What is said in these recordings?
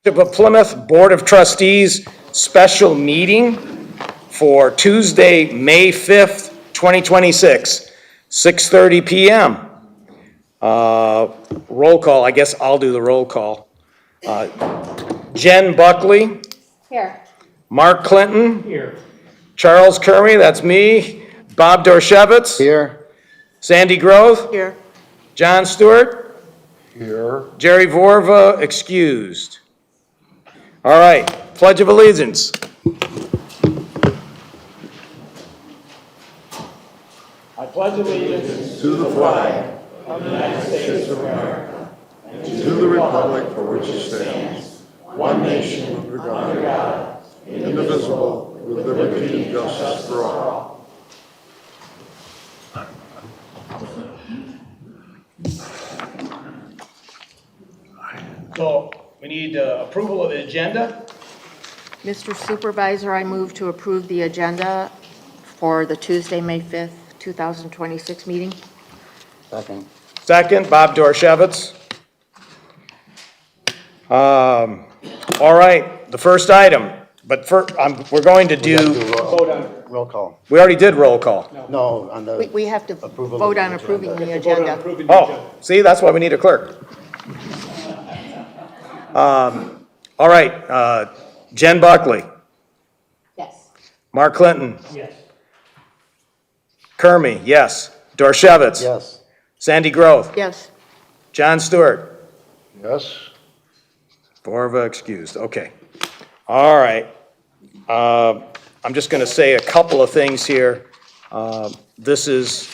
of Plymouth Board of Trustees special meeting for Tuesday, May 5th, 2026, 6:30 p.m. Roll call. I guess I'll do the roll call. Jen Buckley. Here. Mark Clinton. Here. Charles Kermy, that's me. Bob Dorshevitz. Here. Sandy Grove. Here. John Stewart. Here. Jerry Vorva, excused. All right, Pledge of Allegiance. I pledge allegiance To the flag of the United States of America and to the republic for which it stands, one nation under God, indivisible, with liberty and justice for all. So we need approval of the agenda. Mr. Supervisor, I move to approve the agenda for the Tuesday, May 5th, 2026 meeting. Second. Second, Bob Dorshevitz. All right, the first item, but first, we're going to do, Roll call. we already did roll call. No, on the. We have to Approval of vote the on approving agenda. the agenda. Oh, see, that's why we need a clerk. All right, Jen Buckley, Yes. Mark Clinton, Yes. Kermy, yes. Dorshevitz. Yes. Sandy Grove. Yes. John Stewart. Yes. Borva excused, okay. All right. I'm just going to say a couple of things here. This is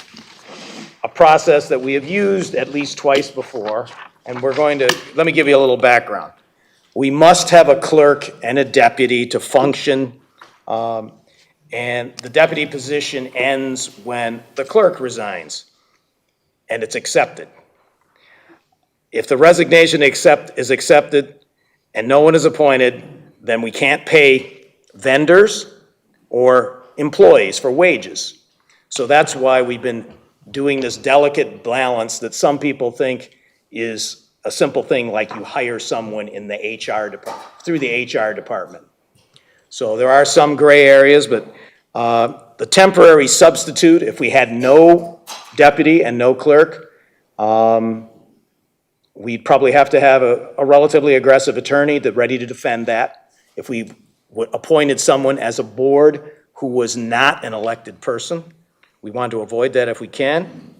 a process that we have used at least twice before, and we're going to, let me give you a little background. We must have a clerk and a deputy to function, and the deputy position ends when the clerk resigns, and it's accepted. If the resignation is accepted and no one is appointed, then we can't pay vendors or employees for wages. So that's why we've been doing this delicate balance that some people think is a simple thing, like you hire someone in the HR department, through the HR department. So there are some gray areas, but the temporary substitute, if we had no deputy and no clerk, we'd probably have to have a relatively aggressive attorney that's ready to defend that. If we appointed someone as a board who was not an elected person, we want to avoid that if we can.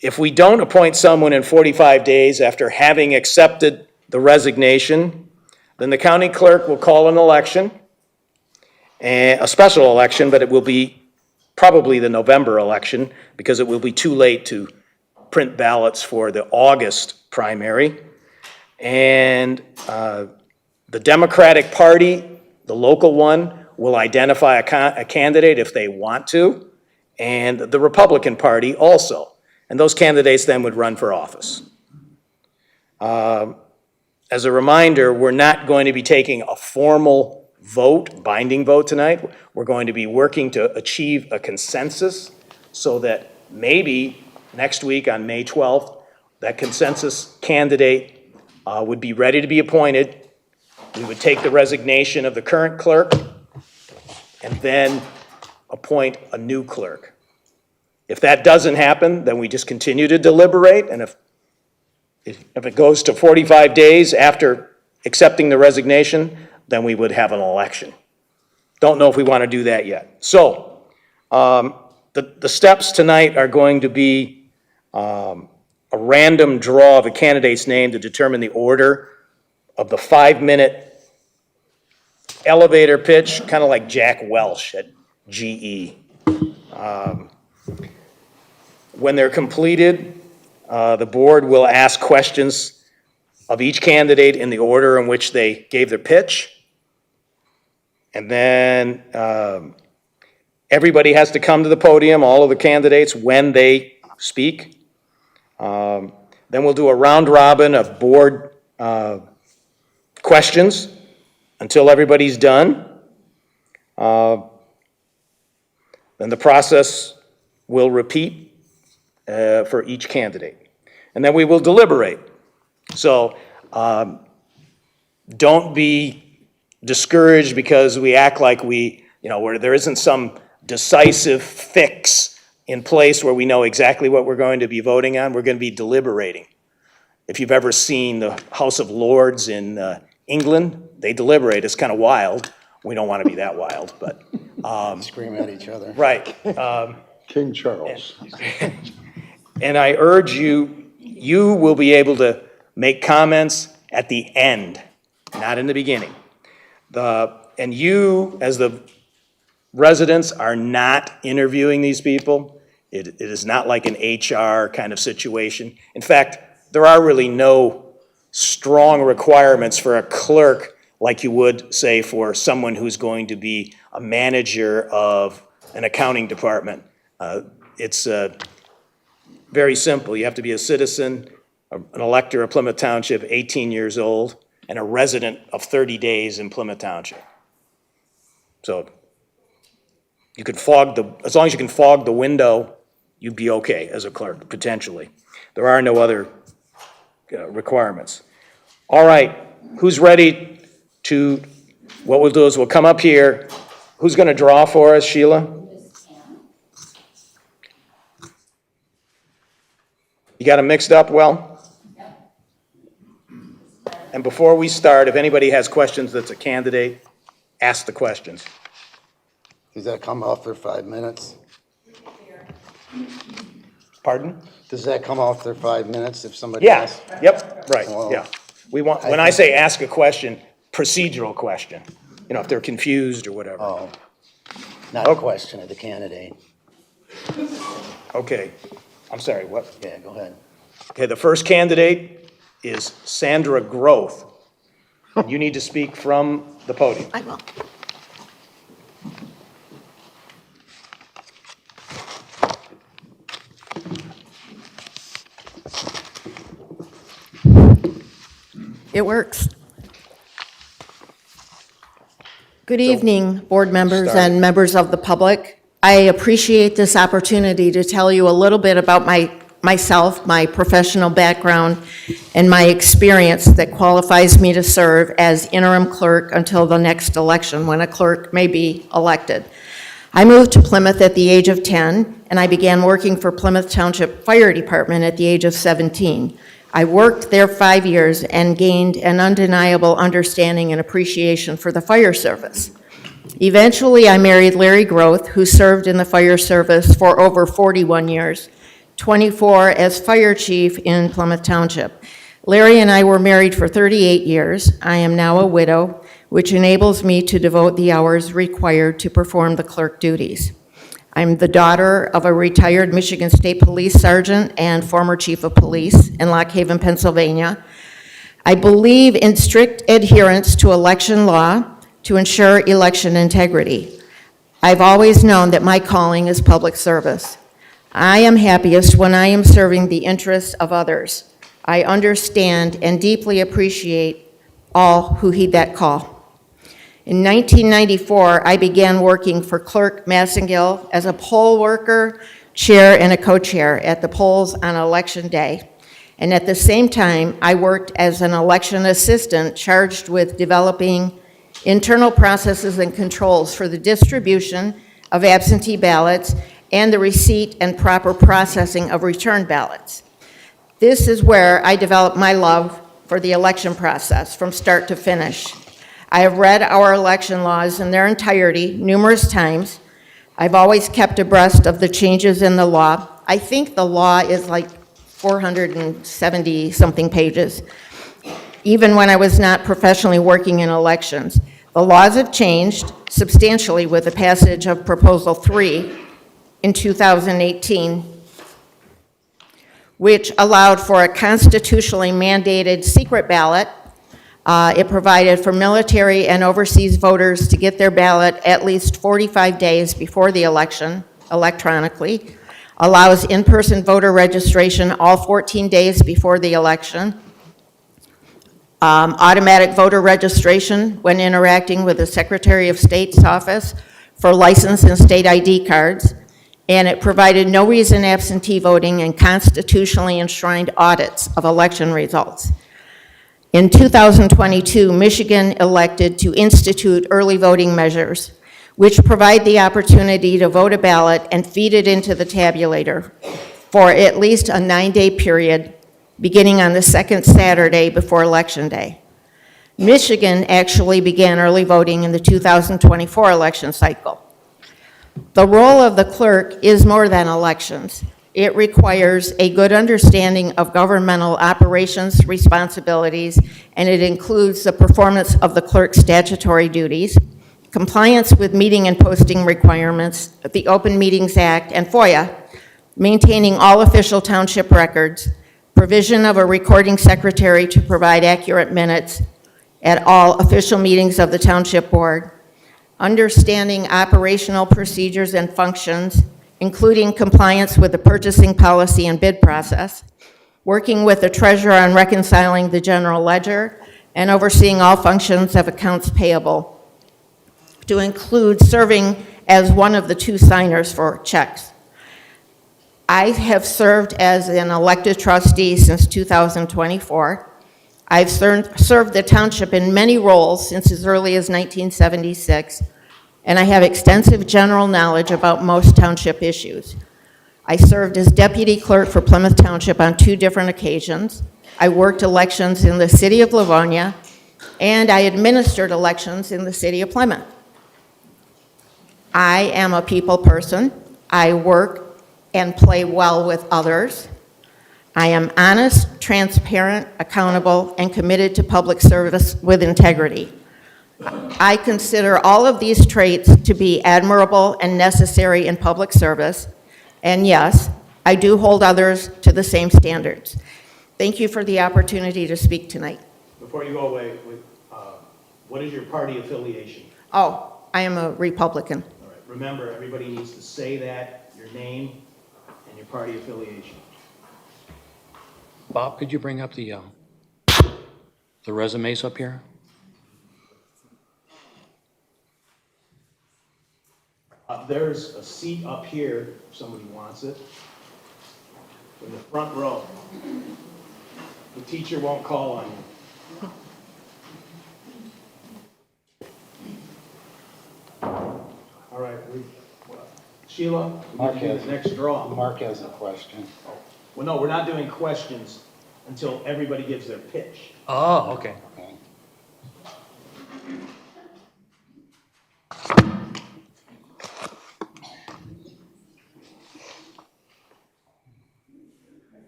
If we don't appoint someone in 45 days after having accepted the resignation, then the county clerk will call an election, a special election, but it will be probably the November election because it will be too late to print ballots for the August primary. And the Democratic Party, the local one, will identify a candidate if they want to, and the Republican Party also. And those candidates then would run for office. As a reminder, we're not going to be taking a formal vote, binding vote tonight. We're going to be working to achieve a consensus so that maybe next week on May 12th, that consensus candidate would be ready to be appointed. We would take the resignation of the current clerk and then appoint a new clerk. If that doesn't happen, then we just continue to deliberate, and if it goes to 45 days after accepting the resignation, then we would have an election. Don't know if we want to do that yet. So, the steps tonight are going to be a random draw of a candidate's name to determine the order of the 5-minute elevator pitch, kind of like Jack Welch at GE. When they're completed, the board will ask questions of each candidate in the order in which they gave their pitch. And then everybody has to come to the podium, all of the candidates, when they speak. Then we'll do a round robin of board questions until everybody's done. Then the process will repeat for each candidate. And then we will deliberate. So don't be discouraged because we act like where there isn't some decisive fix in place where we know exactly what we're going to be voting on. We're going to be deliberating. If you've ever seen the House of Lords in England, they deliberate. It's kind of wild. We don't want to be that wild, but. Scream at each other. Right. King Charles. And I urge you will be able to make comments at the end, not in the beginning. And you, as the residents, are not interviewing these people. It is not like an HR kind of situation. In fact, there are really no strong requirements for a clerk like you would, say, for someone who's going to be a manager of an accounting department. It's very simple. You have to be a citizen, an elector of Plymouth Township, 18 years old, and a resident of 30 days in Plymouth Township. So you could as long as you can fog the window, you'd be okay as a clerk, potentially. There are no other requirements. All right, who's ready to, what we'll do is we'll come up here. Who's going to draw for us, Sheila? You got them mixed up well? And before we start, if anybody has questions that's a candidate, ask the questions. Does that come off their 5 minutes? Pardon? Does that come off their 5 minutes if somebody Yeah, asks? yep, right, Well, yeah. When I say ask a question, procedural question, if they're confused or whatever. Oh, not a question of the candidate. Okay, I'm sorry, what? Yeah, go ahead. Okay, the first candidate is Sandra Groth. You need to speak from the podium. I will. It works. Good evening, board members and members of the public. I appreciate this opportunity to tell you a little bit about myself, my professional background, and my experience that qualifies me to serve as interim clerk until the next election, when a clerk may be elected. I moved to Plymouth at the age of 10, and I began working for Plymouth Township Fire Department at the age of 17. I worked there 5 years and gained an undeniable understanding and appreciation for the fire service. Eventually, I married Larry Groth, who served in the fire service for over 41 years, 24 as fire chief in Plymouth Township. Larry and I were married for 38 years. I am now a widow, which enables me to devote the hours required to perform the clerk duties. I'm the daughter of a retired Michigan State Police Sergeant and former Chief of Police in Lock Haven, Pennsylvania. I believe in strict adherence to election law to ensure election integrity. I've always known that my calling is public service. I am happiest when I am serving the interests of others. I understand and deeply appreciate all who heed that call. In 1994, I began working for Clerk Massengill as a poll worker, chair, and a co-chair at the polls on election day. And at the same time, I worked as an election assistant charged with developing internal processes and controls for the distribution of absentee ballots and the receipt and proper processing of return ballots. This is where I developed my love for the election process from start to finish. I have read our election laws in their entirety numerous times. I've always kept abreast of the changes in the law. I think the law is like 470-something pages, even when I was not professionally working in elections. The laws have changed substantially with the passage of Proposal 3 in 2018, which allowed for a constitutionally mandated secret ballot. It provided for military and overseas voters to get their ballot at least 45 days before the election electronically, allows in-person voter registration all 14 days before the election, automatic voter registration when interacting with the Secretary of State's office for license and state ID cards, and it provided no reason absentee voting and constitutionally enshrined audits of election results. In 2022, Michigan elected to institute early voting measures, which provide the opportunity to vote a ballot and feed it into the tabulator for at least a 9-day period, beginning on the second Saturday before Election Day. Michigan actually began early voting in the 2024 election cycle. The role of the clerk is more than elections. It requires a good understanding of governmental operations, responsibilities, and it includes the performance of the clerk's statutory duties, compliance with meeting and posting requirements, the Open Meetings Act, and FOIA, maintaining all official township records, provision of a recording secretary to provide accurate minutes at all official meetings of the township board, understanding operational procedures and functions, including compliance with the purchasing policy and bid process, working with the treasurer on reconciling the general ledger, and overseeing all functions of accounts payable, to include serving as one of the 2 signers for checks. I have served as an elected trustee since 2024. I've served the township in many roles since as early as 1976, and I have extensive general knowledge about most township issues. I served as deputy clerk for Plymouth Township on 2 different occasions. I worked elections in the city of Livonia, and I administered elections in the city of Plymouth. I am a people person. I work and play well with others. I am honest, transparent, accountable, and committed to public service with integrity. I consider all of these traits to be admirable and necessary in public service, and yes, I do hold others to the same standards. Thank you for the opportunity to speak tonight. Before you go away, what is your party affiliation? Oh, I am a Republican. All right, remember, everybody needs to say that, your name, and your party affiliation. Bob, could you bring up the resumes up here? There's a seat up here, if somebody wants it, in the front row. The teacher won't call on you. All right, Sheila, Mark we can do has- the next draw. Mark has a question. Well, no, we're not doing questions until everybody gives their pitch. Oh, okay. Okay.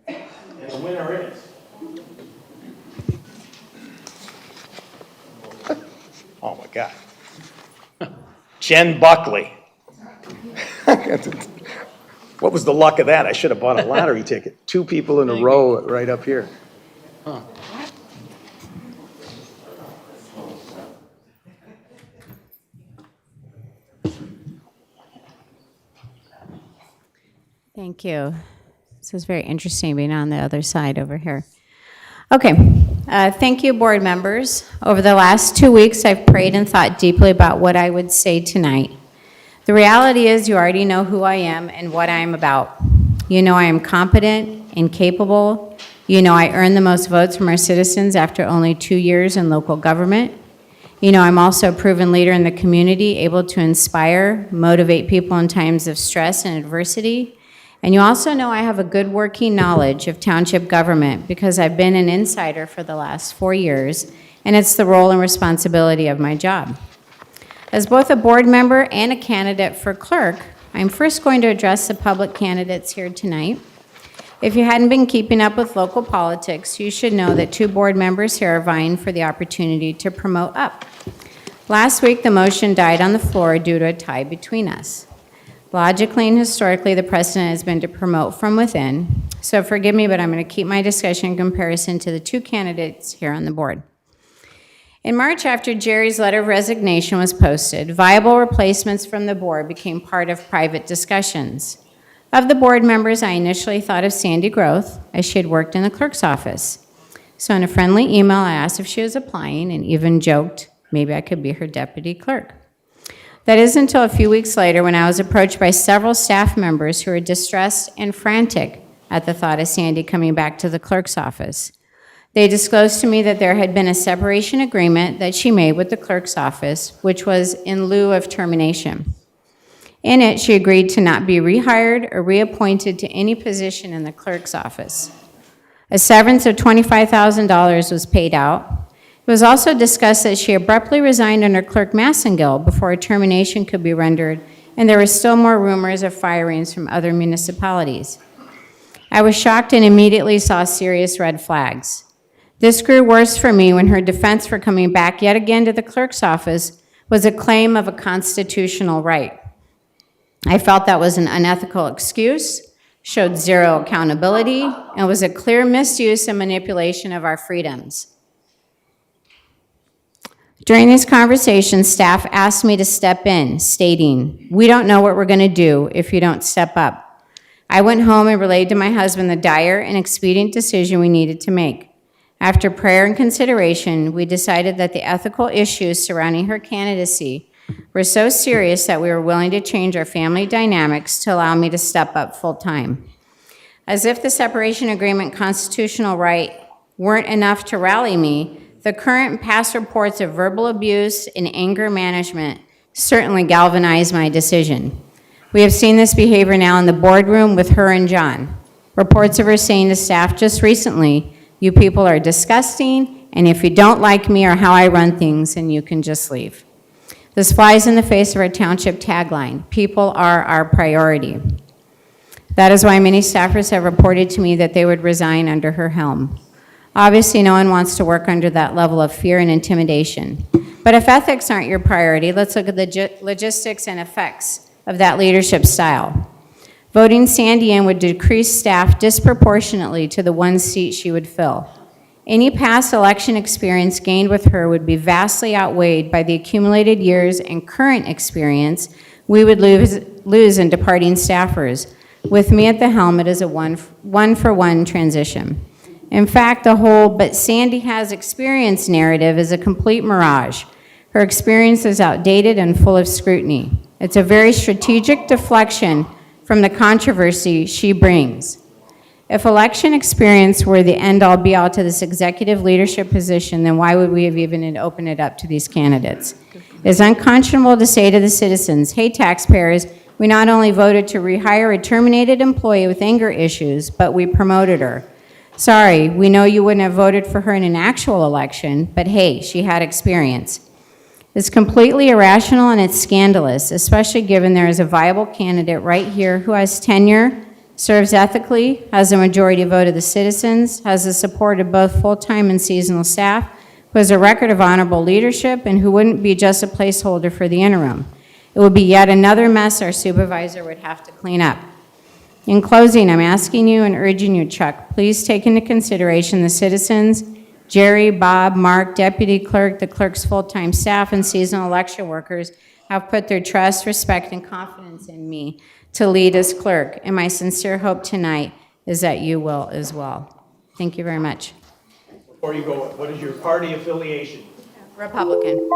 And the winner is... Oh, my God. Jen Buckley. What was the luck of that? I should have bought a lottery ticket. 2 people in a row right up here. Thank you. This is very interesting being on the other side over here. Okay, thank you, board members. Over the last 2 weeks, I've prayed and thought deeply about what I would say tonight. The reality is you already know who I am and what I am about. You know I am competent and capable. You know I earned the most votes from our citizens after only 2 years in local government. You know I'm also a proven leader in the community, able to inspire, motivate people in times of stress and adversity. And you also know I have a good working knowledge of township government because I've been an insider for the last 4 years, and it's the role and responsibility of my job. As both a board member and a candidate for clerk, I'm first going to address the public candidates here tonight. If you hadn't been keeping up with local politics, you should know that 2 board members here are vying for the opportunity to promote up. Last week, the motion died on the floor due to a tie between us. Logically and historically, the precedent has been to promote from within. So forgive me, but I'm going to keep my discussion in comparison to the 2 candidates here on the board. In March, after Jerry's letter of resignation was posted, viable replacements from the board became part of private discussions. Of the board members, I initially thought of Sandy Groth, as she had worked in the clerk's office. So in a friendly email, I asked if she was applying and even joked maybe I could be her deputy clerk. That is until a few weeks later when I was approached by several staff members who were distressed and frantic at the thought of Sandy coming back to the clerk's office. They disclosed to me that there had been a separation agreement that she made with the clerk's office, which was in lieu of termination. In it, she agreed to not be rehired or reappointed to any position in the clerk's office. A severance of $25,000 was paid out. It was also discussed that she abruptly resigned under Clerk Massengill before a termination could be rendered, and there were still more rumors of firings from other municipalities. I was shocked and immediately saw serious red flags. This grew worse for me when her defense for coming back yet again to the clerk's office was a claim of a constitutional right. I felt that was an unethical excuse, showed zero accountability, and was a clear misuse and manipulation of our freedoms. During these conversations, staff asked me to step in, stating, "We don't know what we're going to do if you don't step up." I went home and relayed to my husband the dire and expedient decision we needed to make. After prayer and consideration, we decided that the ethical issues surrounding her candidacy were so serious that we were willing to change our family dynamics to allow me to step up full-time. As if the separation agreement constitutional right weren't enough to rally me, the current and past reports of verbal abuse and anger management certainly galvanized my decision. We have seen this behavior now in the boardroom with her and John. Reports of her saying to staff just recently, "You people are disgusting, and if you don't like me or how I run things, then you can just leave." This flies in the face of our township tagline, "People are our priority." That is why many staffers have reported to me that they would resign under her helm. Obviously, no one wants to work under that level of fear and intimidation. But if ethics aren't your priority, let's look at the logistics and effects of that leadership style. Voting Sandy in would decrease staff disproportionately to the one seat she would fill. Any past election experience gained with her would be vastly outweighed by the accumulated years and current experience we would lose in departing staffers. With me at the helm, it is a one-for-one transition. In fact, the whole "but Sandy has experience" narrative is a complete mirage. Her experience is outdated and full of scrutiny. It's a very strategic deflection from the controversy she brings. If election experience were the end-all be-all to this executive leadership position, then why would we have even opened it up to these candidates? It is unconscionable to say to the citizens, "Hey, taxpayers, we not only voted to rehire a terminated employee with anger issues, but we promoted her. Sorry, we know you wouldn't have voted for her in an actual election, but hey, she had experience." It's completely irrational and it's scandalous, especially given there is a viable candidate right here who has tenure, serves ethically, has a majority vote of the citizens, has the support of both full-time and seasonal staff, who has a record of honorable leadership, and who wouldn't be just a placeholder for the interim. It would be yet another mess our supervisor would have to clean up. In closing, I'm asking you and urging you, Chuck, please take into consideration the citizens, Jerry, Bob, Mark, deputy clerk, the clerk's full-time staff, and seasonal election workers have put their trust, respect, and confidence in me to lead as clerk, and my sincere hope tonight is that you will as well. Thank you very much. Before you go, what is your party affiliation? Republican.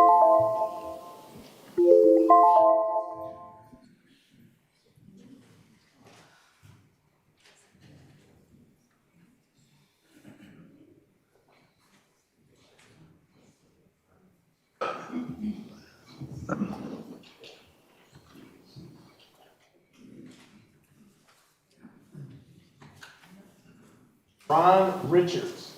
Ron Richards.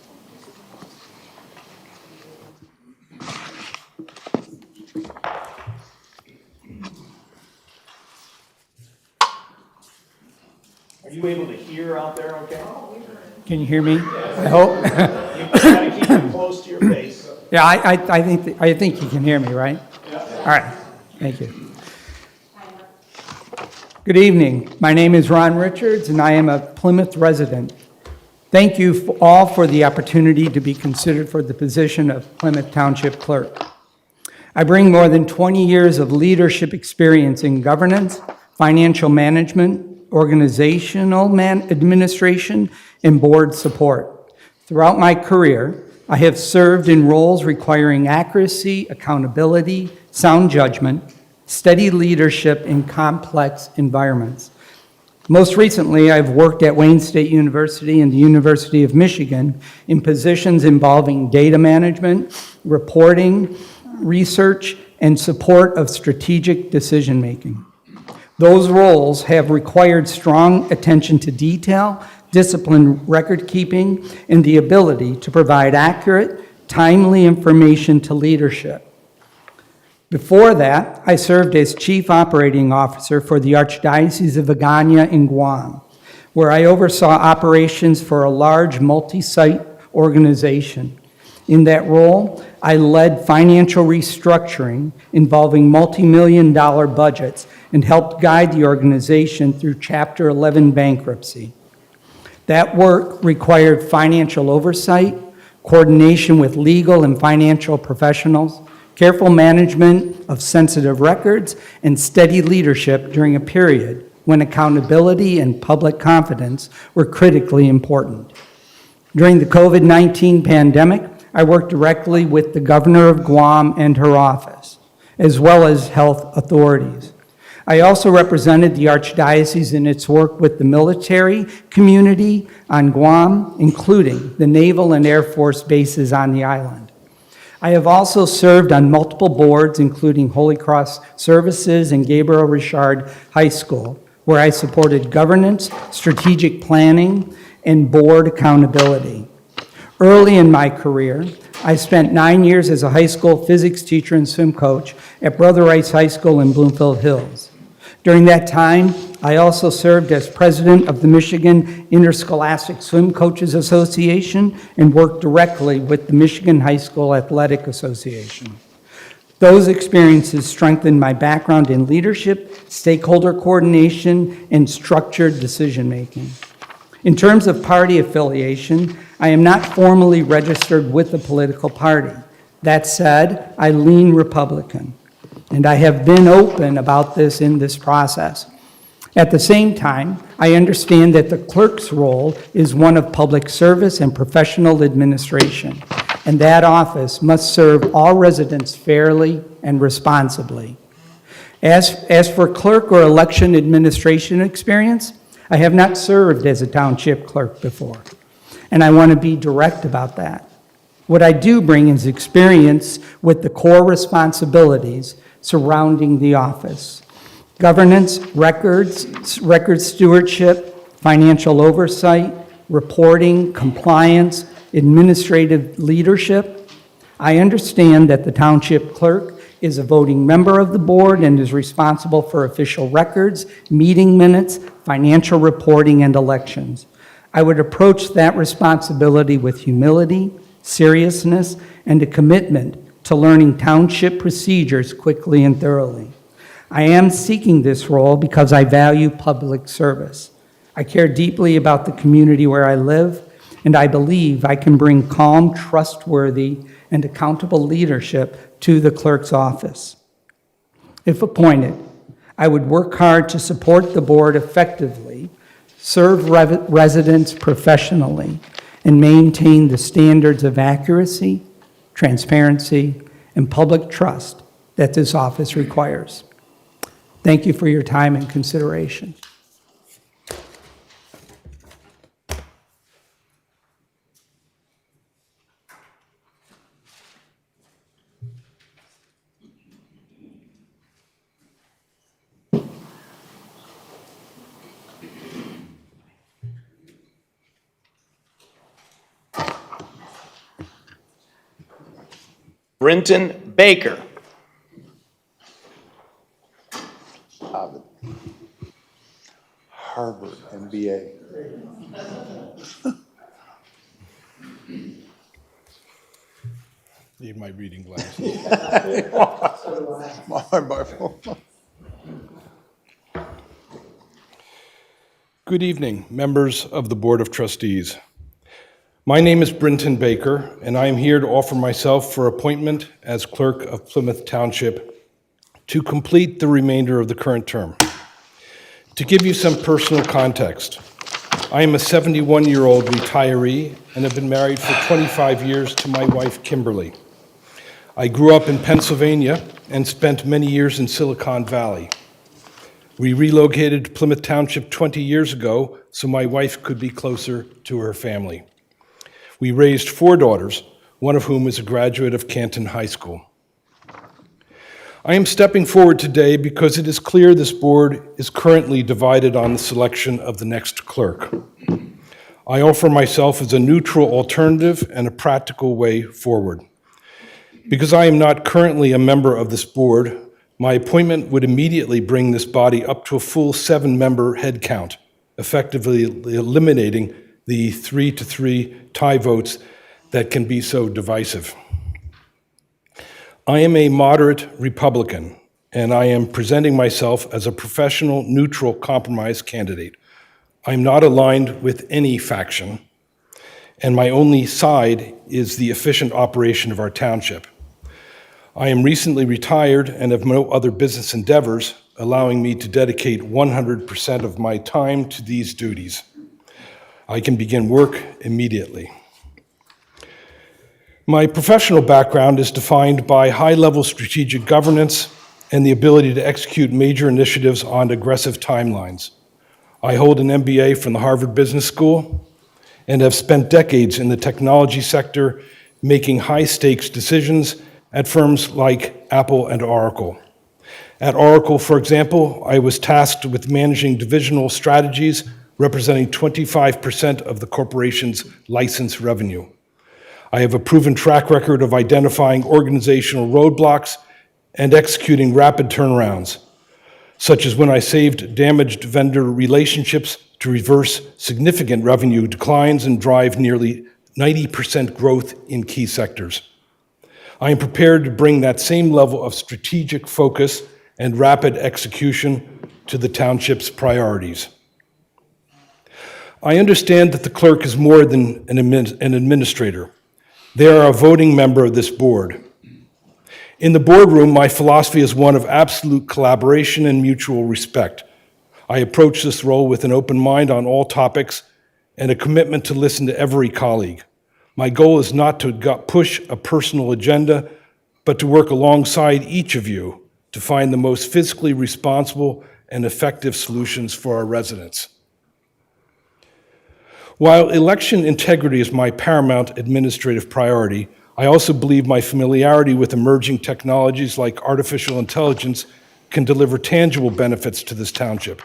Are you able to hear out there okay? Can you hear me? I hope. You gotta keep it close to your face. Yeah, I think you can hear me, right? All right, thank you. Good evening. My name is Ron Richards, and I am a Plymouth resident. Thank you all for the opportunity to be considered for the position of Plymouth Township Clerk. I bring more than 20 years of leadership experience in governance, financial management, organizational administration, and board support. Throughout my career, I have served in roles requiring accuracy, accountability, sound judgment, steady leadership in complex environments. Most recently, I've worked at Wayne State University and the University of Michigan in positions involving data management, reporting, research, and support of strategic decision-making. Those roles have required strong attention to detail, disciplined record-keeping, and the ability to provide accurate, timely information to leadership. Before that, I served as Chief Operating Officer for the Archdiocese of Agana in Guam, where I oversaw operations for a large multi-site organization. In that role, I led financial restructuring involving multi-million-dollar budgets and helped guide the organization through Chapter 11 bankruptcy. That work required financial oversight, coordination with legal and financial professionals, careful management of sensitive records, and steady leadership during a period when accountability and public confidence were critically important. During the COVID-19 pandemic, I worked directly with the governor of Guam and her office, as well as health authorities. I also represented the Archdiocese in its work with the military community on Guam, including the Naval and Air Force bases on the island. I have also served on multiple boards, including Holy Cross Services and Gabriel Richard High School, where I supported governance, strategic planning, and board accountability. Early in my career, I spent 9 years as a high school physics teacher and swim coach at Brother Rice High School in Bloomfield Hills. During that time, I also served as president of the Michigan Interscholastic Swim Coaches Association and worked directly with the Michigan High School Athletic Association. Those experiences strengthened my background in leadership, stakeholder coordination, and structured decision-making. In terms of party affiliation, I am not formally registered with a political party. That said, I lean Republican, and I have been open about this in this process. At the same time, I understand that the clerk's role is one of public service and professional administration, and that office must serve all residents fairly and responsibly. As for clerk or election administration experience, I have not served as a township clerk before, and I want to be direct about that. What I do bring is experience with the core responsibilities surrounding the office: governance, record stewardship, financial oversight, reporting, compliance, administrative leadership. I understand that the township clerk is a voting member of the board and is responsible for official records, meeting minutes, financial reporting, and elections. I would approach that responsibility with humility, seriousness, and a commitment to learning township procedures quickly and thoroughly. I am seeking this role because I value public service. I care deeply about the community where I live, and I believe I can bring calm, trustworthy, and accountable leadership to the clerk's office. If appointed, I would work hard to support the board effectively, serve residents professionally, and maintain the standards of accuracy, transparency, and public trust that this office requires. Thank you for your time and consideration. Brenton Baker. Harvard MBA. Need my reading glasses. My Bible. Good evening, members of the Board of Trustees. My name is Brenton Baker, and I am here to offer myself for appointment as clerk of Plymouth Township to complete the remainder of the current term. To give you some personal context, I am a 71-year-old retiree and have been married for 25 years to my wife, Kimberly. I grew up in Pennsylvania and spent many years in Silicon Valley. We relocated to Plymouth Township 20 years ago so my wife could be closer to her family. We raised 4 daughters, one of whom is a graduate of Canton High School. I am stepping forward today because it is clear this board is currently divided on the selection of the next clerk. I offer myself as a neutral alternative and a practical way forward. Because I am not currently a member of this board, my appointment would immediately bring this body up to a full 7-member head count, effectively eliminating the 3-3 tie votes that can be so divisive. I am a moderate Republican, and I am presenting myself as a professional, neutral compromise candidate. I'm not aligned with any faction, and my only side is the efficient operation of our township. I am recently retired and have no other business endeavors, allowing me to dedicate 100% of my time to these duties. I can begin work immediately. My professional background is defined by high-level strategic governance and the ability to execute major initiatives on aggressive timelines. I hold an MBA from the Harvard Business School and have spent decades in the technology sector making high-stakes decisions at firms like Apple and Oracle. At Oracle, for example, I was tasked with managing divisional strategies representing 25% of the corporation's license revenue. I have a proven track record of identifying organizational roadblocks and executing rapid turnarounds, such as when I saved damaged vendor relationships to reverse significant revenue declines and drive nearly 90% growth in key sectors. I am prepared to bring that same level of strategic focus and rapid execution to the township's priorities. I understand that the clerk is more than an administrator. They are a voting member of this board. In the boardroom, my philosophy is one of absolute collaboration and mutual respect. I approach this role with an open mind on all topics and a commitment to listen to every colleague. My goal is not to push a personal agenda, but to work alongside each of you to find the most fiscally responsible and effective solutions for our residents. While election integrity is my paramount administrative priority, I also believe my familiarity with emerging technologies like artificial intelligence can deliver tangible benefits to this township.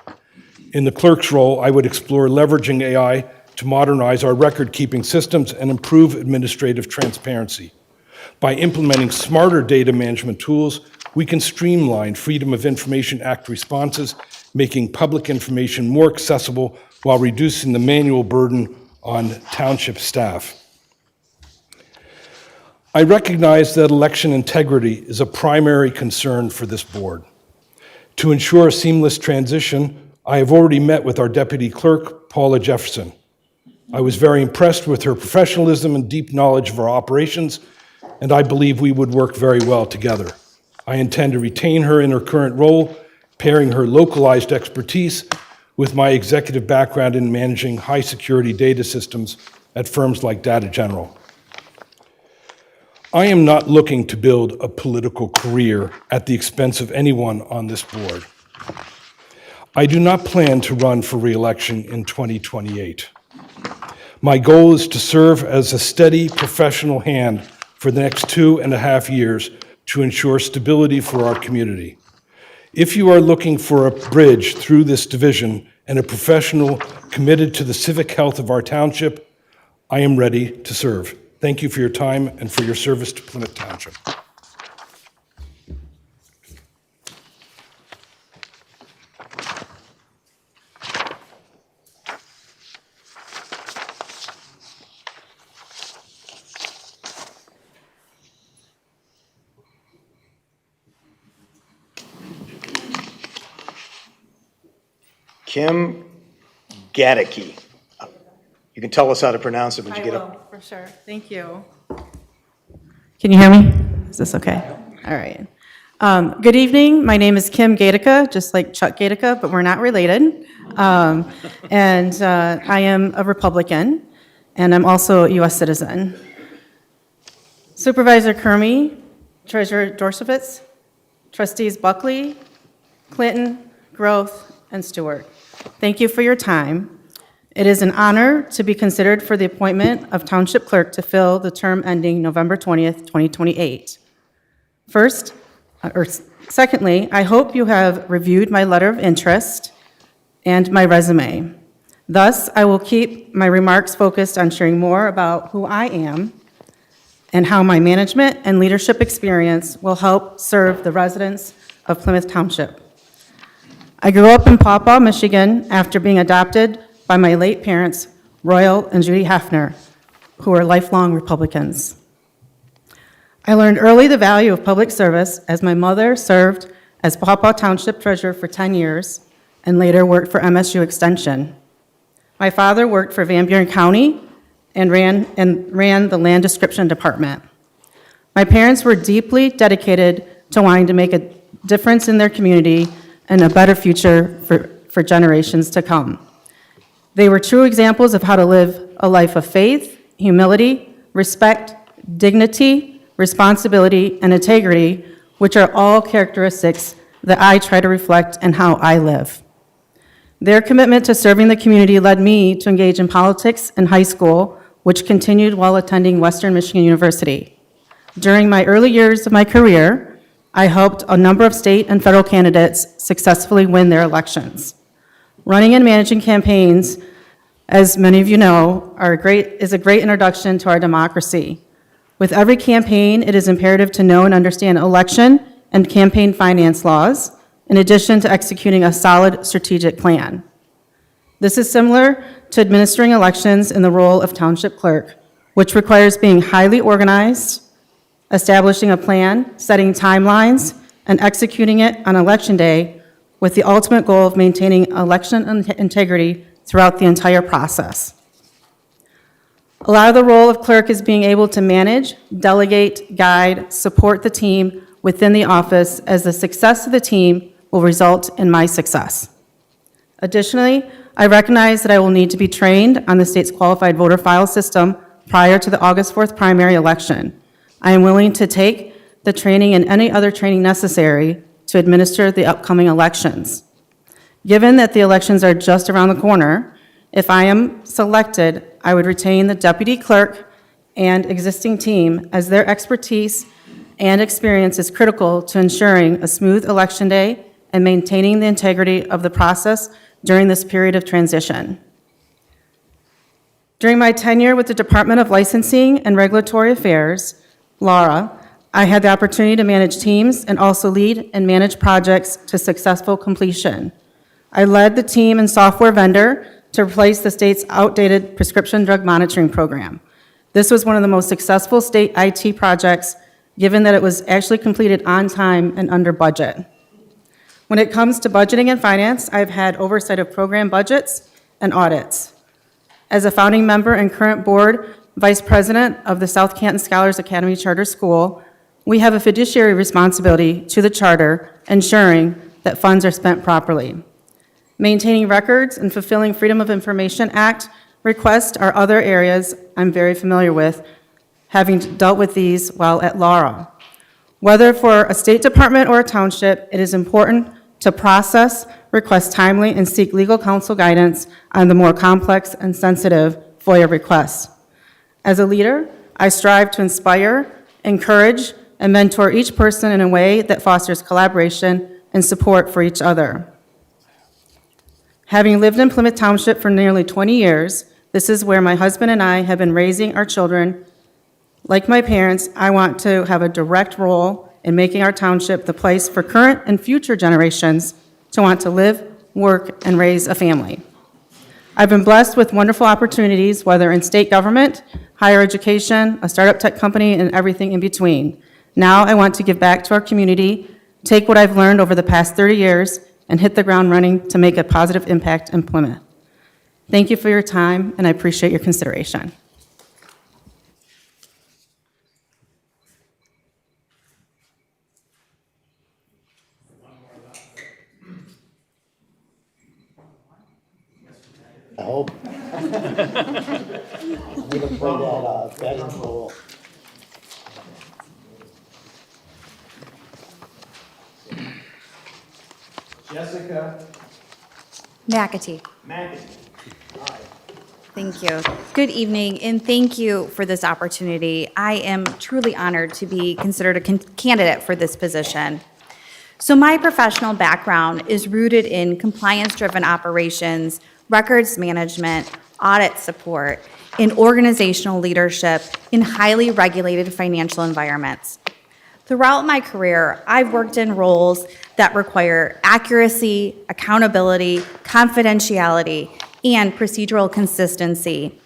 In the clerk's role, I would explore leveraging AI to modernize our record-keeping systems and improve administrative transparency. By implementing smarter data management tools, we can streamline Freedom of Information Act responses, making public information more accessible while reducing the manual burden on township staff. I recognize that election integrity is a primary concern for this board. To ensure a seamless transition, I have already met with our deputy clerk, Paula Jefferson. I was very impressed with her professionalism and deep knowledge of our operations, and I believe we would work very well together. I intend to retain her in her current role, pairing her localized expertise with my executive background in managing high-security data systems at firms like Data General. I am not looking to build a political career at the expense of anyone on this board. I do not plan to run for re-election in 2028. My goal is to serve as a steady professional hand for the next 2.5 years to ensure stability for our community. If you are looking for a bridge through this division and a professional committed to the civic health of our township, I am ready to serve. Thank you for your time and for your service to Plymouth Township. Kim Gadicke. You can tell us how to pronounce it when you get up. I will, for sure. Thank you. Can you hear me? Is this okay? All right. Good evening. My name is Kim Gatica, just like Chuck Gatica, but we're not related. And I am a Republican, and I'm also a U.S. citizen. Supervisor Kermy, Treasurer Dorsovitz, Trustees Buckley, Clinton, growth, and Stewart. Thank you for your time. It is an honor to be considered for the appointment of Township Clerk to fill the term ending November 20th, 2028. Secondly, I hope you have reviewed my letter of interest and my resume. Thus, I will keep my remarks focused on sharing more about who I am and how my management and leadership experience will help serve the residents of Plymouth Township. I grew up in Paw Paw, Michigan, after being adopted by my late parents, Royal and Judy Hefner, who are lifelong Republicans. I learned early the value of public service as my mother served as Paw Paw Township Treasurer for 10 years and later worked for MSU Extension. My father worked for Van Buren County and ran the Land Description Department. My parents were deeply dedicated to wanting to make a difference in their community and a better future for generations to come. They were true examples of how to live a life of faith, humility, respect, dignity, responsibility, and integrity, which are all characteristics that I try to reflect in how I live. Their commitment to serving the community led me to engage in politics in high school, which continued while attending Western Michigan University. During my early years of my career, I helped a number of state and federal candidates successfully win their elections. Running and managing campaigns, as many of you know, is a great introduction to our democracy. With every campaign, it is imperative to know and understand election and campaign finance laws, in addition to executing a solid strategic plan. This is similar to administering elections in the role of township clerk, which requires being highly organized, establishing a plan, setting timelines, and executing it on election day with the ultimate goal of maintaining election integrity throughout the entire process. A lot of the role of clerk is being able to manage, delegate, guide, support the team within the office, as the success of the team will result in my success. Additionally, I recognize that I will need to be trained on the state's qualified voter file system prior to the August 4th primary election. I am willing to take the training and any other training necessary to administer the upcoming elections. Given that the elections are just around the corner, if I am selected, I would retain the deputy clerk and existing team, as their expertise and experience is critical to ensuring a smooth election day and maintaining the integrity of the process during this period of transition. During my tenure with the Department of Licensing and Regulatory Affairs, LARA, I had the opportunity to manage teams and also lead and manage projects to successful completion. I led the team and software vendor to replace the state's outdated prescription drug monitoring program. This was one of the most successful state IT projects, given that it was actually completed on time and under budget. When it comes to budgeting and finance, I've had oversight of program budgets and audits. As a founding member and current board vice president of the South Canton Scholars Academy Charter School, we have a fiduciary responsibility to the charter, ensuring that funds are spent properly. Maintaining records and fulfilling Freedom of Information Act requests are other areas I'm very familiar with, having dealt with these while at LARA. Whether for a state department or a township, it is important to process, request timely, and seek legal counsel guidance on the more complex and sensitive FOIA requests. As a leader, I strive to inspire, encourage, and mentor each person in a way that fosters collaboration and support for each other. Having lived in Plymouth Township for nearly 20 years, this is where my husband and I have been raising our children. Like my parents, I want to have a direct role in making our township the place for current and future generations to want to live, work, and raise a family. I've been blessed with wonderful opportunities, whether in state government, higher education, a startup tech company, and everything in between. Now I want to give back to our community, take what I've learned over the past 30 years, and hit the ground running to make a positive impact in Plymouth. Thank you for your time, and I appreciate your consideration. I hope. I'm gonna play that betting pool. Jessica McAtee. McAtee. Thank you. Good evening, and thank you for this opportunity. I am truly honored to be considered a candidate for this position. So my professional background is rooted in compliance-driven operations, records management, audit support, and organizational leadership in highly regulated financial environments. Throughout my career, I've worked in roles that require accuracy, accountability, confidentiality, and procedural consistency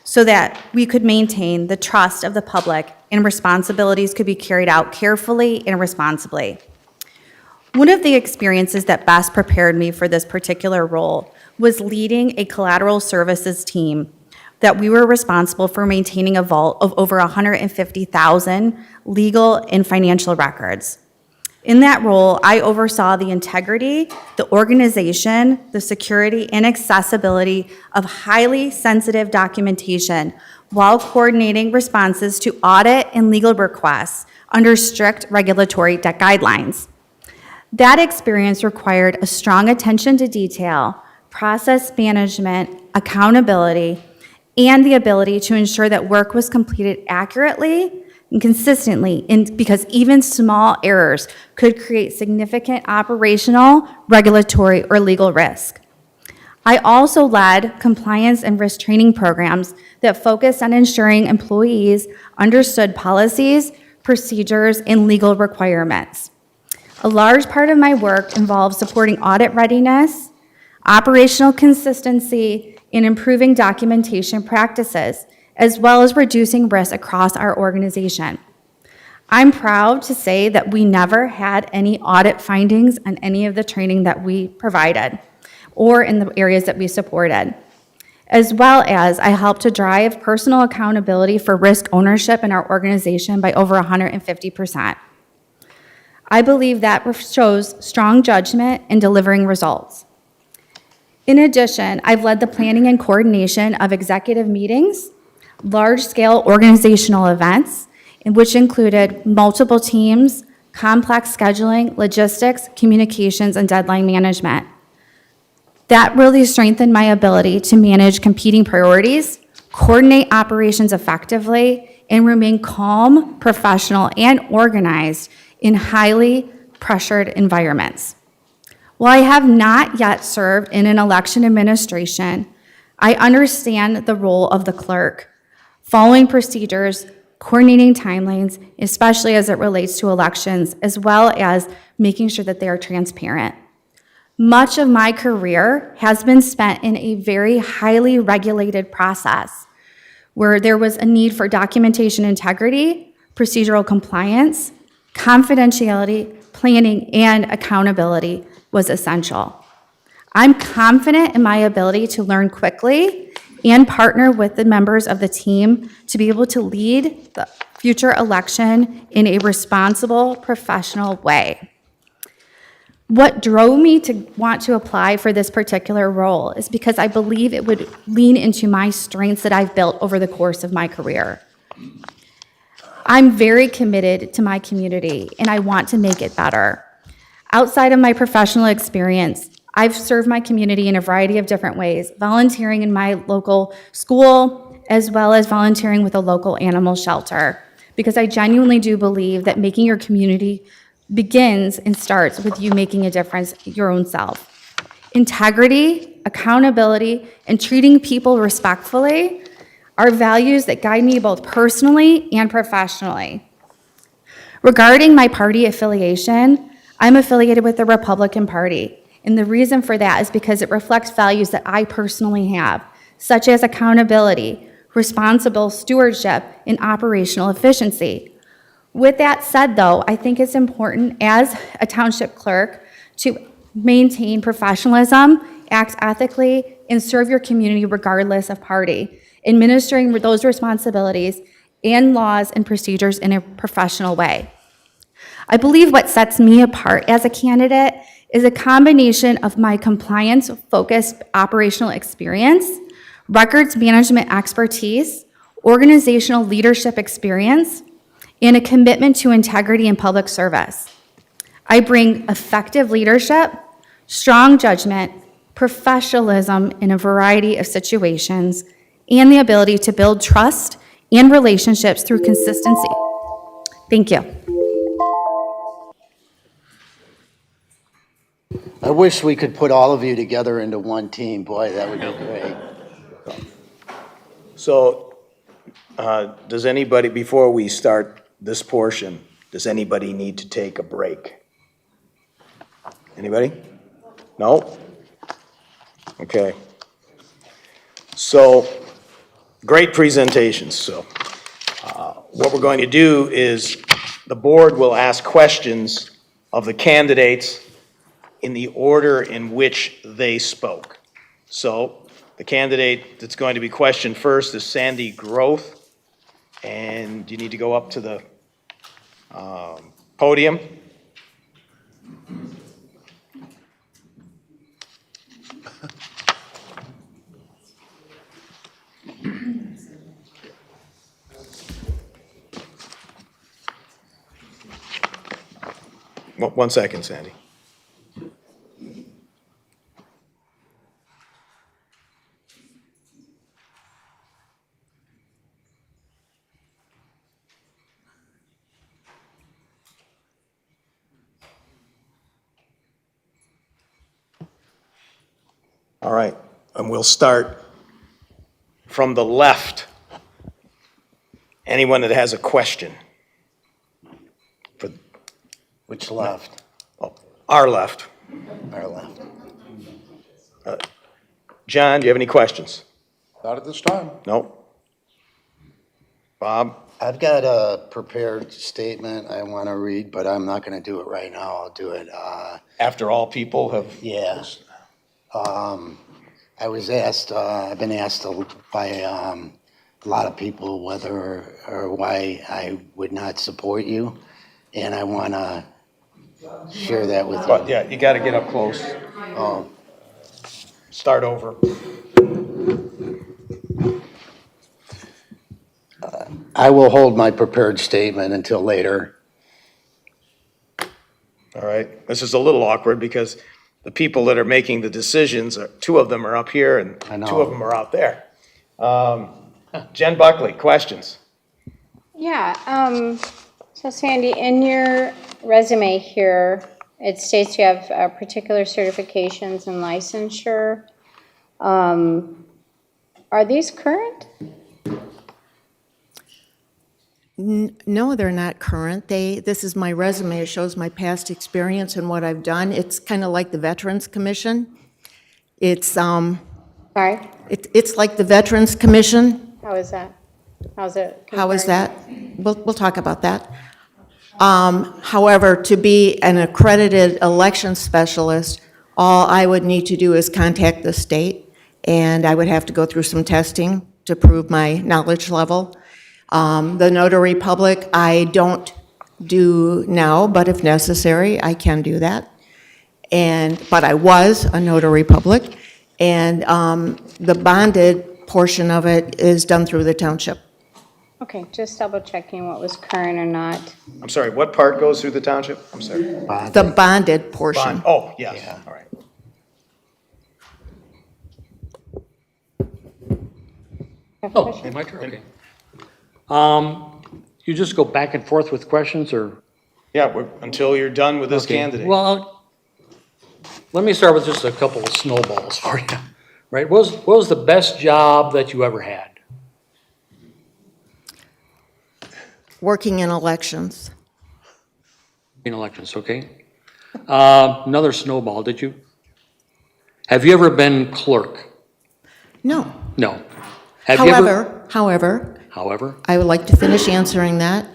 so that we could maintain the trust of the public and responsibilities could be carried out carefully and responsibly. One of the experiences that best prepared me for this particular role was leading a collateral services team that we were responsible for maintaining a vault of over 150,000 legal and financial records. In that role, I oversaw the integrity, the organization, the security, and accessibility of highly sensitive documentation while coordinating responses to audit and legal requests under strict regulatory guidelines. That experience required a strong attention to detail, process management, accountability, and the ability to ensure that work was completed accurately and consistently, because even small errors could create significant operational, regulatory, or legal risk. I also led compliance and risk training programs that focused on ensuring employees understood policies, procedures, and legal requirements. A large part of my work involved supporting audit readiness, operational consistency, and improving documentation practices, as well as reducing risk across our organization. I'm proud to say that we never had any audit findings on any of the training that we provided or in the areas that we supported, as well as I helped to drive personal accountability for risk ownership in our organization by over 150%. I believe that shows strong judgment in delivering results. In addition, I've led the planning and coordination of executive meetings, large-scale organizational events, which included multiple teams, complex scheduling, logistics, communications, and deadline management. That really strengthened my ability to manage competing priorities, coordinate operations effectively, and remain calm, professional, and organized in highly pressured environments. While I have not yet served in an election administration, I understand the role of the clerk, following procedures, coordinating timelines, especially as it relates to elections, as well as making sure that they are transparent. Much of my career has been spent in a very highly regulated process where there was a need for documentation integrity, procedural compliance, confidentiality, planning, and accountability was essential. I'm confident in my ability to learn quickly and partner with the members of the team to be able to lead the future election in a responsible, professional way. What drove me to want to apply for this particular role is because I believe it would lean into my strengths that I've built over the course of my career. I'm very committed to my community, and I want to make it better. Outside of my professional experience, I've served my community in a variety of different ways, volunteering in my local school, as well as volunteering with a local animal shelter, because I genuinely do believe that making your community begins and starts with you making a difference your own self. Integrity, accountability, and treating people respectfully are values that guide me both personally and professionally. Regarding my party affiliation, I'm affiliated with the Republican Party, and the reason for that is because it reflects values that I personally have, such as accountability, responsible stewardship, and operational efficiency. With that said, though, I think it's important as a township clerk to maintain professionalism, act ethically, and serve your community regardless of party, administering those responsibilities and laws and procedures in a professional way. I believe what sets me apart as a candidate is a combination of my compliance-focused operational experience, records management expertise, organizational leadership experience, and a commitment to integrity and public service. I bring effective leadership, strong judgment, professionalism in a variety of situations, and the ability to build trust and relationships through consistency. Thank you. I wish we could put all of you together into one team. Boy, that would be great. So, does anybody, before we start this portion, does anybody need to take a break? Anybody? No? Okay. So, great presentations. So, what we're going to do is the board will ask questions of the candidates in the order in which they spoke. So, the candidate that's going to be questioned first is Sandy Groth, and you need to go up to the podium. One second, Sandy. All right, and we'll start from the left. Anyone that has a question? For Which left? our left. Our left. John, do you have any questions? Not at this time. No? Bob? I've got a prepared statement I want to read, but I'm not going to do it right now. I'll do it, After all people have, yeah. I was asked, I've been asked by a lot of people whether or why I would not support you, and I want to share that with but you. yeah, you gotta get up close. Oh, Start over. I will hold my prepared statement until later. All right, this is a little awkward because the people that are making the decisions, two of them are up here and I know. two of them are out there. Jen Buckley, questions? Yeah, so Sandy, in your resume here, it states you have particular certifications and licensure. Are these current? No, they're not current. This is my resume. It shows my past experience and what I've done. It's kind of like the Veterans Commission. It's Sorry, it's like the Veterans Commission. how is that? How's it? How is comparing? that? We'll talk about that. However, to be an accredited election specialist, all I would need to do is contact the state, and I would have to go through some testing to prove my knowledge level. The notary public, I don't do now, but if necessary, I can do that. But I was a notary public, and the bonded portion of it is done through the township. Okay, just double checking what was current or not. I'm sorry, what part goes through the township? I'm sorry. The bonded portion. Oh, yes, all right. Oh, my turn, okay. You just go back and forth with questions, or? Yeah, until you're done with this Okay. candidate. Well, let me start with just a couple of snowballs for you, right? What was the best job that you ever had? Working in elections. In elections, okay? Another snowball, have you ever been clerk? No. No. Have you ever? However, I would like to finish answering that.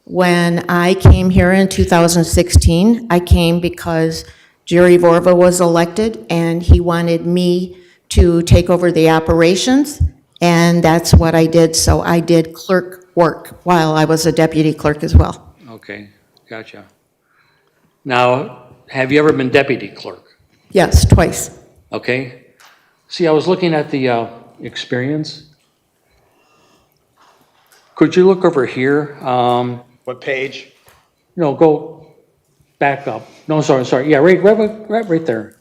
When I came here in 2016, I came because Jerry Vorva was elected, and he wanted me to take over the operations, and that's what I did. So I did clerk work while I was a deputy clerk as well. Okay, gotcha. Now, have you ever been deputy clerk? Yes, twice. Okay. See, I was looking at the experience. Could you look over here? What page? No, go back up. No, sorry. Yeah, right there.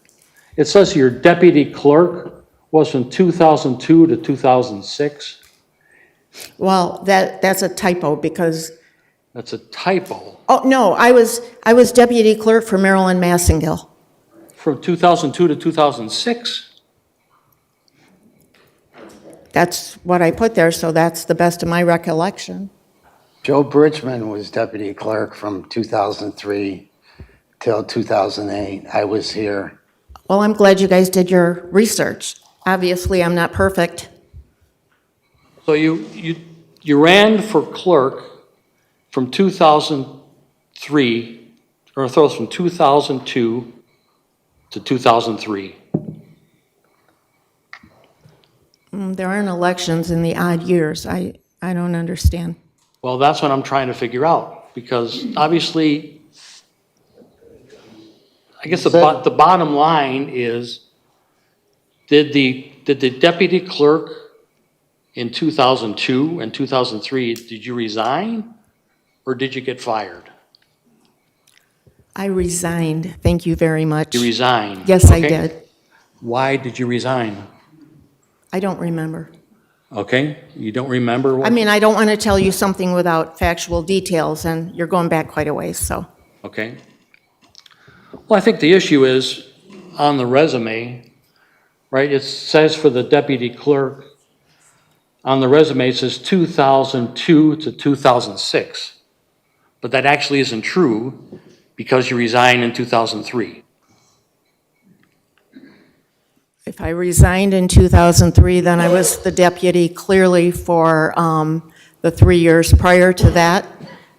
it says your deputy clerk was from 2002 to 2006. Well, that's a typo because, That's a typo. oh, no, I was deputy clerk for Marilyn Massengill. From 2002 to 2006? That's what I put there, so that's the best of my recollection. Joe Bridgman was deputy clerk from 2003 till 2008. I was here. Well, I'm glad you guys did your research. Obviously, I'm not perfect. So you ran for clerk from 2003, or throws from 2002 to 2003. There aren't elections in the odd years. I don't understand. Well, that's what I'm trying to figure out, because obviously, I guess the bottom line is, did the deputy clerk in 2002 and 2003, did you resign, or did you get fired? I resigned. Thank you very much. You resigned? Yes, I Okay. did. Why did you resign? I don't remember. Okay, you don't remember what? I mean, I don't want to tell you something without factual details, and you're going back quite a ways, so. Okay. Well, I think the issue is on the resume, right? It says for the deputy clerk, on the resume, it says 2002 to 2006. But that actually isn't true because you resigned in 2003. If I resigned in 2003, then I was the deputy clearly for the 3 years prior to that.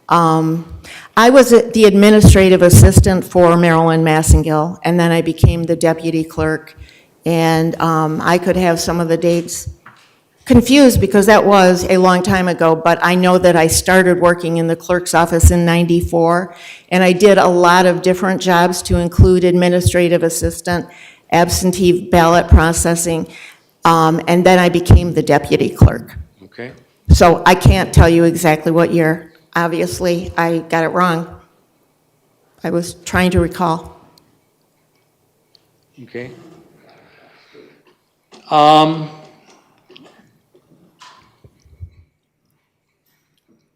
I was the administrative assistant for Marilyn Massengill, and then I became the deputy clerk. And I could have some of the dates confused because that was a long time ago, but I know that I started working in the clerk's office in '94, and I did a lot of different jobs to include administrative assistant, absentee ballot processing, and then I became the deputy clerk. Okay? So I can't tell you exactly what year. Obviously, I got it wrong. I was trying to recall. Okay.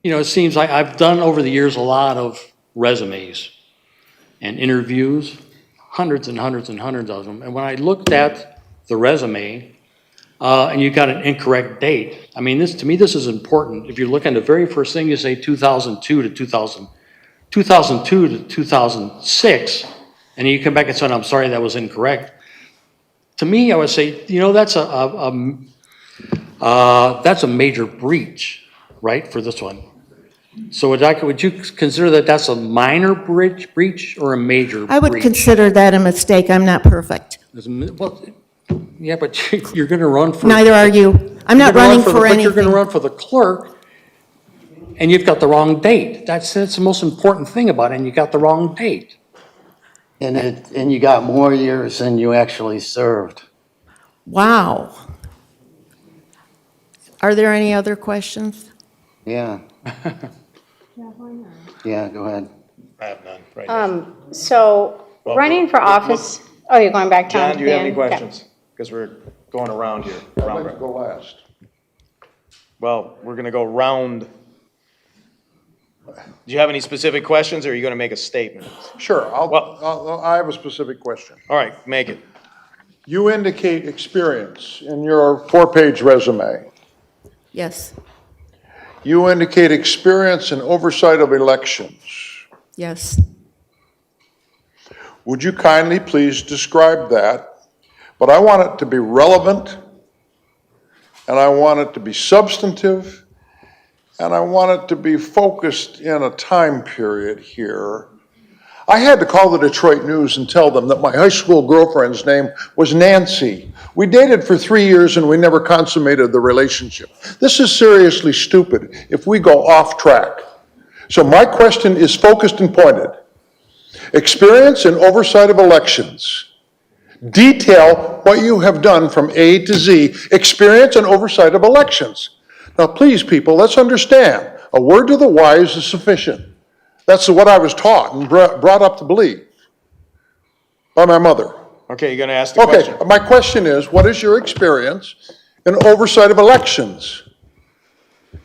It seems like I've done over the years a lot of resumes and interviews, hundreds and hundreds and hundreds of them. And when I looked at the resume, and you got an incorrect date, I mean, to me, this is important. If you look at the very first thing, you say 2002 to 2006, and you come back and say, I'm sorry, that was incorrect. To me, I would say, that's a major breach, right, for this one. So would you consider that that's a minor breach or a major breach? I would consider that a mistake. I'm not perfect. Well, yeah, but you're going to run for... Neither are you. I'm not running for But you're going to anything. run for the clerk, and you've got the wrong date. That's the most important thing about it, and you got the wrong date. And you got more years than you actually served. Wow. Are there any other questions? Yeah. Yeah, go ahead. I have none right now. So running for office, oh, you're going back down John, to do you have the any end? questions? Because we're going around here. I'd like to go last. Well, we're going to go round. Do you have any specific questions, or are you going to make a statement? Sure, Well- I have a specific question. All right, make it. You indicate experience in your 4-page resume. Yes, You indicate experience in oversight of elections. yes. Would you kindly please describe that? But I want it to be relevant, and I want it to be substantive, and I want it to be focused in a time period here. I had to call the Detroit News and tell them that my high school girlfriend's name was Nancy. We dated for 3 years and we never consummated the relationship. This is seriously stupid if we go off track. So my question is focused and pointed. Experience and oversight of elections. Detail what you have done from A to Z. Experience and oversight of elections. Now, please, people, let's understand. A word to the wise is sufficient. That's what I was taught and brought up to believe by my mother. Okay, you're going to ask the question? Okay, my question is, what is your experience in oversight of elections?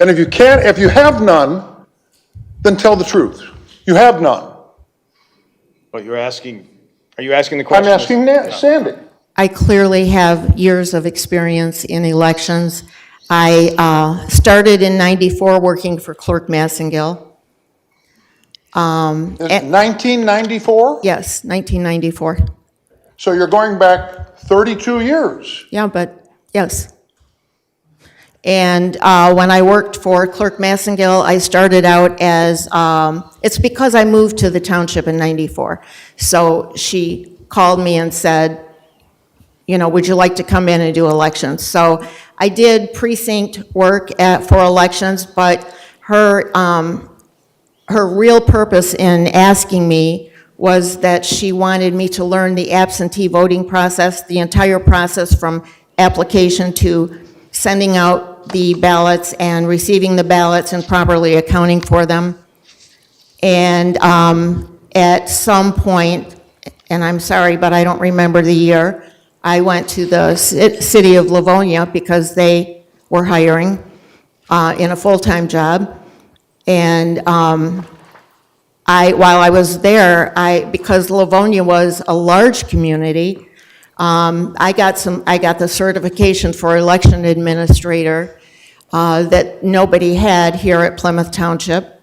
And if you have none, then tell the truth. You have none. Well, are you asking the I'm question? asking Sandy. I clearly have years of experience in elections. I started in '94 working for Clerk Massengill. In 1994? Yes, 1994. So you're going back 32 years. Yeah, but, yes. And when I worked for Clerk Massengill, I started out as, it's because I moved to the township in '94. So she called me and said, you know, would you like to come in and do elections? So I did precinct work for elections, but her real purpose in asking me was that she wanted me to learn the absentee voting process, the entire process from application to sending out the ballots and receiving the ballots and properly accounting for them. And at some point, and I'm sorry, but I don't remember the year, I went to the city of Livonia because they were hiring in a full-time job. And while I was there, because Livonia was a large community, I got the certification for election administrator that nobody had here at Plymouth Township.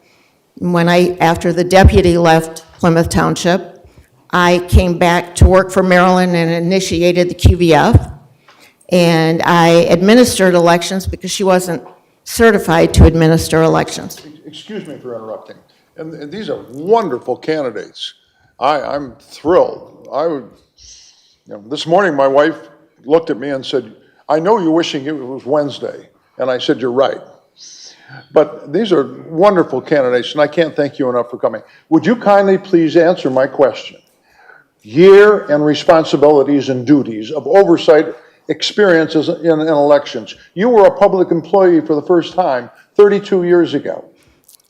After the deputy left Plymouth Township, I came back to work for Maryland and initiated the QVF. And I administered elections because she wasn't certified to administer elections. Excuse me for interrupting. And these are wonderful candidates. I'm thrilled. This morning, my wife looked at me and said, I know you're wishing it was Wednesday. And I said, you're right. But these are wonderful candidates, and I can't thank you enough for coming. Would you kindly please answer my question? Year and responsibilities and duties of oversight experiences in elections. You were a public employee for the first time 32 years ago.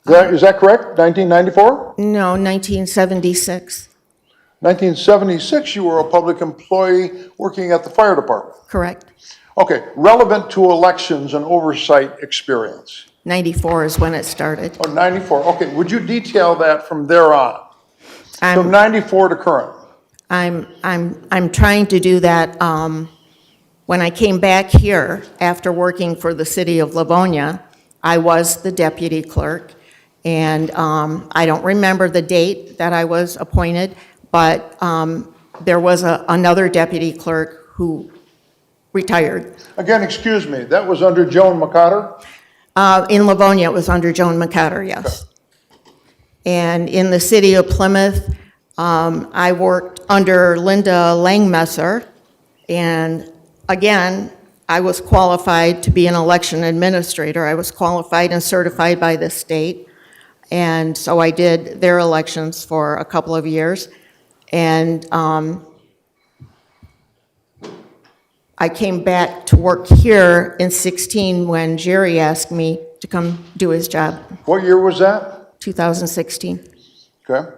Is that correct? 1994? No, 1976. 1976, you were a public employee working at the fire department. Correct. Okay, relevant to elections and oversight experience. 94 is when it started. Oh, 94. Okay, would you detail that from there on? From 94 to current. I'm trying to do that. When I came back here after working for the city of Livonia, I was the deputy clerk, and I don't remember the date that I was appointed, but there was another deputy clerk who retired. Again, excuse me, that was under Joan McCotter? In Livonia, it was under Joan McCotter, yes. And in the city of Plymouth, I worked under Linda Langmesser, and again, I was qualified to be an election administrator. I was qualified and certified by the state, and so I did their elections for a couple of years. And I came back to work here in '16 when Jerry asked me to come do his job, What year was that? 2016. Okay.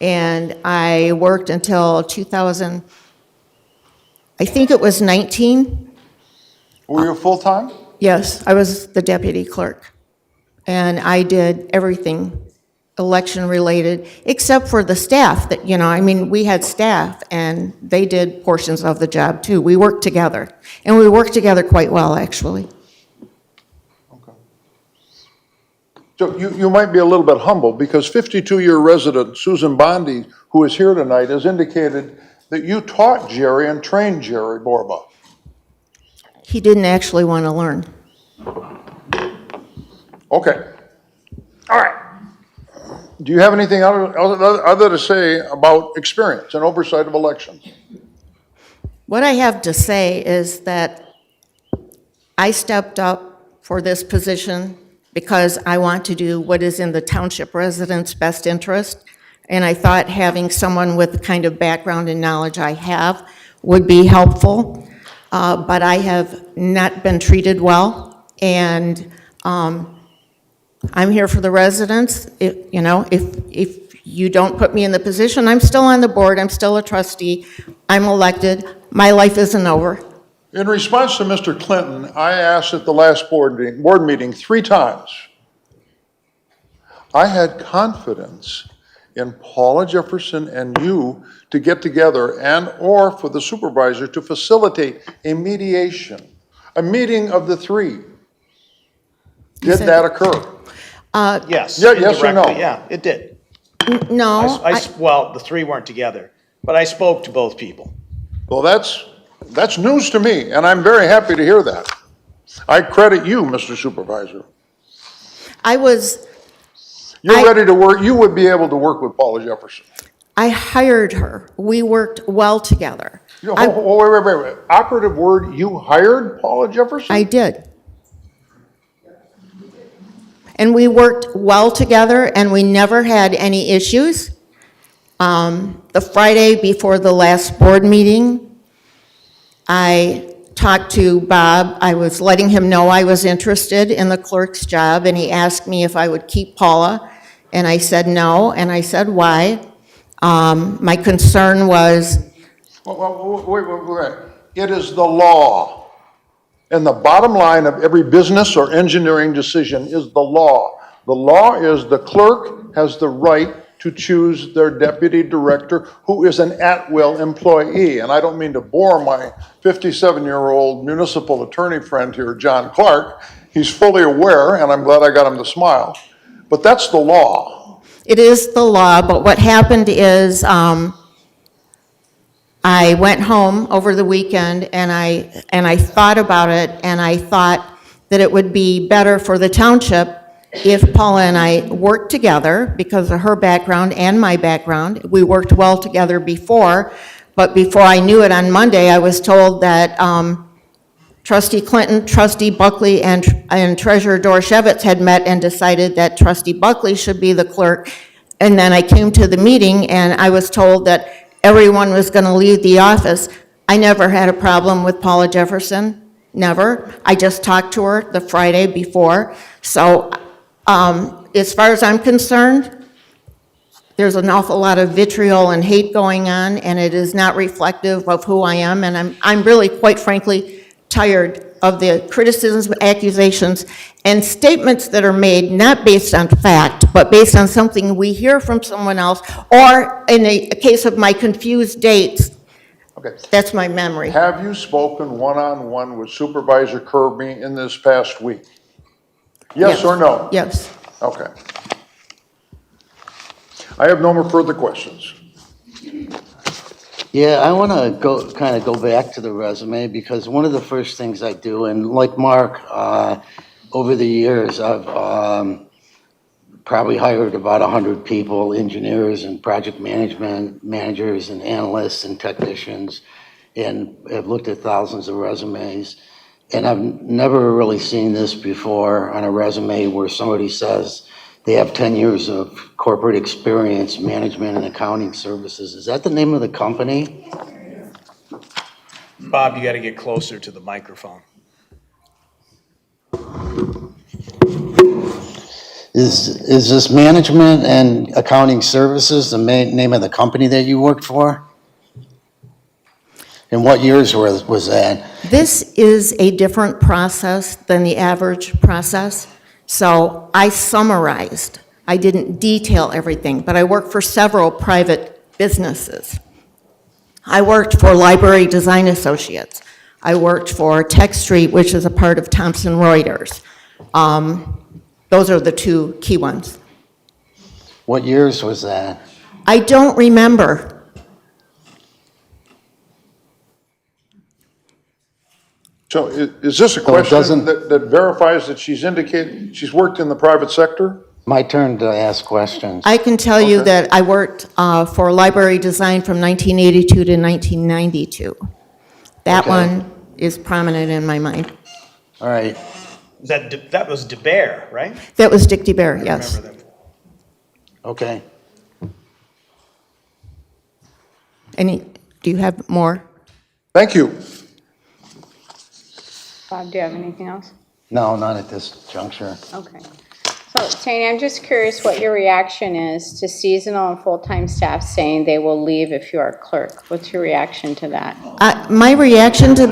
And I worked until 2000, I think it was 19. Were you full-time? Yes, I was the deputy clerk. And I did everything election-related, except for the staff that, we had staff, and they did portions of the job, too. We worked together, and we worked together quite well, actually. Okay. So you might be a little bit humble, because 52-year resident Susan Bondi, who is here tonight, has indicated that you taught Jerry and trained Jerry Borba. He didn't actually want to learn. Okay. All right. Do you have anything other to say about experience and oversight of elections? What I have to say is that I stepped up for this position because I want to do what is in the township residents' best interest, and I thought having someone with the kind of background and knowledge I have would be helpful, but I have not been treated well, and I'm here for the residents. If You don't put me in the position, I'm still on the board, I'm still a trustee, I'm elected, my life isn't over. In response to Mr. Clinton, I asked at the last board meeting 3 times. I had confidence in Paula Jefferson and you to get together and/or for the supervisor to facilitate a mediation, a meeting of the 3. Did said- that occur? Yes. Yeah, yes or no? indirectly, yeah, it did. No, Well, the 3 weren't together, but I spoke to both people. Well, that's news to me, and I'm very happy to hear that. I credit you, Mr. Supervisor. You're ready to work, you would be able to work with Paula Jefferson. I hired her, we worked well together. Wait. Operative word, you hired Paula Jefferson? I did. And we worked well together, and we never had any issues. The Friday before the last board meeting, I talked to Bob. I was letting him know I was interested in the clerk's job, and he asked me if I would keep Paula, and I said no, and I said why. My concern was, Wait. It is the law. And the bottom line of every business or engineering decision is the law. The law is the clerk has the right to choose their deputy director, who is an at-will employee. And I don't mean to bore my 57-year-old municipal attorney friend here, John Clark. He's fully aware, and I'm glad I got him to smile. But that's the law. it is the law, but what happened is, I went home over the weekend and I thought about it, and I thought that it would be better for the township if Paula and I worked together because of her background and my background. We worked well together before, but before I knew it on Monday, I was told that Trustee Clinton, Trustee Buckley, and Treasurer Dorshevitz had met and decided that Trustee Buckley should be the clerk. And then I came to the meeting and I was told that everyone was going to leave the office. I never had a problem with Paula Jefferson, never. I just talked to her the Friday before. So as far as I'm concerned, there's an awful lot of vitriol and hate going on, and it is not reflective of who I am. And I'm really, quite frankly, tired of the criticisms, accusations, and statements that are made not based on fact, but based on something we hear from someone else, or in a case of my confused dates, Okay. that's my memory. Have you spoken one-on-one with Supervisor Kirby in this past week? Yes or no? Yes. Okay. I have no more further questions. Yeah, I want to go back to the resume, because one of the first things I do, and like Mark, over the years, I've probably hired about 100 people, engineers and project management managers and analysts and technicians, and have looked at thousands of resumes. And I've never really seen this before on a resume where somebody says they have 10 years of corporate experience, management and accounting services. Is that the name of the company? Bob, you got to get closer to the microphone. Is this management and accounting services the name of the company that you worked for? And what years was that? This is a different process than the average process, so I summarized. I didn't detail everything, but I worked for several private businesses. I worked for Library Design Associates. I worked for Tech Street, which is a part of Thomson Reuters. Those are the 2 key ones. What years was that? I don't remember. So is this a it question doesn't- that verifies that she's worked in the private sector? My turn to ask questions. I can tell you Okay. that I worked for Library Design from 1982 to 1992. That Okay. one is prominent in my mind. All right. That was DeBear, right? That was Dick DeBear, yes. Remember that. Okay. Do you have more? Thank you. Bob, do you have anything else? No, not at this juncture. Okay. So Tanya, I'm just curious what your reaction is to seasonal and full-time staff saying they will leave if you are clerk. What's your reaction to that? My reaction to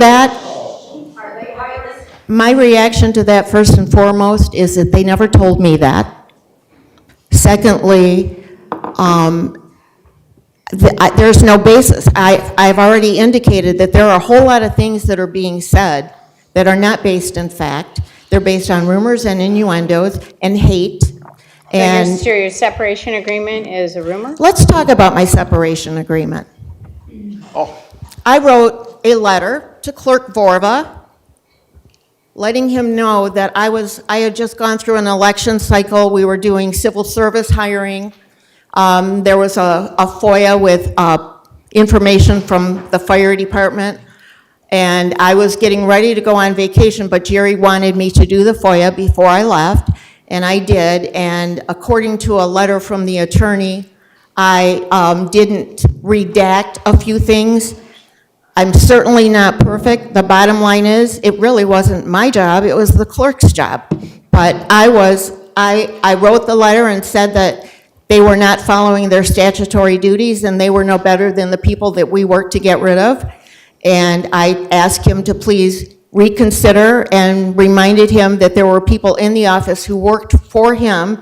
that, first and foremost, is that they never told me that. Secondly, there's no basis. I've already indicated that there are a whole lot of things that are being said that are not based in fact. They're based on rumors and innuendos and hate. And So your separation agreement is a rumor? let's talk about my separation agreement. I wrote a letter to Clerk Vorva letting him know that I had just gone through an election cycle. We were doing civil service hiring. There was a FOIA with information from the fire department, and I was getting ready to go on vacation, but Jerry wanted me to do the FOIA before I left, and I did. And according to a letter from the attorney, I didn't redact a few things. I'm certainly not perfect. The bottom line is, it really wasn't my job, it was the clerk's job. But I wrote the letter and said that they were not following their statutory duties, and they were no better than the people that we worked to get rid of. And I asked him to please reconsider, and reminded him that there were people in the office who worked for him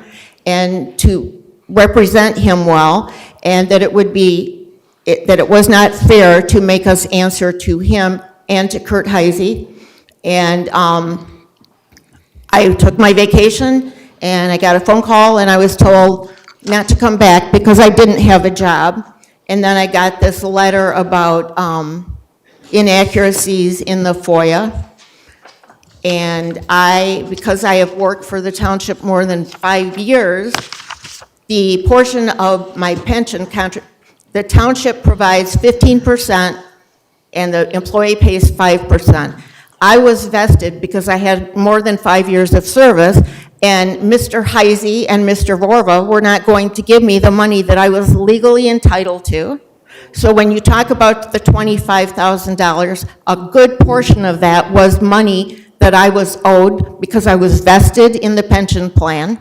and to represent him well, and that it was not fair to make us answer to him and to Kurt Heisey. And I took my vacation, and I got a phone call, and I was told not to come back because I didn't have a job. And then I got this letter about inaccuracies in the FOIA. And because I have worked for the township more than 5 years, the portion of my pension the township provides 15%, and the employee pays 5%. I was vested because I had more than 5 years of service, and Mr. Heisey and Mr. Vorva were not going to give me the money that I was legally entitled to. So when you talk about the $25,000, a good portion of that was money that I was owed because I was vested in the pension plan.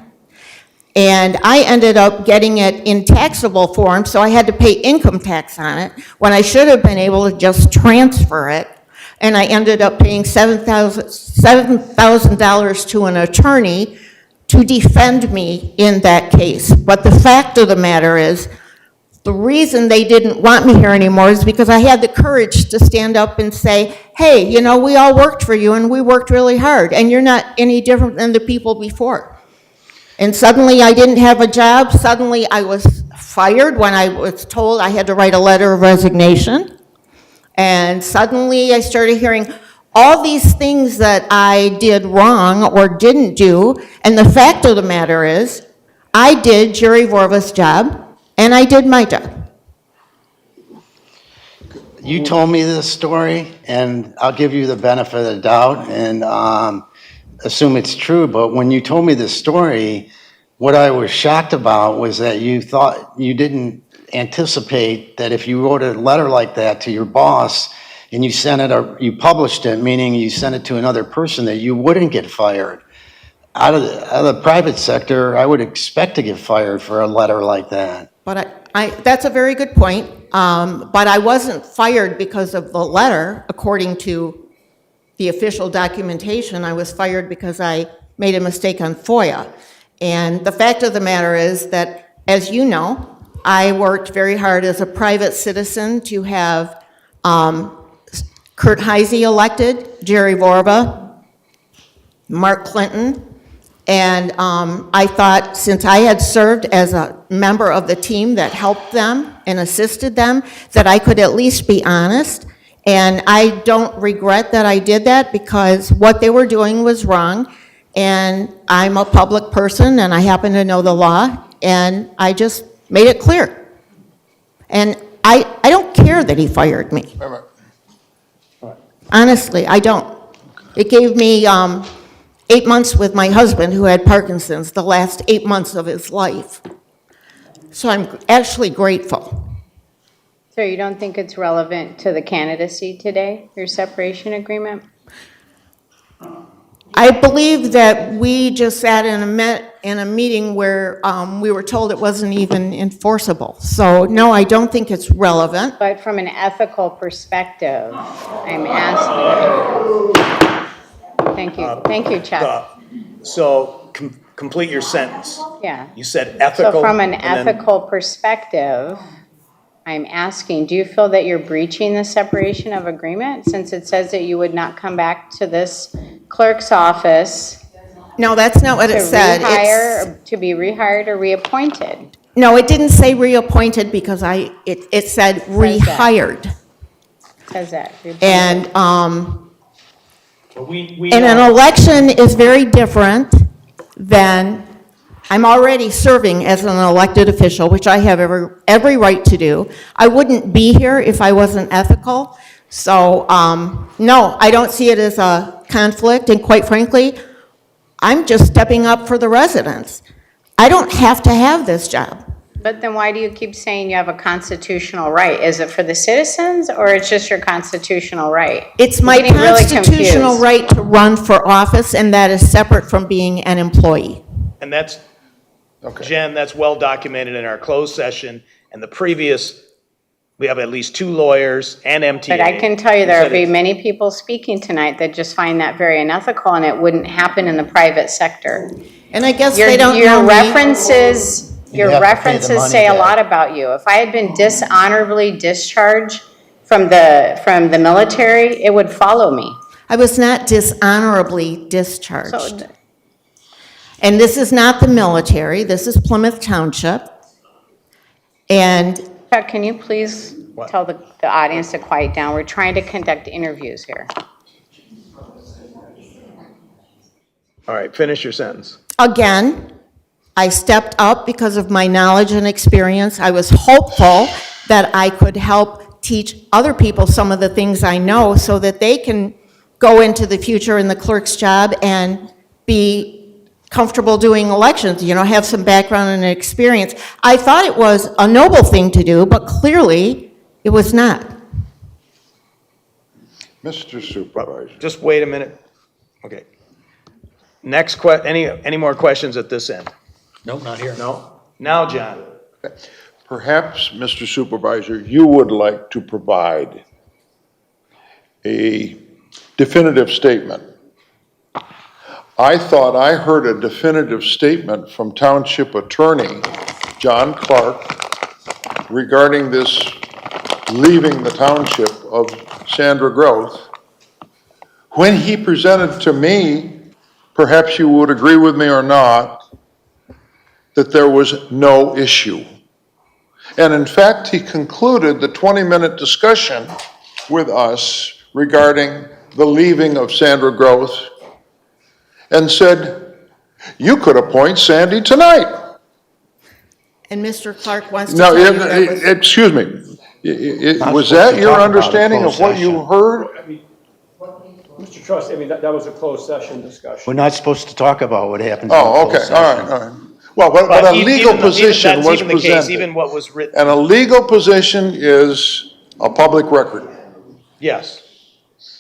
And I ended up getting it in taxable form, so I had to pay income tax on it, when I should have been able to just transfer it. And I ended up paying $7,000 to an attorney to defend me in that case. But the fact of the matter is, the reason they didn't want me here anymore is because I had the courage to stand up and say, hey, you know, we all worked for you, and we worked really hard, and you're not any different than the people before. And suddenly I didn't have a job. Suddenly I was fired when I was told I had to write a letter of resignation. And suddenly I started hearing all these things that I did wrong or didn't do. And the fact of the matter is, I did Jerry Vorva's job, and I did my job. You told me this story, and I'll give you the benefit of the doubt and assume it's true. But when you told me this story, what I was shocked about was that you didn't anticipate that if you wrote a letter like that to your boss and you sent it, or you published it, meaning you sent it to another person, that you wouldn't get fired. Out of the private sector, I would expect to get fired for a letter like that. But that's a very good point. But I wasn't fired because of the letter, according to the official documentation. I was fired because I made a mistake on FOIA. And the fact of the matter is that, as you know, I worked very hard as a private citizen to have Kurt Heisey elected, Jerry Vorva, Mark Clinton, and I thought, since I had served as a member of the team that helped them and assisted them, that I could at least be honest. And I don't regret that I did that, because what they were doing was wrong. And I'm a public person, and I happen to know the law, and I just made it clear. And I don't care that he fired me. Honestly, I don't. It gave me 8 months with my husband, who had Parkinson's, the last 8 months of his life. So I'm actually grateful. So you don't think it's relevant to the candidacy today, your separation agreement? I believe that we just sat and met in a meeting where we were told it wasn't even enforceable. So, no, I don't think it's relevant. But from an ethical perspective, I'm asking. Thank you, Chuck. So, complete your sentence. Yeah. You said ethical. So from an and then- ethical perspective, I'm asking, do you feel that you're breaching the separation of agreement since it says that you would not come back to this clerk's office No, that's not what to it said. rehire, to be rehired or reappointed? No, it didn't say reappointed because it said rehired. It says that. And, We, and an election is very different than, I'm already serving as an elected official, which I have every right to do. I wouldn't be here if I wasn't ethical. So, no, I don't see it as a conflict, and quite frankly, I'm just stepping up for the residents. I don't have to have this job. But then why do you keep saying you have a constitutional right? Is it for the citizens or it's just your constitutional right? It's my I'm getting really constitutional confused. right to run for office, and that is separate from being an employee. And that's, Jen, that's well documented in our closed session and the previous, we have at least 2 lawyers and MTA. But I can tell you who there said will be it's- many people speaking tonight that just find that very unethical and it wouldn't happen in the private sector. And I guess Your, they don't know your me. references, your have to pay the references money say a back. lot about you. If I had been dishonorably discharged from the military, it would follow me. I was not dishonorably discharged. So, And this is not the military, this is Plymouth Township. And Chuck, can you please tell the audience to quiet down? We're trying to conduct interviews here. All right, finish your sentence. again, I stepped up because of my knowledge and experience. I was hopeful that I could help teach other people some of the things I know so that they can go into the future in the clerk's job and be comfortable doing elections, have some background and experience. I thought it was a noble thing to do, but clearly it was not. Mr. Supervisor. Just wait a minute. Okay. Next any more questions at this end? Nope, not here. No? Now, John. Perhaps, Mr. Supervisor, you would like to provide a definitive statement. I thought I heard a definitive statement from Township Attorney John Clark regarding this leaving the township of Sandra Groth. When he presented to me, perhaps you would agree with me or not, that there was no issue. And in fact, he concluded the 20-minute discussion with us regarding the leaving of Sandra Groth and said, you could appoint Sandy tonight. And Mr. Clark wants to Now, tell you that was... excuse me, was supposed that to your talk about understanding a of closed what you session. heard? Mr. Trustee, that was a closed session discussion. We're not supposed to talk about what happens in Oh, closed okay, all right, session. all right. Well, but a legal position that's was even the case, presented. even what was written. And a legal position is a public record. Yes.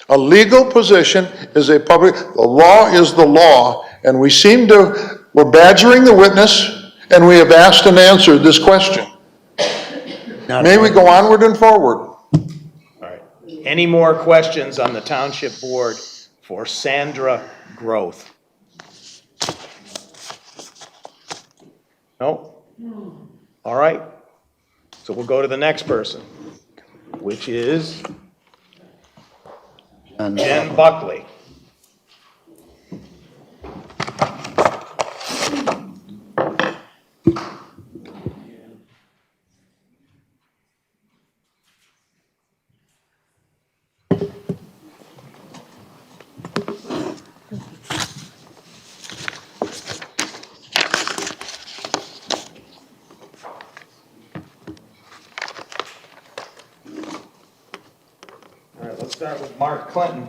A legal position is a public, the law is the law, and we're badgering the witness, and we have asked and answered this question. May we go onward and forward? All right. Any more questions on the township board for Sandra Groth? No? All right. So we'll go to the next person, which is Jen Buckley. All right, let's start with Mark Clinton.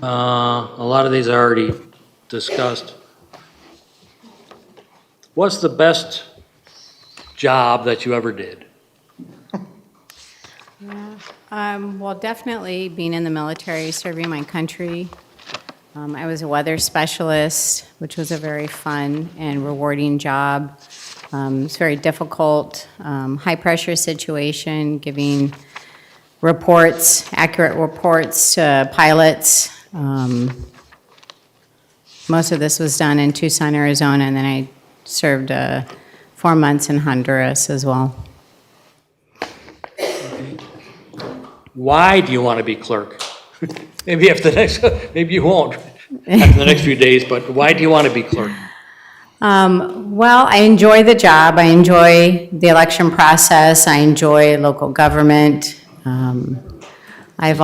A lot of these I already discussed. What's the best job that you ever did? Well, definitely being in the military, serving my country. I was a weather specialist, which was a very fun and rewarding job. It's very difficult, high-pressure situation, giving reports, accurate reports to pilots. Most of this was done in Tucson, Arizona, and then I served 4 months in Honduras as well. Why do you want to be clerk? Maybe after the next, maybe you won't after the next few days, but why do you want to be clerk? Well, I enjoy the job. I enjoy the election process. I enjoy local government. I've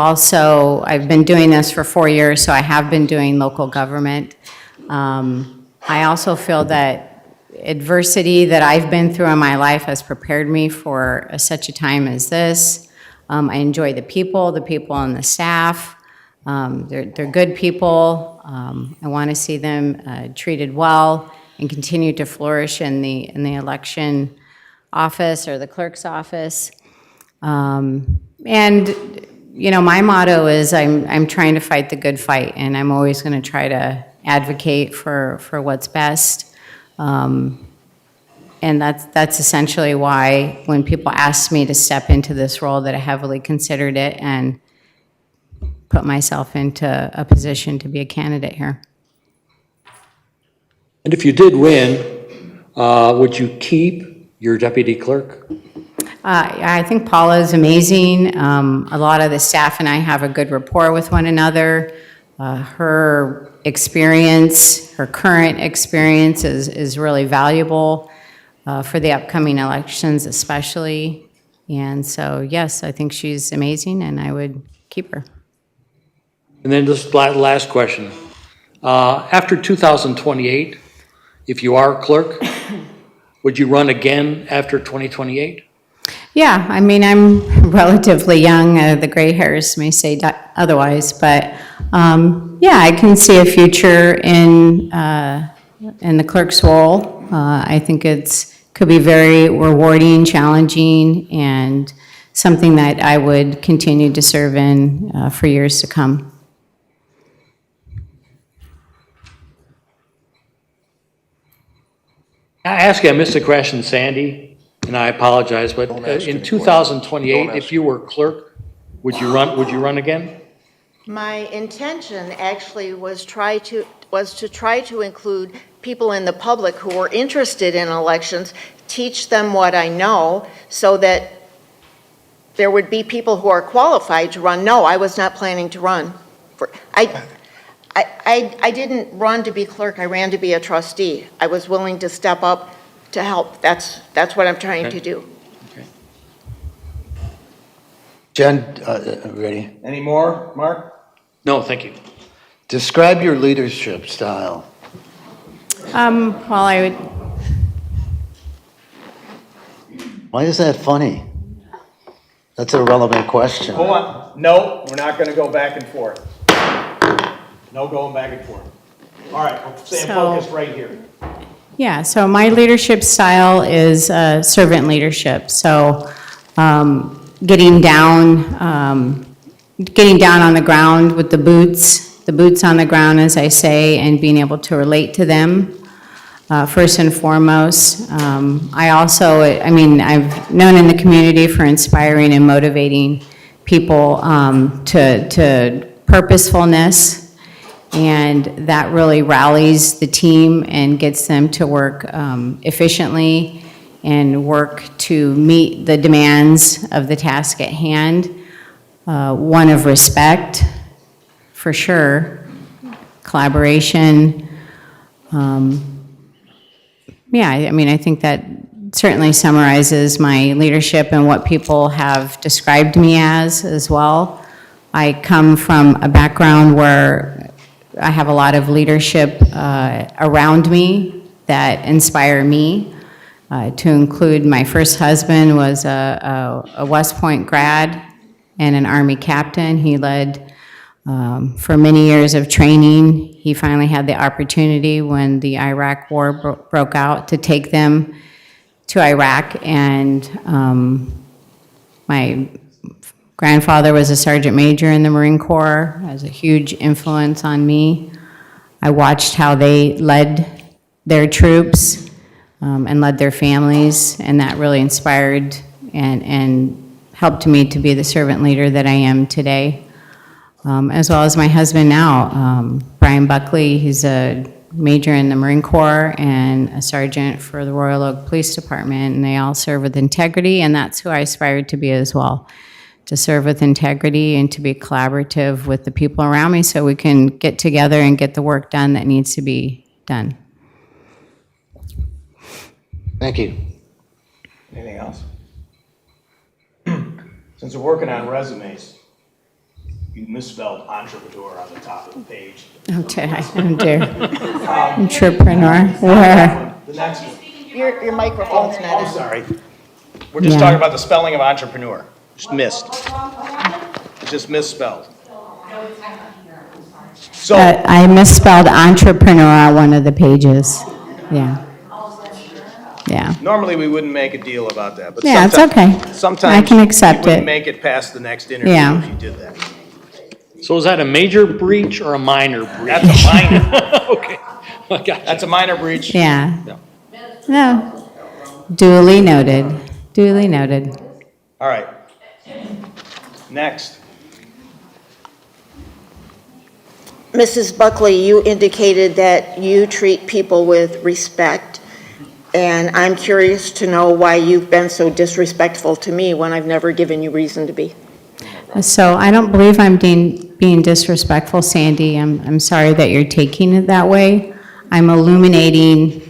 been doing this for 4 years, so I have been doing local government. I also feel that adversity that I've been through in my life has prepared me for such a time as this. I enjoy the people and the staff. They're good people. I want to see them treated well and continue to flourish in the election office or the clerk's office. And you know, my motto is I'm trying to fight the good fight, and I'm always going to try to advocate for what's best. And that's essentially why when people ask me to step into this role, that I heavily considered it and put myself into a position to be a candidate here. And if you did win, would you keep your deputy clerk? I think Paula is amazing. A lot of the staff and I have a good rapport with one another. Her experience, her current experience is really valuable for the upcoming elections especially. And so, yes, I think she's amazing and I would keep her. And then this last question. After 2028, if you are clerk, would you run again after 2028? Yeah, I mean, I'm relatively young. The gray hairs may say otherwise, but yeah, I can see a future in the clerk's role. I think could be very rewarding, challenging, and something that I would continue to serve in for years to come. I ask you, I missed a question, Sandy, and I apologize, but in 2028, if you were clerk, would you run again? My intention actually was to try to include people in the public who were interested in elections, teach them what I know, so that there would be people who are qualified to run. No, I was not planning to run. I didn't run to be clerk, I ran to be a trustee. I was willing to step up to help. That's what I'm trying to do. Okay. Jen, ready? Any more, Mark? No, thank you. Describe your leadership style. Well, I would. Why is that funny? That's a relevant question. Hold on. No, we're not going to go back and forth. No going back and forth. All right, we're staying focused right here. Yeah, so my leadership style is servant leadership. So getting down on the ground with the boots on the ground, as I say, and being able to relate to them, first and foremost. I've known in the community for inspiring and motivating people to purposefulness, and that really rallies the team and gets them to work efficiently and work to meet the demands of the task at hand. One of respect, for sure, collaboration. I think that certainly summarizes my leadership and what people have described me as well. I come from a background where I have a lot of leadership around me that inspire me, to include my first husband was a West Point grad and an Army captain. He led for many years of training. He finally had the opportunity when the Iraq War broke out to take them to Iraq, and my grandfather was a sergeant major in the Marine Corps, has a huge influence on me. I watched how they led their troops and led their families, and that really inspired and helped me to be the servant leader that I am today. As well as my husband now, Brian Buckley. He's a major in the Marine Corps and a sergeant for the Royal Oak Police Department, and they all serve with integrity, and that's who I aspired to be as well, to serve with integrity and to be collaborative with the people around me so we can get together and get the work done that needs to be done. Thank you. Anything else? Since we're working on resumes, you misspelled entrepreneur on the top of the page. Oh, did I? Oh, dear. Entrepreneur, where? The next one. Your microphone's not I'm sorry. We're just Yeah. talking about the spelling of entrepreneur. Just missed. It's just misspelled. So, I misspelled entrepreneur on one of the pages. Yeah. Yeah. normally we wouldn't make a deal about that, but Yeah, it's sometimes. okay. Sometimes. I can accept you wouldn't it. make it past the next interview Yeah. if you did that. So is that a major breach or a minor breach? That's a minor, Okay. I got you. that's a minor breach. Yeah. Yeah. No. Duly noted. Duly noted. All right. Next. Mrs. Buckley, you indicated that you treat people with respect, and I'm curious to know why you've been so disrespectful to me when I've never given you reason to be. So I don't believe I'm being disrespectful, Sandy. I'm sorry that you're taking it that way. I'm illuminating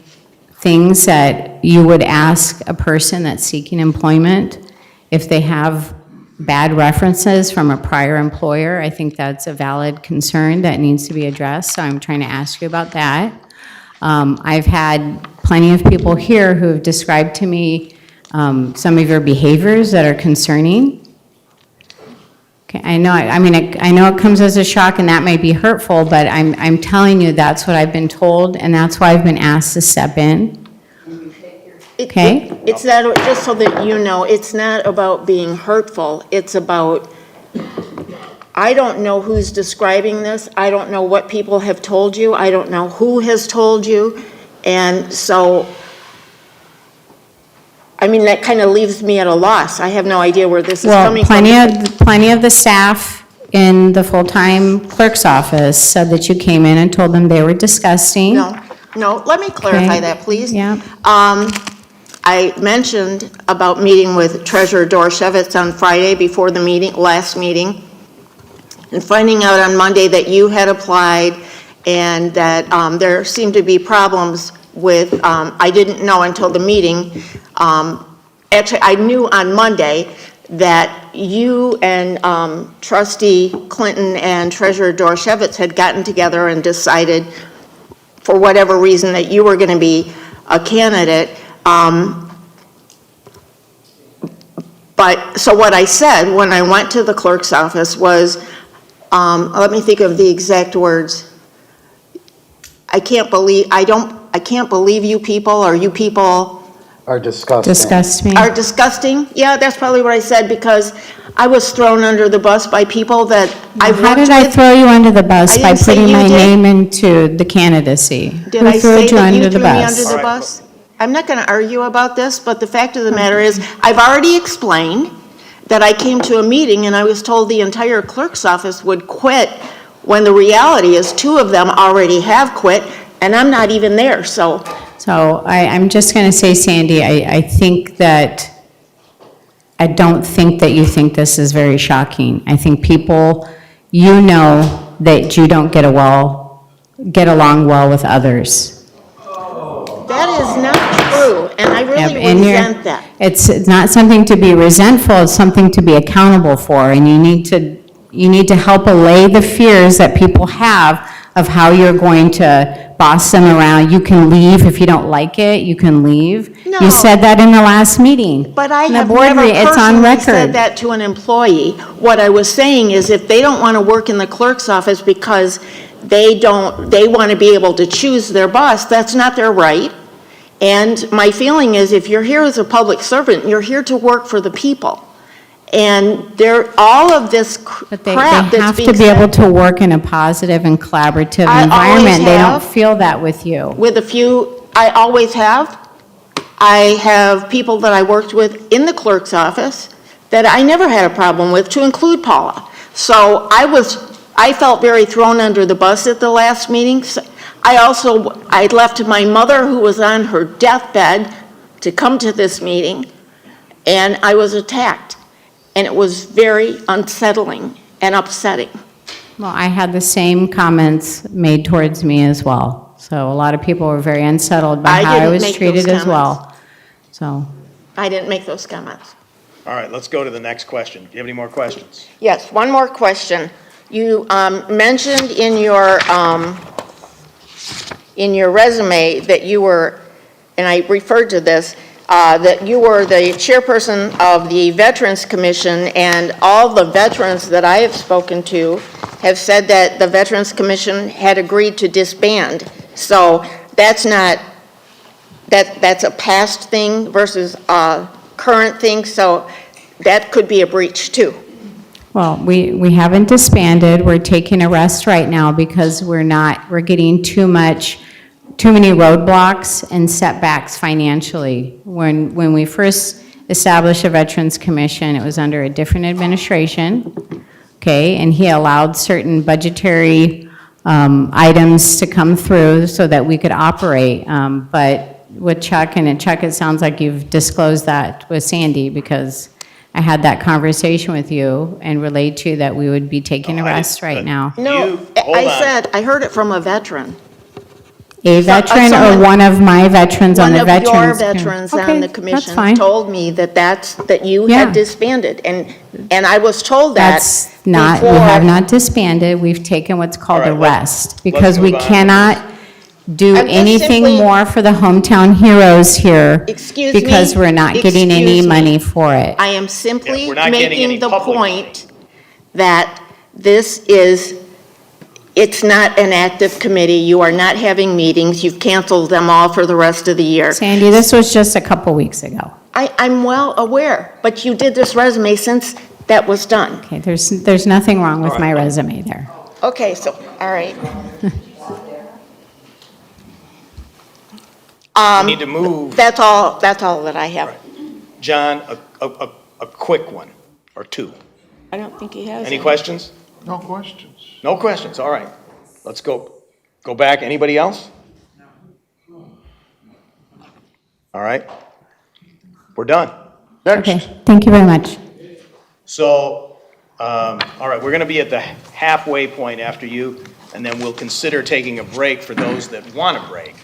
things that you would ask a person that's seeking employment if they have bad references from a prior employer. I think that's a valid concern that needs to be addressed, so I'm trying to ask you about that. I've had plenty of people here who have described to me some of your behaviors that are concerning. Okay, I know, I know it comes as a shock and that may be hurtful, but I'm telling you, that's what I've been told, and that's why I've been asked to step in. Okay. It's not, just so that you know, it's not about being hurtful. It's about, I don't know who's describing this. I don't know what people have told you. I don't know who has told you. And so, I mean, that kind of leaves me at a loss. I have no idea where this is Well, coming from. plenty of the staff in the full-time clerk's office said that you came in and told them they were disgusting. No, let me clarify Okay. that, please. Yeah. I mentioned about meeting with Treasurer Dorshevitz on Friday before the meeting, last meeting, and finding out on Monday that you had applied and that there seemed to be problems with, I didn't know until the meeting. Actually, I knew on Monday that you and Trustee Clinton and Treasurer Dorshevitz had gotten together and decided, for whatever reason, that you were going to be a candidate. But, so what I said when I went to the clerk's office was, let me think of the exact words. I can't believe you people, or you people Are disgusting. Disgust me. are disgusting. Yeah, that's probably what I said, because I was thrown under the bus by people that I've How worked did I with. throw you under the bus I by didn't say putting you my did. name into the candidacy? Did Who I threw say you that under you the threw me bus? under the bus? I'm not going to argue about this, but the fact of the matter is, I've already explained that I came to a meeting and I was told the entire clerk's office would quit, when the reality is two of them already have quit, and I'm not even there, so. So I'm just going to say, Sandy, I don't think that you think this is very shocking. I think people, you know that you don't get along well with others. That is not true, and I really And you're- resent that. It's not something to be resentful, it's something to be accountable for, and you need to help allay the fears that people have of how you're going to boss them around. You can leave if you don't like it, you can leave. No. You said that in the last meating. But I In the have board never meeting, it's on personally said record. that to an employee. What I was saying is, if they don't want to work in the clerk's office because they want to be able to choose their boss, that's not their right. And my feeling is, if you're here as a public servant, you're here to work for the people. And all of this But they crap that's have being to be able said to work in a positive and collaborative I always environment. They don't have. feel that with you. with a few, I always have. I have people that I worked with in the clerk's office that I never had a problem with, to include Paula. So I felt very thrown under the bus at the last meeting. I left my mother, who was on her deathbed, to come to this meeting, and I was attacked. And it was very unsettling and upsetting. Well, I had the same comments made towards me as well. So a lot of people were very unsettled by I how I didn't was make treated those as well. So, I didn't make those comments. All right, let's go to the next question. Do you have any more questions? Yes, one more question. You mentioned in your resume that you were, and I referred to this, that you were the chairperson of the Veterans Commission, and all the veterans that I have spoken to have said that the Veterans Commission had agreed to disband. So that's not, that's a past thing versus a current thing, so that could be a breach too. well, we haven't disbanded. We're taking a rest right now because we're getting too many roadblocks and setbacks financially. When we first established a Veterans Commission, it was under a different administration, okay? And he allowed certain budgetary items to come through so that we could operate. But with Chuck, it sounds like you've disclosed that with Sandy, because I had that conversation with you and relayed to you that we would be taking a rest right now. No, hold I on. said, I heard it from a veteran. A veteran or someone- one of my veterans on the One of your veterans? veterans on Okay, the that's commission fine. told me that you Yeah. had disbanded, and I was told that That's not, we have before. not disbanded, we've taken what's called All a right, let's rest, because we move on. cannot do I'm just anything simply- more for the hometown heroes here. Excuse me, Because we're not getting any excuse me. money for it. I am simply Yeah, we're not getting any making the public money. point that it's not an active committee. You are not having meetings. You've canceled them all for the rest of the year. Sandy, this was just a couple weeks ago. I'm well aware, but you did this resume since that was done. Okay, there's nothing wrong with my resume there. Okay, so, all right. We need to move. That's all that I have. John, a quick one, or two. I don't think he has Any questions? No questions. No questions, all right. Let's go back. Anybody else? All right. We're done. Okay, thank you very much. So, all right, we're going to be at the halfway point after you, and then we'll consider taking a break for those that want a break.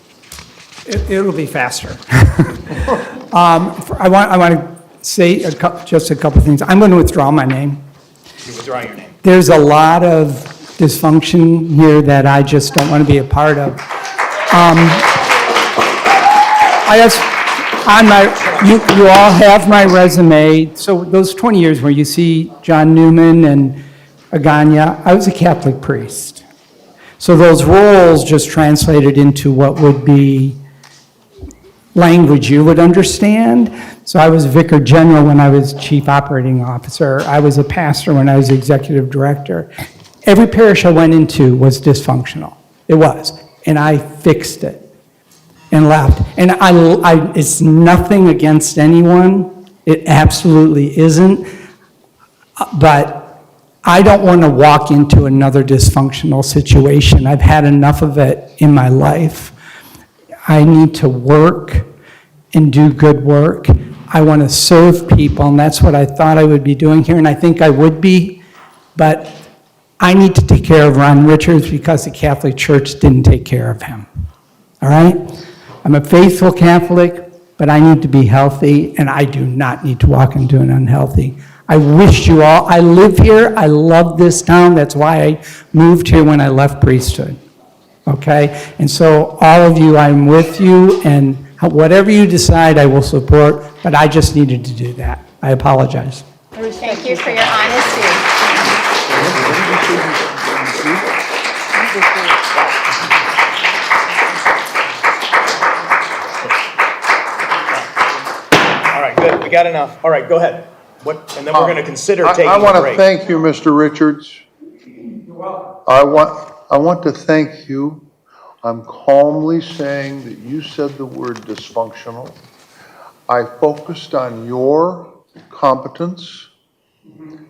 It'll be faster. I want to say just a couple things. I'm going to withdraw my name. You withdraw your name. There's a lot of dysfunction here that I just don't want to be a part of. You all have my resume, so those 20 years where you see John Newman and Aganya, I was a Catholic priest. So those roles just translated into what would be language you would understand. So I was vicar general when I was chief operating officer. I was a pastor when I was executive director. Every parish I went into was dysfunctional. It was. And I fixed it and left. And it's nothing against anyone. It absolutely isn't. But I don't want to walk into another dysfunctional situation. I've had enough of it in my life. I need to work and do good work. I want to serve people, and that's what I thought I would be doing here, and I think I would be. But I need to take care of Ron Richards because the Catholic Church didn't take care of him. All right? I'm a faithful Catholic, but I need to be healthy, and I do not need to walk into an unhealthy. I wish you all, I live here, I love this town, that's why I moved here when I left priesthood. Okay? And so all of you, I'm with you, and whatever you decide, I will support, but I just needed to do that. I apologize. Thank you for your honesty. All right, good, we got enough. All right, go ahead. And then we're going to consider taking I a want to break. thank you, Mr. Richards. I want to thank you. I'm calmly saying that you said the word dysfunctional. I focused on your competence,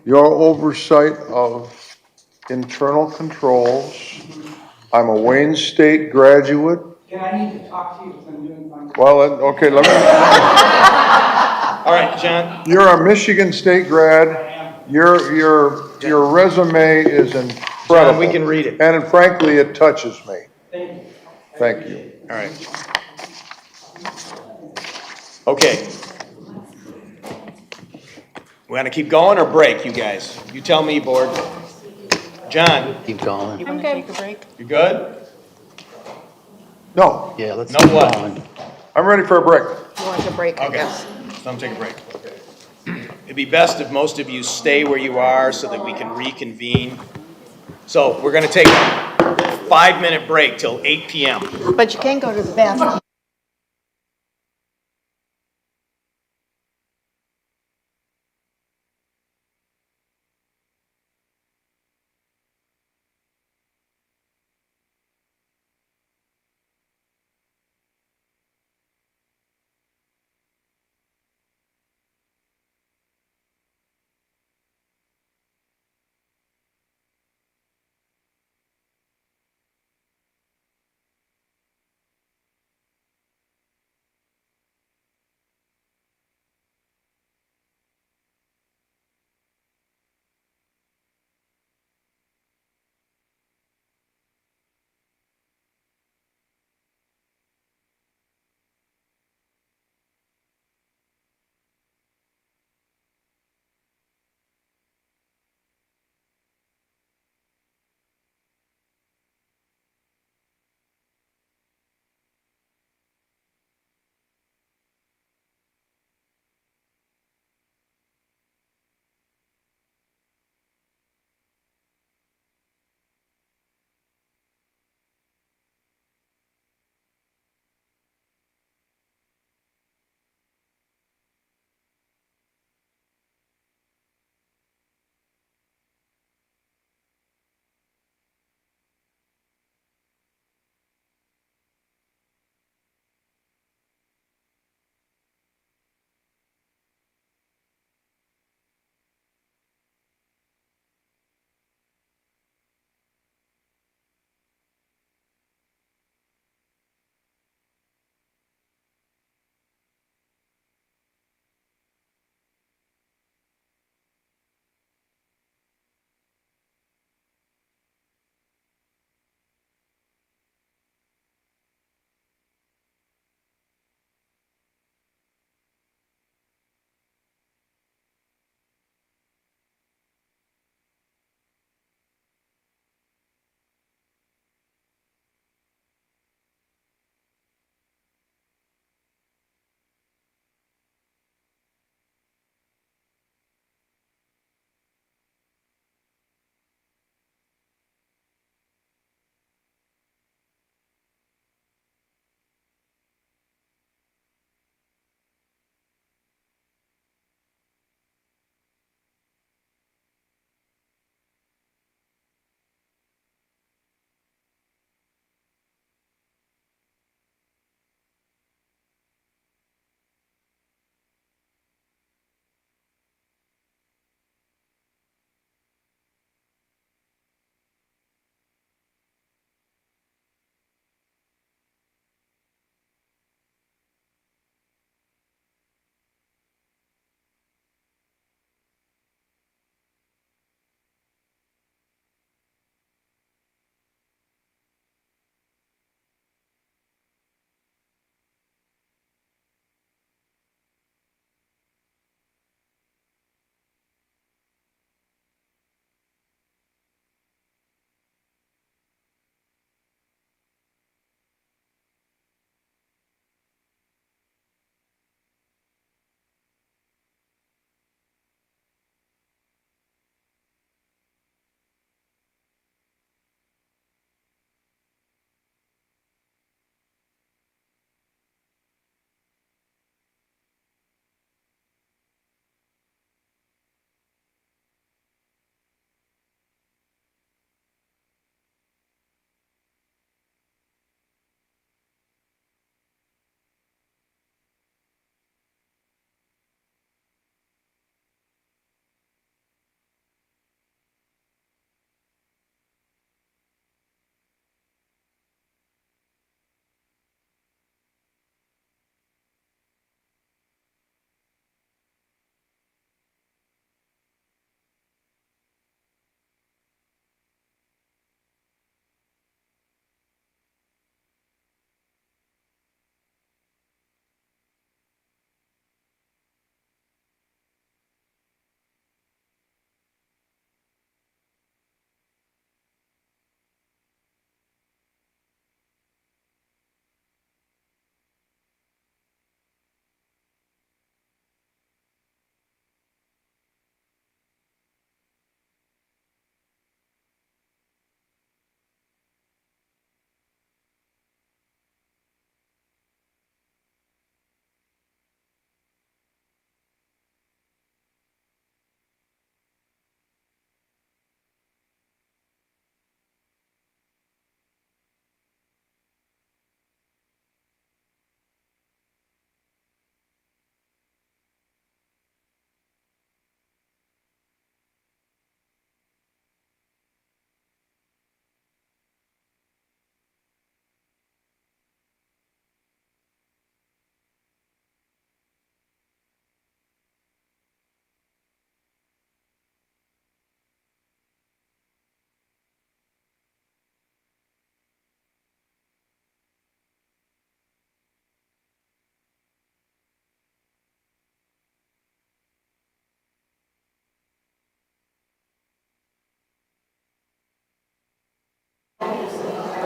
your oversight of internal controls. I'm a Wayne State graduate. Can I need to talk to you because I'm doing fine? Well, okay, let me, All right, John. you're a Michigan State grad. Your resume is incredible. John, we can read it. And frankly, it touches me. Thank you. Thank you. All right. Okay. We want to keep going or break, you guys? You tell me, board. John, Keep going. I'm good. you good? No, Yeah, let's No keep what? going. I'm ready for a break. You want to break, I Okay. guess. So I'm taking a break. It'd be best if most of you stay where you are so that we can reconvene. So we're going to take a 5-minute break till 8 p.m. But you can go to the bathroom.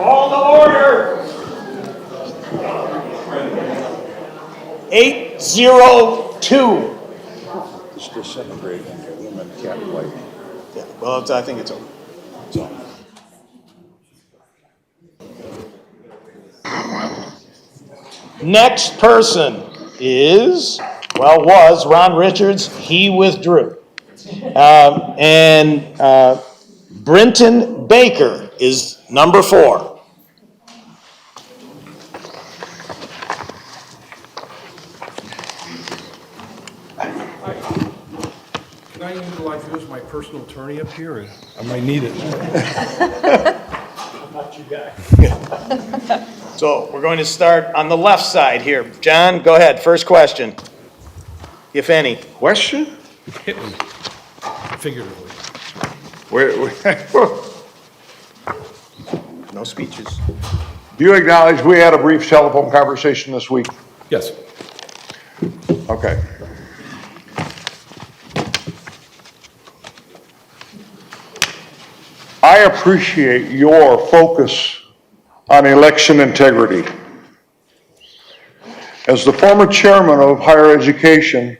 Call to order. 8:02. It's disintegrating. The women can't wait. Yeah, well, I think it's over. So. Next person was Ron Richards. He withdrew. And Brenton Baker is number 4. Can I utilize you as my personal attorney up here? I might need it. Not you guys. So we're going to start on the left side here. John, go ahead. First question, if any. Question? Hit me, figuratively. No speeches. Do you acknowledge we had a brief telephone conversation this week? Yes. Okay. I appreciate your focus on election integrity. As the former chairman of higher education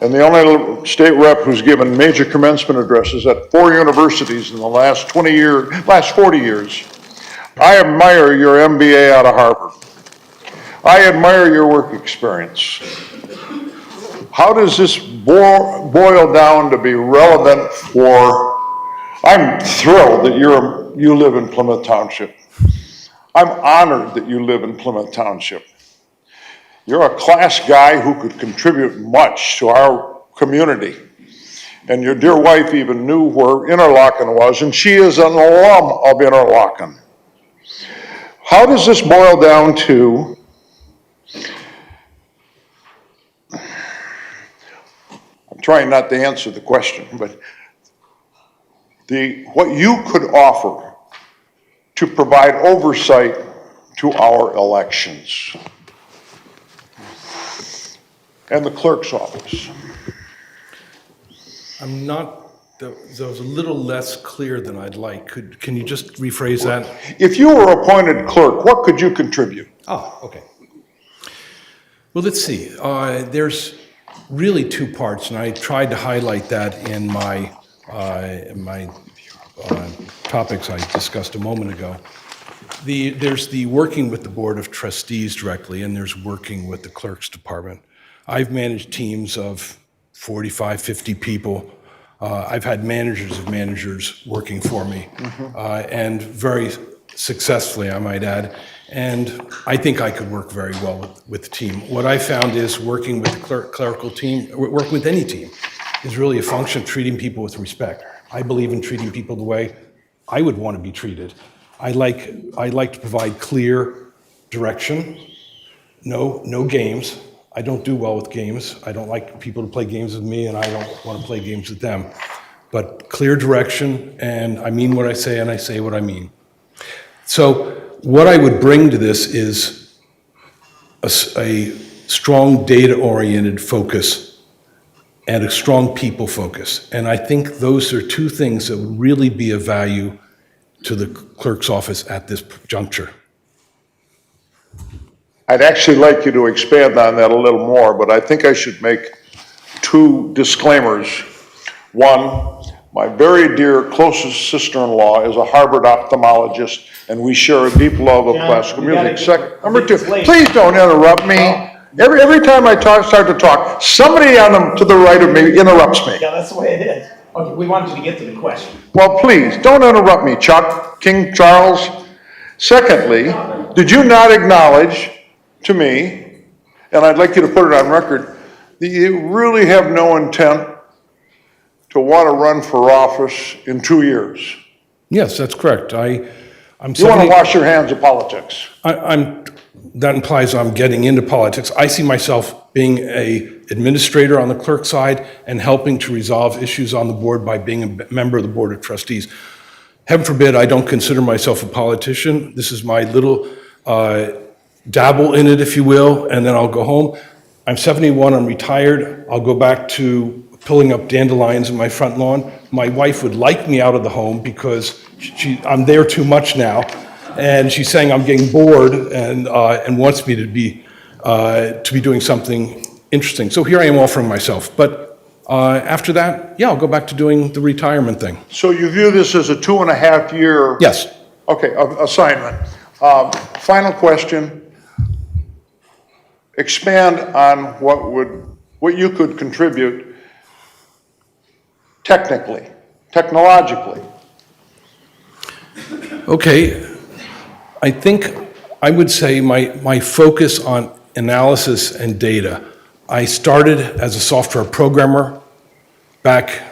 and the only state rep who's given major commencement addresses at 4 universities in the last 40 years, I admire your MBA out of Harvard. I admire your work experience. How does this boil down to be relevant for? I'm thrilled that you live in Plymouth Township. I'm honored that you live in Plymouth Township. You're a class guy who could contribute much to our community. And your dear wife even knew where Interlochen was, and she is an alum of Interlochen. How does this boil down to I'm trying not to answer the question, but what you could offer to provide oversight to our elections and the clerk's office. I'm not, that was a little less clear than I'd like. Can you just rephrase that? If you were appointed clerk, what could you contribute? Oh, okay. Well, let's see. There's really 2 parts, and I tried to highlight that in my topics I discussed a moment ago. There's the working with the Board of Trustees directly, and there's working with the Clerk's Department. I've managed teams of 45, 50 people. I've had managers of managers working for me, and very successfully, I might add. And I think I could work very well with the team. What I found is working with the clerical team, working with any team, is really a function of treating people with respect. I believe in treating people the way I would want to be treated. I like to provide clear direction, no games. I don't do well with games. I don't like people to play games with me, and I don't want to play games with them. But clear direction, and I mean what I say, and I say what I mean. So what I would bring to this is a strong data-oriented focus and a strong people focus. And I think those are 2 things that would really be of value to the clerk's office at this juncture. I'd actually like you to expand on that a little more, but I think I should make 2 disclaimers. One, my very dear closest sister-in-law is a Harvard ophthalmologist, and we share a deep love of classical music. Second, number 2, please don't interrupt me. Every time I start to talk, somebody to the right of me interrupts me. Yeah, that's the way it is. Okay, we wanted you to get to the question. Well, please, don't interrupt me, Chuck, King Charles. Secondly, did you not acknowledge to me, and I'd like you to put it on record, that you really have no intent to want to run for office in 2 years? Yes, that's correct. I'm You want to wash your hands of politics? That implies I'm getting into politics. I see myself being an administrator on the clerk side and helping to resolve issues on the board by being a member of the Board of Trustees. Heaven forbid I don't consider myself a politician. This is my little dabble in it, if you will, and then I'll go home. I'm 71, I'm retired. I'll go back to pulling up dandelions in my front lawn. My wife would like me out of the home because I'm there too much now. And she's saying I'm getting bored and wants me to be doing something interesting. So here I am offering myself. But after that, yeah, I'll go back to doing the retirement thing. So you view this as a 2.5-year? Yes. Okay, assignment. Final question. Expand on what you could contribute technologically. Okay, I think I would say my focus on analysis and data. I started as a software programmer back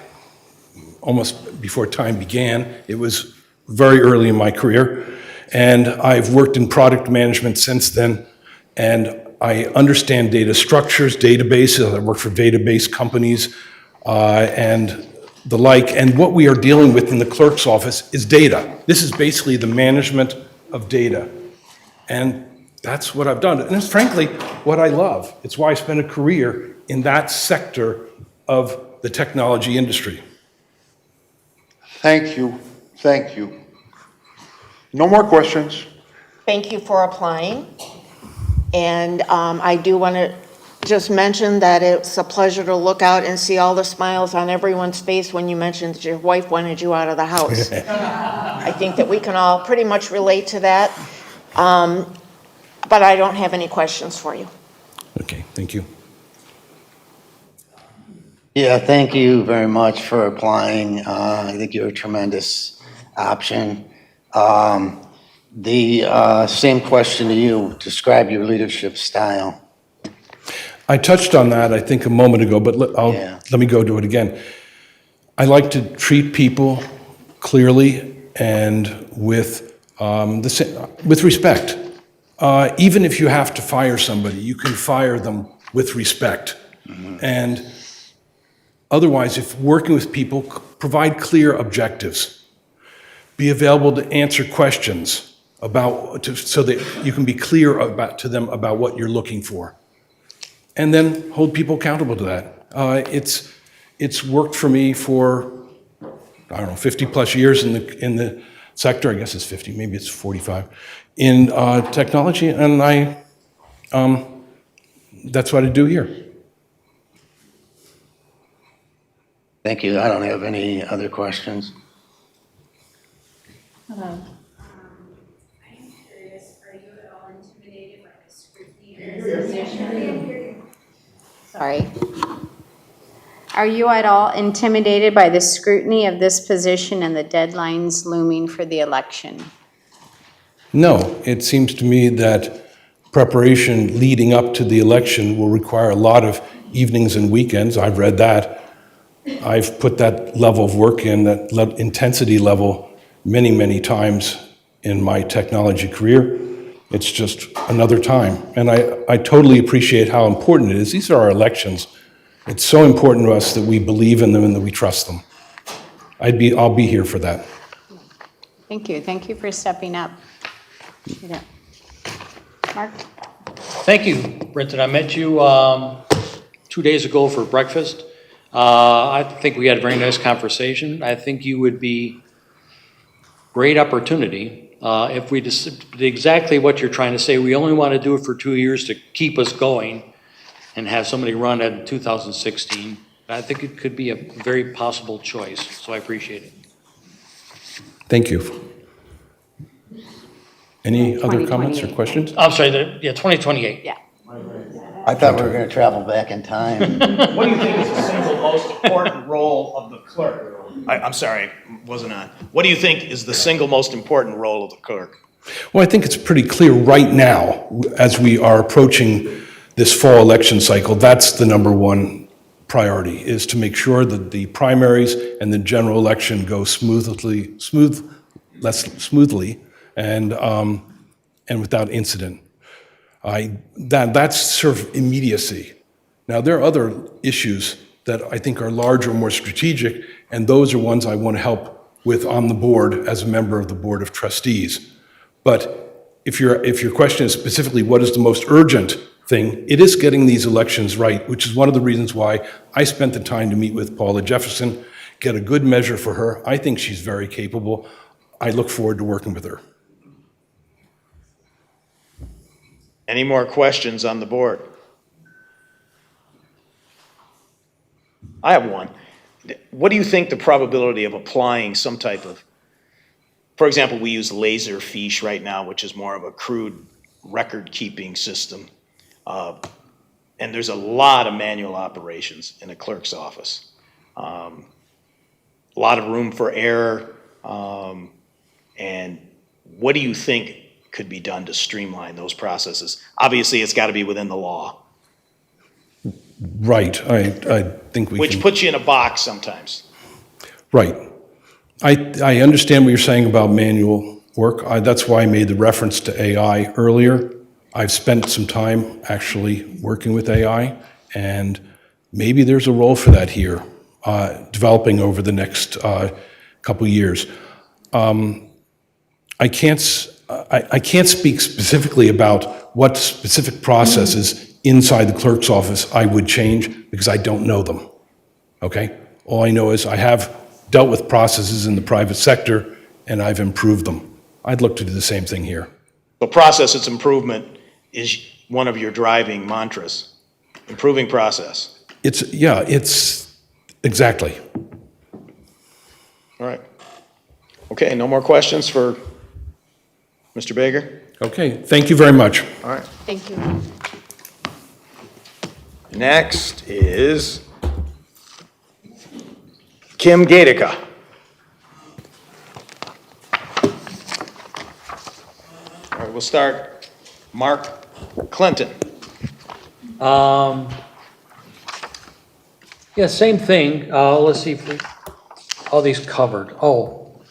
almost before time began. It was very early in my career, and I've worked in product management since then, and I understand data structures, databases. I work for database companies and the like, and what we are dealing with in the clerk's office is data. This is basically the management of data, and that's what I've done, and it's frankly what I love. It's why I spent a career in that sector of the technology industry. Thank you. Thank you. No more questions. Thank you for applying. And I do want to just mention that it's a pleasure to look out and see all the smiles on everyone's face when you mentioned that your wife wanted you out of the house. I think that we can all pretty much relate to that. But I don't have any questions for you. Okay, thank you. Yeah, thank you very much for applying. I think you're a tremendous option. The same question to you. Describe your leadership style. I touched on that, I think, a moment ago, but let me go do it again. I like to treat people clearly and with respect. Even if you have to fire somebody, you can fire them with respect. Mm-hmm. And otherwise, if working with people, provide clear objectives. Be available to answer questions so that you can be clear to them about what you're looking for. And then hold people accountable to that. It's worked for me for, 50 plus years in the sector. I guess it's 50, maybe it's 45 in technology, and that's what I do here. Thank you. I don't have any other questions. I'm curious, are you at all intimidated by the scrutiny of this position? Sorry. Are you at all intimidated by the scrutiny of this position and the deadlines looming for the election? No, it seems to me that preparation leading up to the election will require a lot of evenings and weekends. I've read that. I've put that level of work in, that intensity level, many, many times in my technology career. It's just another time. And I totally appreciate how important it is. These are our elections. It's so important to us that we believe in them and that we trust them. I'll be here for that. Thank you. Thank you for stepping up. Mark? Thank you, Brenton. I met you 2 days ago for breakfast. I think we had a very nice conversation. I think you would be great opportunity if we did exactly what you're trying to say. We only want to do it for 2 years to keep us going and have somebody run in 2016. I think it could be a very possible choice, so I appreciate it. Thank you. Any other comments or questions? I'm sorry, 2028. Yeah. I thought we were going to travel back in time. What do you think is the single most important role of the clerk? I'm sorry, wasn't on. What do you think is the single most important role of the clerk? Well, I think it's pretty clear right now, as we are approaching this fall election cycle, that's the number one priority, is to make sure that the primaries and the general election go smoothly and without incident. That's sort of immediacy. Now, there are other issues that I think are larger, more strategic, and those are ones I want to help with on the board as a member of the Board of Trustees. But if your question is specifically what is the most urgent thing, it is getting these elections right, which is one of the reasons why I spent the time to meet with Paula Jefferson, get a good measure for her. I think she's very capable. I look forward to working with her. Any more questions on the board? I have one. What do you think the probability of applying some type of, for example, we use Laserfiche right now, which is more of a crude record-keeping system. And there's a lot of manual operations in a clerk's office. A lot of room for error. And what do you think could be done to streamline those processes? Obviously, it's got to be within the law, Right, I think we can. which puts you in a box sometimes. Right. I understand what you're saying about manual work. That's why I made the reference to AI earlier. I've spent some time actually working with AI, and maybe there's a role for that here, developing over the next couple years. I can't speak specifically about what specific processes inside the clerk's office I would change, because I don't know them, okay? All I know is I have dealt with processes in the private sector, and I've improved them. I'd look to do the same thing here. The process improvement is one of your driving mantras, improving process. It's exactly. All right. Okay, no more questions for Mr. Baker? Okay, thank you very much. All right. Thank you. Next is Kim Gatica. All right, we'll start. Mark Clinton. Yeah, same thing. Let's see if we, all these covered. Oh,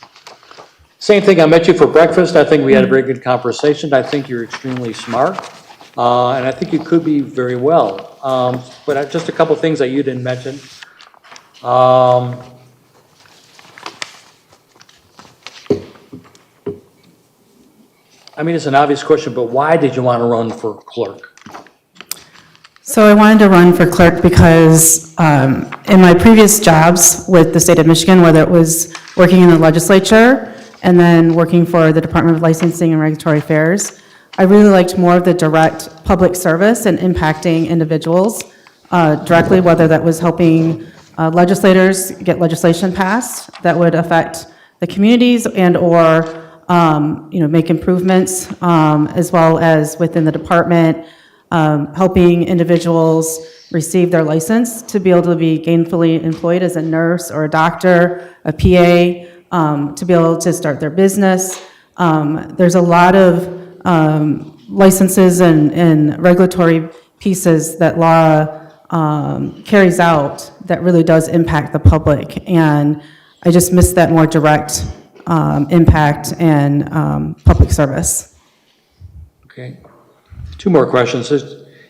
same thing. I met you for breakfast. I think we had a very good conversation. I think you're extremely smart, and I think you could be very well. But just a couple things that you didn't mention. I mean, it's an obvious question, but why did you want to run for clerk? So I wanted to run for clerk because in my previous jobs with the state of Michigan, whether it was working in the legislature and then working for the Department of Licensing and Regulatory Affairs, I really liked more of the direct public service and impacting individuals directly, whether that was helping legislators get legislation passed that would affect the communities and or make improvements, as well as within the department, helping individuals receive their license to be able to be gainfully employed as a nurse or a doctor, a PA, to be able to start their business. There's a lot of licenses and regulatory pieces that law carries out that really does impact the public. And I just miss that more direct impact and public service. Okay. Two more questions.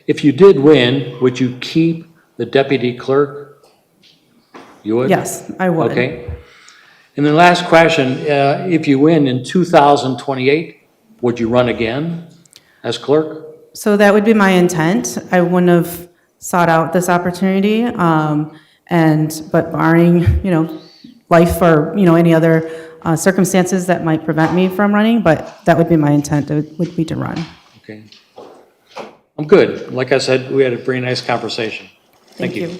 If you did win, would you keep the deputy clerk? You would? Yes, I would. Okay. And then last question, if you win in 2028, would you run again as clerk? So that would be my intent. I wouldn't have sought out this opportunity, but barring, life or, any other circumstances that might prevent me from running, but that would be my intent, would be to run. Okay. I'm good. Like I said, we had a very nice conversation. Thank you.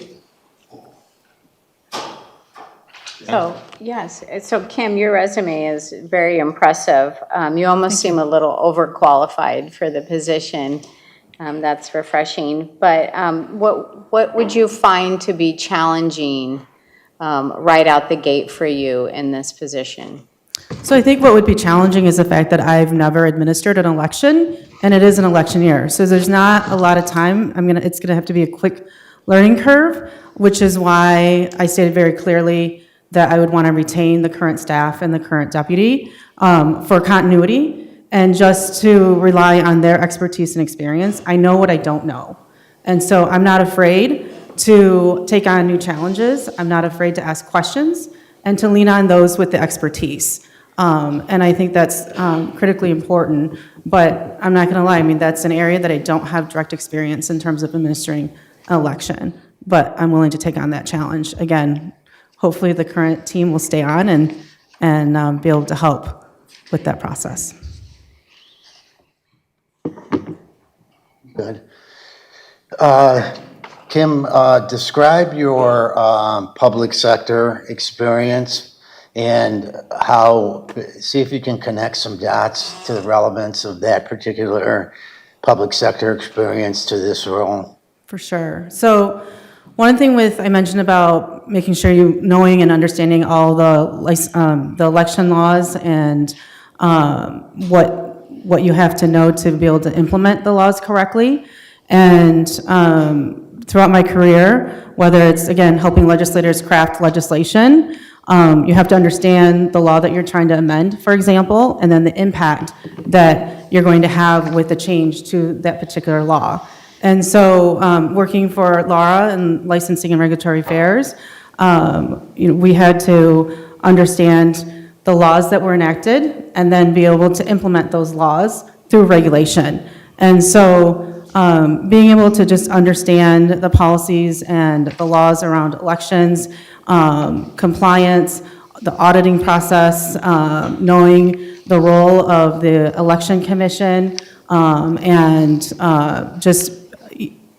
So, yes, so Kim, your resume is very impressive. You almost seem a little overqualified for the position. That's refreshing. But what would you find to be challenging right out the gate for you in this position? So I think what would be challenging is the fact that I've never administered an election, and it is an election year. So there's not a lot of time. It's gonna have to be a quick learning curve, which is why I stated very clearly that I would want to retain the current staff and the current deputy for continuity and just to rely on their expertise and experience. I know what I don't know. And so I'm not afraid to take on new challenges. I'm not afraid to ask questions and to lean on those with the expertise. And I think that's critically important. But I'm not going to lie, that's an area that I don't have direct experience in terms of administering an election. But I'm willing to take on that challenge. Again, hopefully the current team will stay on and be able to help with that process. Good. Kim, describe your public sector experience and how, see if you can connect some dots to the relevance of that particular public sector experience to this role. For sure. So one thing I mentioned about making sure you knowing and understanding all the election laws and what you have to know to be able to implement the laws correctly. And throughout my career, whether it's, again, helping legislators craft legislation, you have to understand the law that you're trying to amend, for example, and then the impact that you're going to have with the change to that particular law. And so working for Laura in licensing and regulatory affairs, we had to understand the laws that were enacted and then be able to implement those laws through regulation. And so being able to just understand the policies and the laws around elections, compliance, the auditing process, knowing the role of the election commission, and just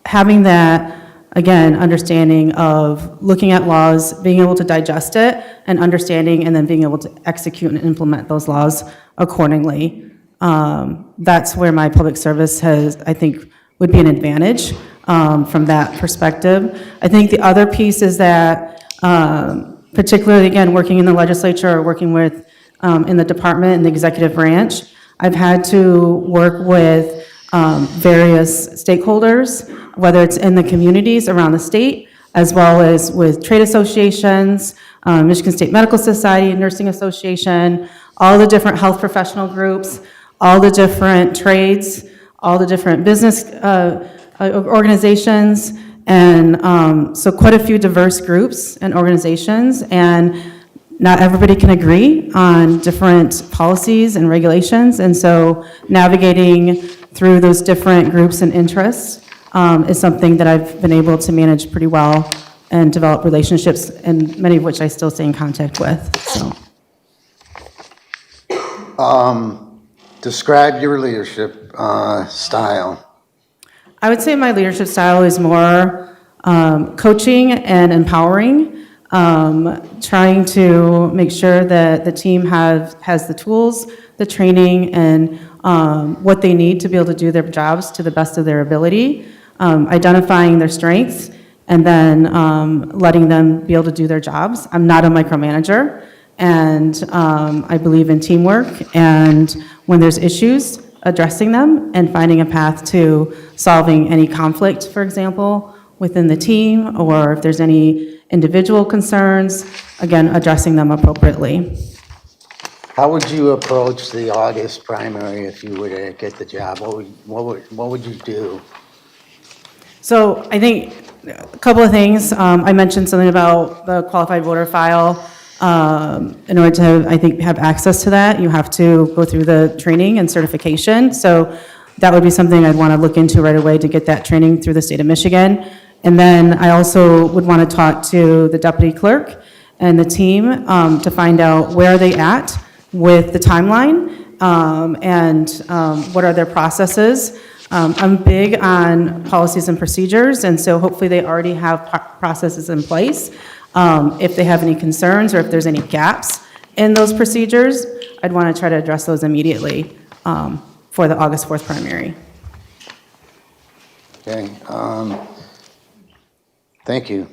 having that, again, understanding of looking at laws, being able to digest it, and understanding, and then being able to execute and implement those laws accordingly. That's where my public service I think, would be an advantage from that perspective. I think the other piece is that, particularly, again, working in the legislature or working with, in the department and the executive branch, I've had to work with various stakeholders, whether it's in the communities around the state, as well as with trade associations, Michigan State Medical Society, Nursing Association, all the different health professional groups, all the different trades, all the different business organizations, and so quite a few diverse groups and organizations, and not everybody can agree on different policies and regulations, and so navigating through those different groups and interests is something that I've been able to manage pretty well and develop relationships, and many of which I still stay in contact with. So. Describe your leadership style. I would say my leadership style is more coaching and empowering, trying to make sure that the team has the tools, the training, and what they need to be able to do their jobs to the best of their ability, identifying their strengths, and then letting them be able to do their jobs. I'm not a micromanager, and I believe in teamwork, and when there's issues, addressing them and finding a path to solving any conflict, for example, within the team, or if there's any individual concerns, again, addressing them appropriately. How would you approach the August primary if you were to get the job? What would you do? So I think a couple of things. I mentioned something about the qualified voter file. In order to, I think, have access to that, you have to go through the training and certification. So that would be something I'd want to look into right away to get that training through the state of Michigan. And then I also would want to talk to the deputy clerk and the team to find out where are they at with the timeline and what are their processes. I'm big on policies and procedures, and so hopefully they already have processes in place. If they have any concerns or if there's any gaps in those procedures, I'd want to try to address those immediately for the August 4th primary. Okay. Thank you.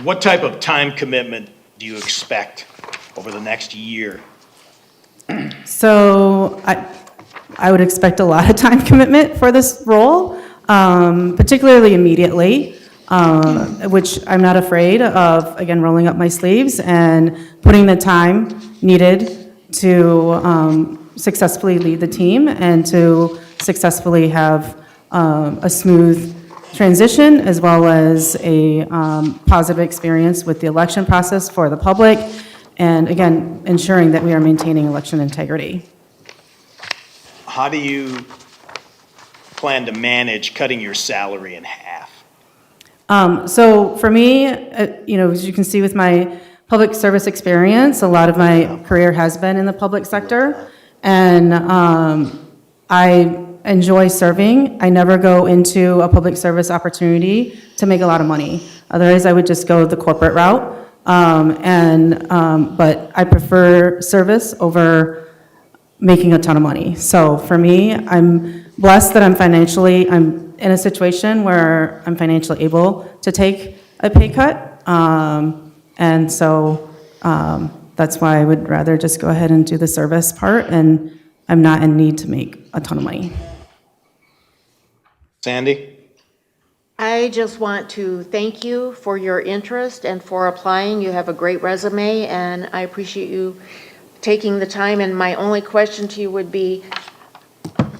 What type of time commitment do you expect over the next year? So I would expect a lot of time commitment for this role, particularly immediately. Which I'm not afraid of, again, rolling up my sleeves and putting the time needed to successfully lead the team and to successfully have a smooth transition as well as a positive experience with the election process for the public, and again, ensuring that we are maintaining election integrity. How do you plan to manage cutting your salary in half? So for me, as you can see with my public service experience, a lot of my career has been in the public sector. And I enjoy serving. I never go into a public service opportunity to make a lot of money. Otherwise, I would just go the corporate route. But I prefer service over making a ton of money. So for me, I'm blessed that I'm in a situation where I'm financially able to take a pay cut. And so that's why I would rather just go ahead and do the service part, and I'm not in need to make a ton of money. Sandy? I just want to thank you for your interest and for applying. You have a great resume, and I appreciate you taking the time. And my only question to you would be,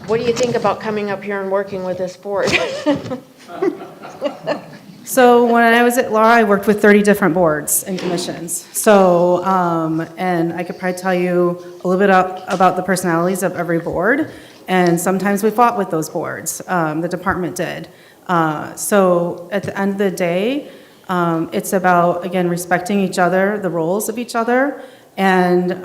what do you think about coming up here and working with this board? So when I was at law, I worked with 30 different boards and commissions. So, and I could probably tell you a little bit about the personalities of every board. And sometimes we fought with those boards, the department did. So at the end of the day, it's about, again, respecting each other, the roles of each other. And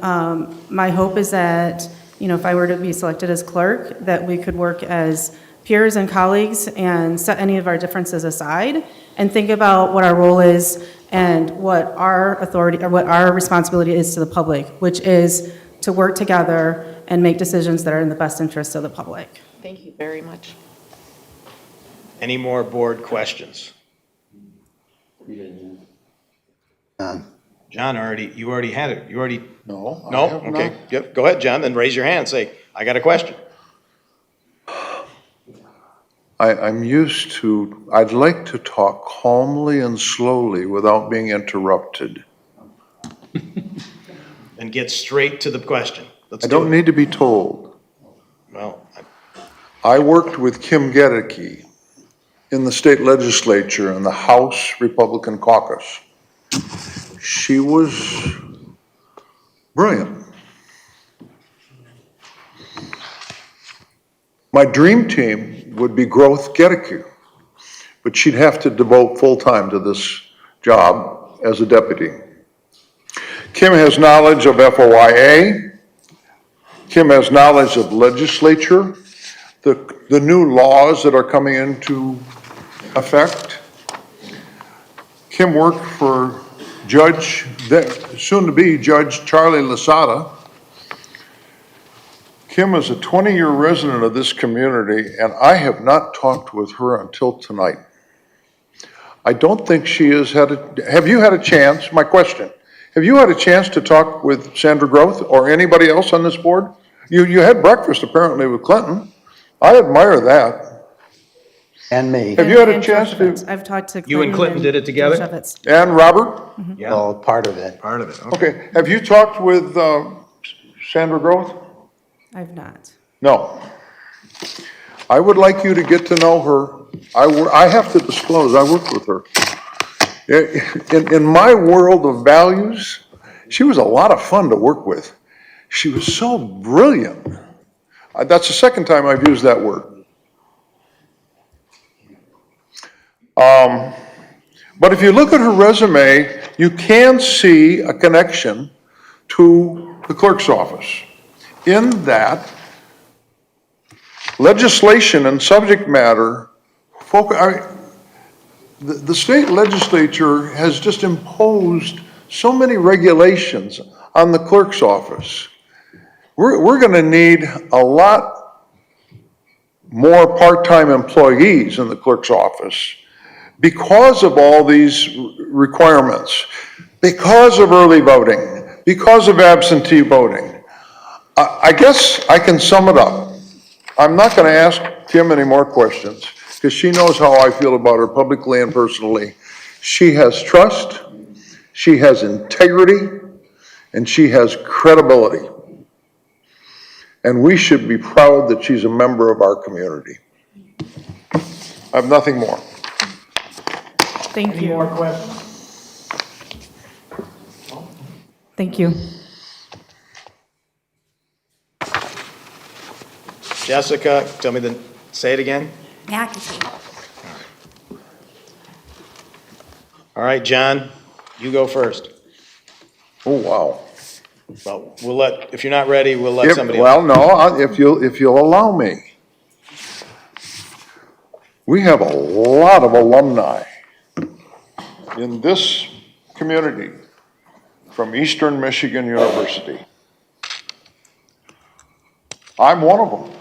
my hope is that, if I were to be selected as clerk, that we could work as peers and colleagues and set any of our differences aside and think about what our role is and what our authority or what our responsibility is to the public, which is to work together and make decisions that are in the best interest of the public. Thank you very much. Any more board questions? John, you already had it. You already, No, I no? have Okay, not. yep, go ahead, John, then raise your hand and say, I got a question. I'd like to talk calmly and slowly without being interrupted. And get straight to the question. Let's I do don't it. need to be told. Well, I worked with Kim Gedeke in the state legislature in the House Republican caucus. She was brilliant. My dream team would be Growth Gedeke, but she'd have to devote full-time to this job as a deputy. Kim has knowledge of FOIA. Kim has knowledge of legislature, the new laws that are coming into effect. Kim worked for soon-to-be Judge Charlie Lasada. Kim is a 20-year resident of this community, and I have not talked with her until tonight. I don't think she has have you had a chance, my question, have you had a chance to talk with Sandra Groth or anybody else on this board? You had breakfast apparently with Clinton. I admire that. And me, Have you had a And chance Shevitz. to, I've talked to You and Clinton did it together? Shevitz. and Robert? yeah, well, part of it. part of it, okay. Okay, have you talked with Sandra Groth? I've not. No. I would like you to get to know her. I have to disclose, I worked with her. In my world of values, she was a lot of fun to work with. She was so brilliant. That's the second time I've used that word. But if you look at her resume, you can see a connection to the clerk's office in that legislation and subject matter, the state legislature has just imposed so many regulations on the clerk's office. We're going to need a lot more part-time employees in the clerk's office because of all these requirements, because of early voting, because of absentee voting. I guess I can sum it up. I'm not going to ask Kim any more questions because she knows how I feel about her publicly and personally. She has trust, she has integrity, and she has credibility. And we should be proud that she's a member of our community. I have nothing more. Thank you. Any more questions? Thank you. Jessica, say it again. Yeah, I can see. All right, John, you go first. Oh, wow. Well, if you're not ready, we'll let somebody else. Well, no, if you'll allow me. We have a lot of alumni in this community from Eastern Michigan University. I'm one of them.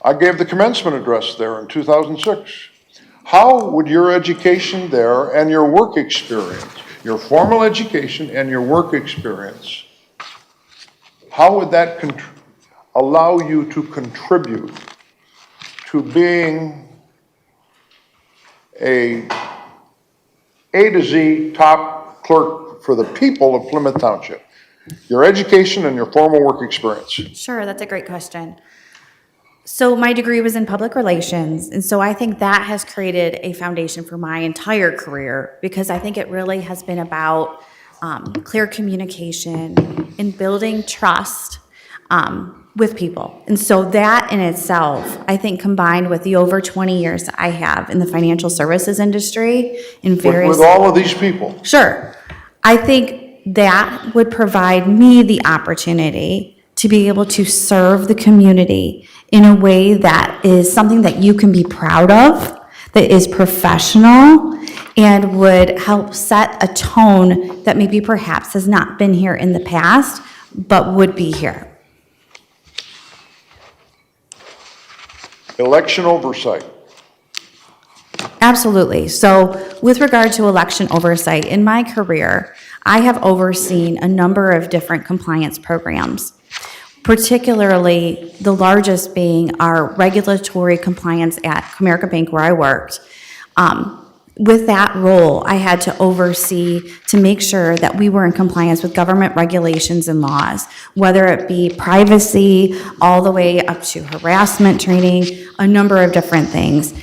I gave the commencement address there in 2006. How would your education there and your work experience, your formal education and your work experience, how would that allow you to contribute to being a to Z top clerk for the people of Plymouth Township? Your education and your formal work experience. Sure, that's a great question. So my degree was in public relations, and so I think that has created a foundation for my entire career, because I think it really has been about clear communication and building trust with people. And so that in itself, I think, combined with the over 20 years I have in the financial services industry in various... With all of these people. Sure. I think that would provide me the opportunity to be able to serve the community in a way that is something that you can be proud of, that is professional, and would help set a tone that maybe perhaps has not been here in the past, but would be here. Election oversight. Absolutely. So with regard to election oversight, in my career, I have overseen a number of different compliance programs, particularly the largest being our regulatory compliance at Comerica Bank, where I worked. With that role, I had to oversee to make sure that we were in compliance with government regulations and laws, whether it be privacy, all the way up to harassment training, a number of different things.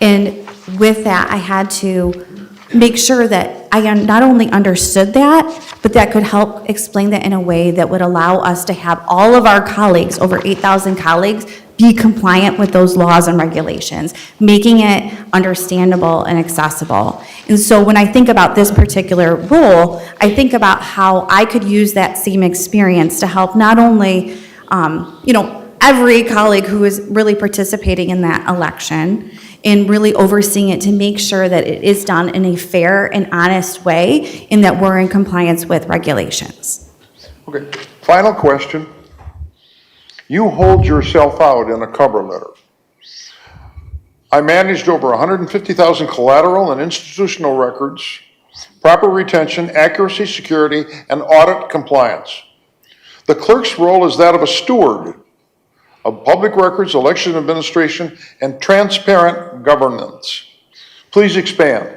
And with that, I had to make sure that I not only understood that, but that could help explain that in a way that would allow us to have all of our colleagues, over 8,000 colleagues, be compliant with those laws and regulations, making it understandable and accessible. And so when I think about this particular role, I think about how I could use that same experience to help not only, every colleague who is really participating in that election, and really overseeing it to make sure that it is done in a fair and honest way, and that we're in compliance with regulations. Okay, final question. You hold yourself out in a cover letter. I managed over 150,000 collateral and institutional records, proper retention, accuracy, security, and audit compliance. The clerk's role is that of a steward of public records, election administration, and transparent governance. Please expand.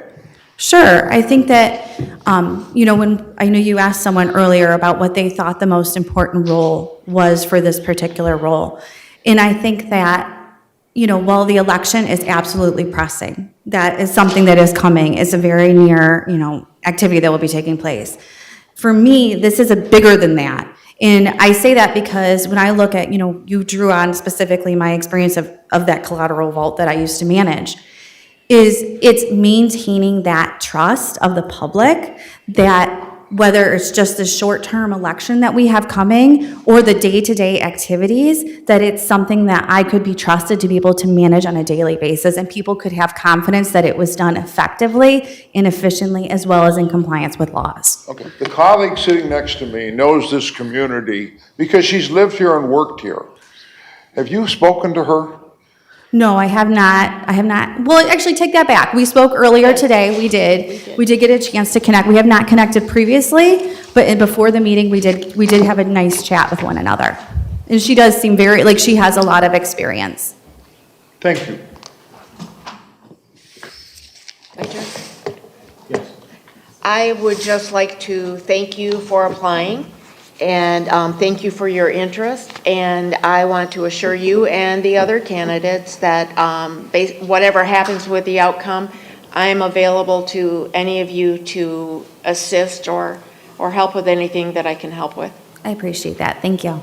Sure. I think that, when I know you asked someone earlier about what they thought the most important role was for this particular role. And I think that, while the election is absolutely pressing, that is something that is coming, it's a very near, activity that will be taking place. For me, this is bigger than that. And I say that because when I look at, you drew on specifically my experience of that collateral vault that I used to manage, it's maintaining that trust of the public, that whether it's just the short-term election that we have coming or the day-to-day activities, that it's something that I could be trusted to be able to manage on a daily basis, and people could have confidence that it was done effectively and efficiently, as well as in compliance with laws. Okay, the colleague sitting next to me knows this community because she's lived here and worked here. Have you spoken to her? No, I have not. Well, actually, take that back. We spoke earlier today. We did. We did get a chance to connect. We have not connected previously, but before the meeting, we did have a nice chat with one another. And she does seem very, like she has a lot of experience. Thank you. My turn? Yes. I would just like to thank you for applying, and thank you for your interest. And I want to assure you and the other candidates that whatever happens with the outcome, I am available to any of you to assist or help with anything that I can help with. I appreciate that. Thank you.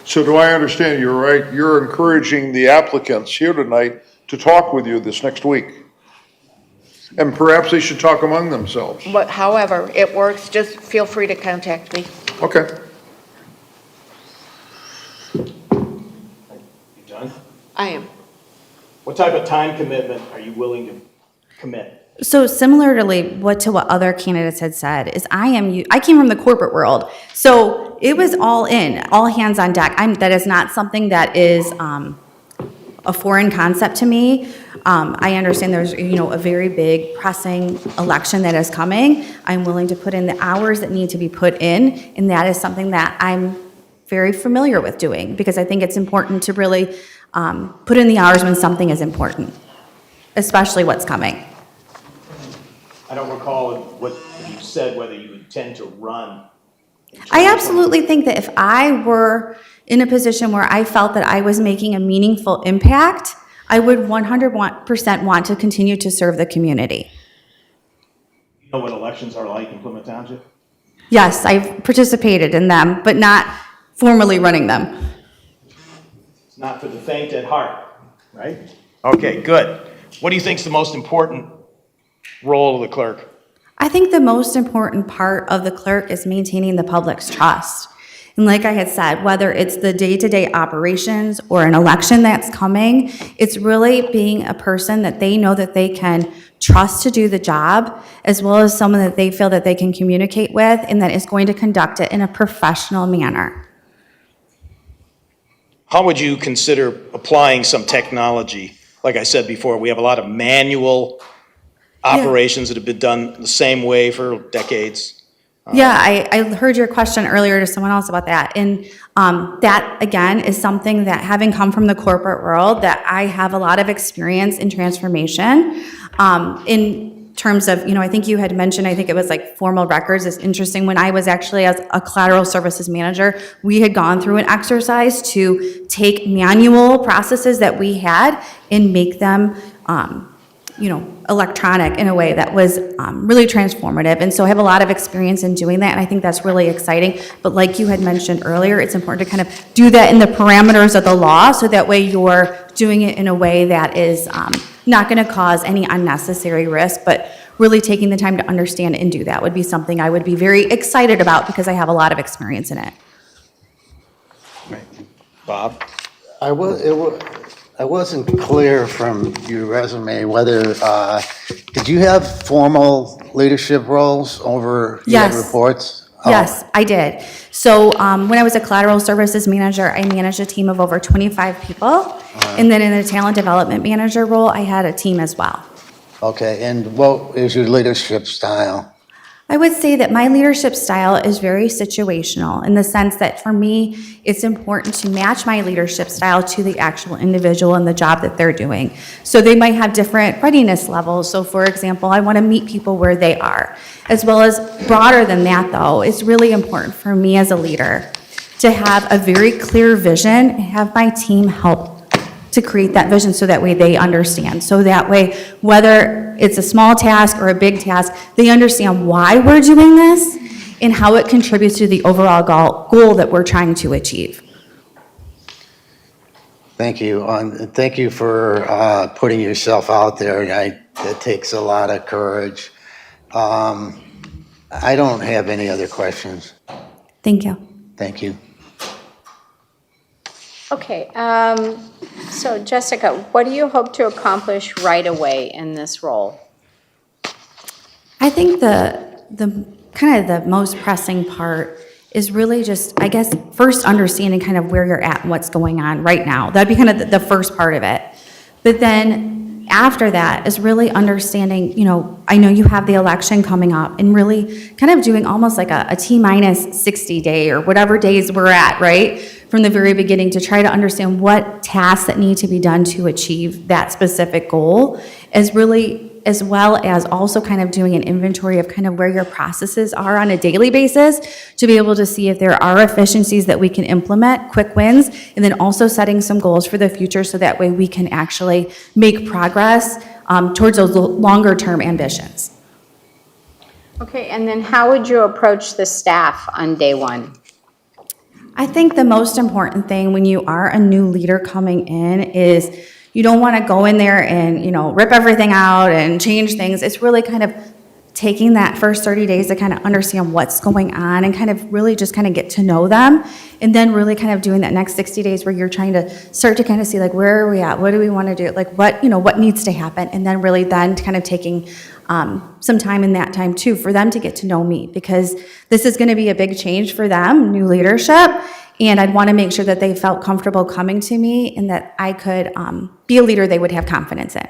So do I understand you're right? You're encouraging the applicants here tonight to talk with you this next week? And perhaps they should talk among themselves. But however it works, just feel free to contact me. Okay. You done? I am. What type of time commitment are you willing to commit? So similarly, what other candidates had said is I came from the corporate world, so it was all in, all hands on deck. That is not something that is a foreign concept to me. I understand there's a very big pressing election that is coming. I'm willing to put in the hours that need to be put in, and that is something that I'm very familiar with doing because I think it's important to really put in the hours when something is important, especially what's coming. I don't recall what you said, whether you intend to run. I absolutely think that if I were in a position where I felt that I was making a meaningful impact, I would 100% want to continue to serve the community. You know what elections are like in Plymouth Township? Yes, I've participated in them, but not formally running them. It's not for the faint at heart, right? Okay, good. What do you think is the most important role of the clerk? I think the most important part of the clerk is maintaining the public's trust. And like I had said, whether it's the day-to-day operations or an election that's coming, it's really being a person that they know that they can trust to do the job, as well as someone that they feel that they can communicate with and that is going to conduct it in a professional manner. How would you consider applying some technology? Like I said before, we have a lot of manual operations that have been done the same way for decades. Yeah, I heard your question earlier to someone else about that. And that, again, is something that, having come from the corporate world, that I have a lot of experience in transformation. In terms of, I think you had mentioned, I think it was like formal records. It's interesting. When I was actually as a collateral services manager, we had gone through an exercise to take manual processes that we had and make them electronic in a way that was really transformative. And so I have a lot of experience in doing that, and I think that's really exciting. But like you had mentioned earlier, it's important to kind of do that in the parameters of the law, so that way you're doing it in a way that is not going to cause any unnecessary risk, but really taking the time to understand and do that would be something I would be very excited about because I have a lot of experience in it. Bob? I wasn't clear from your resume whether, did you have formal leadership roles over your Yes. reports? Yes, I did. So when I was a collateral services manager, I managed a team of over 25 people. And then in the talent development manager role, I had a team as well. Okay, and what is your leadership style? I would say that my leadership style is very situational in the sense that for me, it's important to match my leadership style to the actual individual and the job that they're doing. So they might have different readiness levels. So for example, I want to meet people where they are. As well as broader than that though, it's really important for me as a leader to have a very clear vision and have my team help to create that vision so that way they understand. So that way, whether it's a small task or a big task, they understand why we're doing this and how it contributes to the overall goal that we're trying to achieve. Thank you. Thank you for putting yourself out there. It takes a lot of courage. I don't have any other questions. Thank you. Thank you. Okay, so Jessica, what do you hope to accomplish right away in this role? I think the kind of the most pressing part is really just, I guess, first understanding kind of where you're at and what's going on right now. That'd be kind of the first part of it. But then after that is really understanding, I know you have the election coming up, and really kind of doing almost like a T-minus 60 day or whatever days we're at, right? From the very beginning to try to understand what tasks that need to be done to achieve that specific goal, as well as also kind of doing an inventory of kind of where your processes are on a daily basis to be able to see if there are efficiencies that we can implement, quick wins, and then also setting some goals for the future so that way we can actually make progress towards those longer term ambitions. Okay, and then how would you approach the staff on day one? I think the most important thing when you are a new leader coming in is you don't want to go in there and, rip everything out and change things. It's really kind of taking that first 30 days to kind of understand what's going on and kind of really just kind of get to know them. And then really kind of doing that next 60 days where you're trying to start to kind of see like, where are we at? What do we want to do? Like what, what needs to happen? And then really then kind of taking some time in that time too for them to get to know me, because this is going to be a big change for them, new leadership. And I'd want to make sure that they felt comfortable coming to me and that I could be a leader they would have confidence in.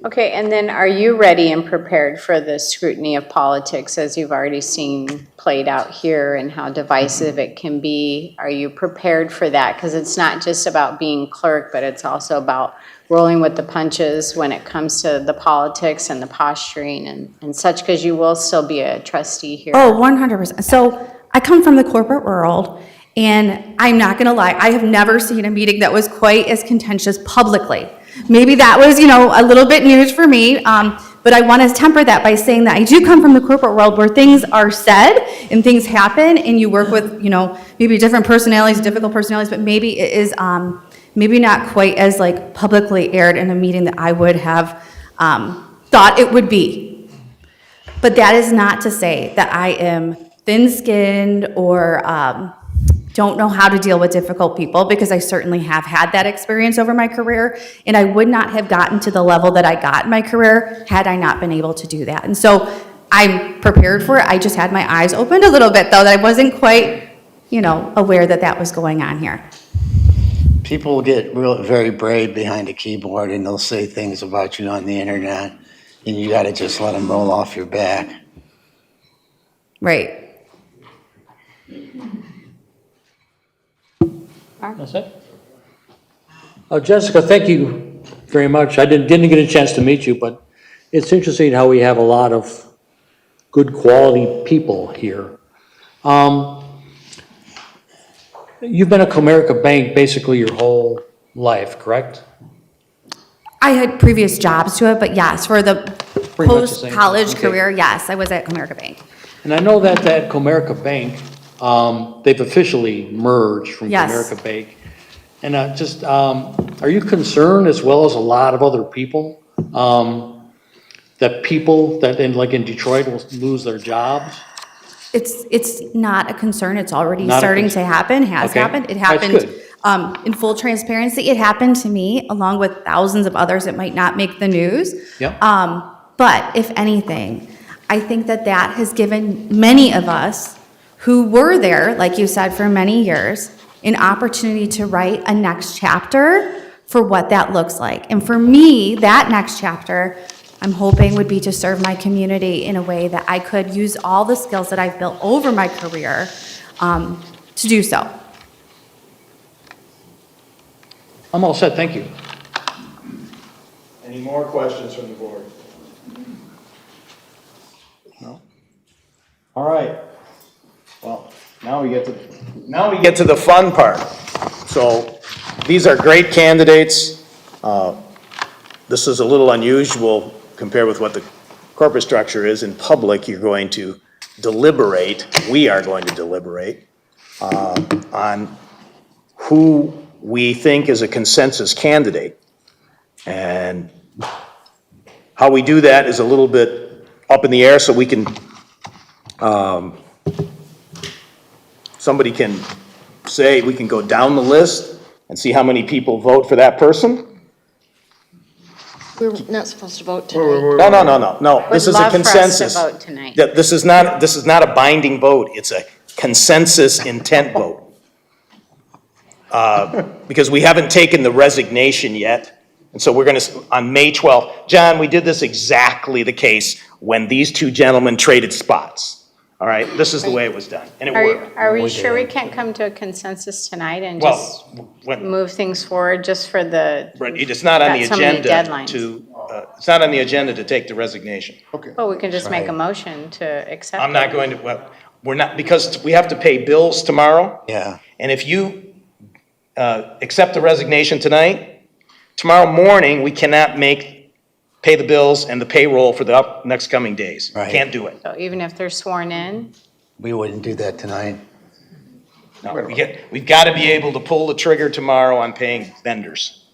Okay, and then are you ready and prepared for the scrutiny of politics as you've already seen played out here and how divisive it can be? Are you prepared for that? Because it's not just about being clerk, but it's also about rolling with the punches when it comes to the politics and the posturing and such, because you will still be a trustee here. Oh, 100%. So I come from the corporate world, and I'm not going to lie, I have never seen a meeting that was quite as contentious publicly. Maybe that was, a little bit news for me, but I want to temper that by saying that I do come from the corporate world where things are said and things happen, and you work with, maybe different personalities, difficult personalities, but maybe it is maybe not quite as like publicly aired in a meeting that I would have thought it would be. But that is not to say that I am thin-skinned or don't know how to deal with difficult people, because I certainly have had that experience over my career, and I would not have gotten to the level that I got in my career had I not been able to do that. And so I'm prepared for it. I just had my eyes opened a little bit, though, that I wasn't quite, aware that that was going on here. People get very brave behind a keyboard, and they'll say things about you on the internet, and you got to just let them roll off your back. Right. That's it? Jessica, thank you very much. I didn't get a chance to meet you, but it's interesting how we have a lot of good quality people here. You've been at Comerica Bank basically your whole life, correct? I had previous jobs to it, but yes, for the Pretty much the same. post-college Okay. career, yes, I was at Comerica Bank. And I know that at Comerica Bank, they've officially merged from Yes. Comerica Bank. And are you concerned, as well as a lot of other people, that people that in Detroit will lose their jobs? It's not a concern. It's already Not a starting concern. to happen, has Okay. happened. It That's happened, good. in full transparency, it happened to me along with thousands of others that might not make the news. Yep. But if anything, I think that that has given many of us who were there, like you said, for many years, an opportunity to write a next chapter for what that looks like. And for me, that next chapter, I'm hoping would be to serve my community in a way that I could use all the skills that I've built over my career to do so. I'm all set, thank you. Any more questions from the board? No? All right. Well, now we get to the fun part. So these are great candidates. This is a little unusual compared with what the corporate structure is. In public, you're going to deliberate, we are going to deliberate on who we think is a consensus candidate. And how we do that is a little bit up in the air, so we can, somebody can say, we can go down the list and see how many people vote for that person. We're not supposed to vote tonight. No, this is a Would love for us to consensus. vote tonight. This is not a binding vote, it's a consensus intent vote. Because we haven't taken the resignation yet, and so we're gonna, on May 12th, John, we did this exactly the case when these two gentlemen traded spots. All right, this is the way it was done, and it worked. Are we sure we can't come to a consensus tonight and Well, just when, move things forward just for the, right, it's not on the got so many agenda deadlines. it's not on the agenda to take the resignation. well, we can just make a motion to accept I'm it. not going to, well, we're not, because we have to pay bills tomorrow. Yeah. And if you accept the resignation tonight, tomorrow morning, we cannot pay the bills and the payroll for the next coming days. Right. Can't do it. So even if they're sworn in, We wouldn't do that tonight. No, we've got to be able to pull the trigger tomorrow on paying vendors.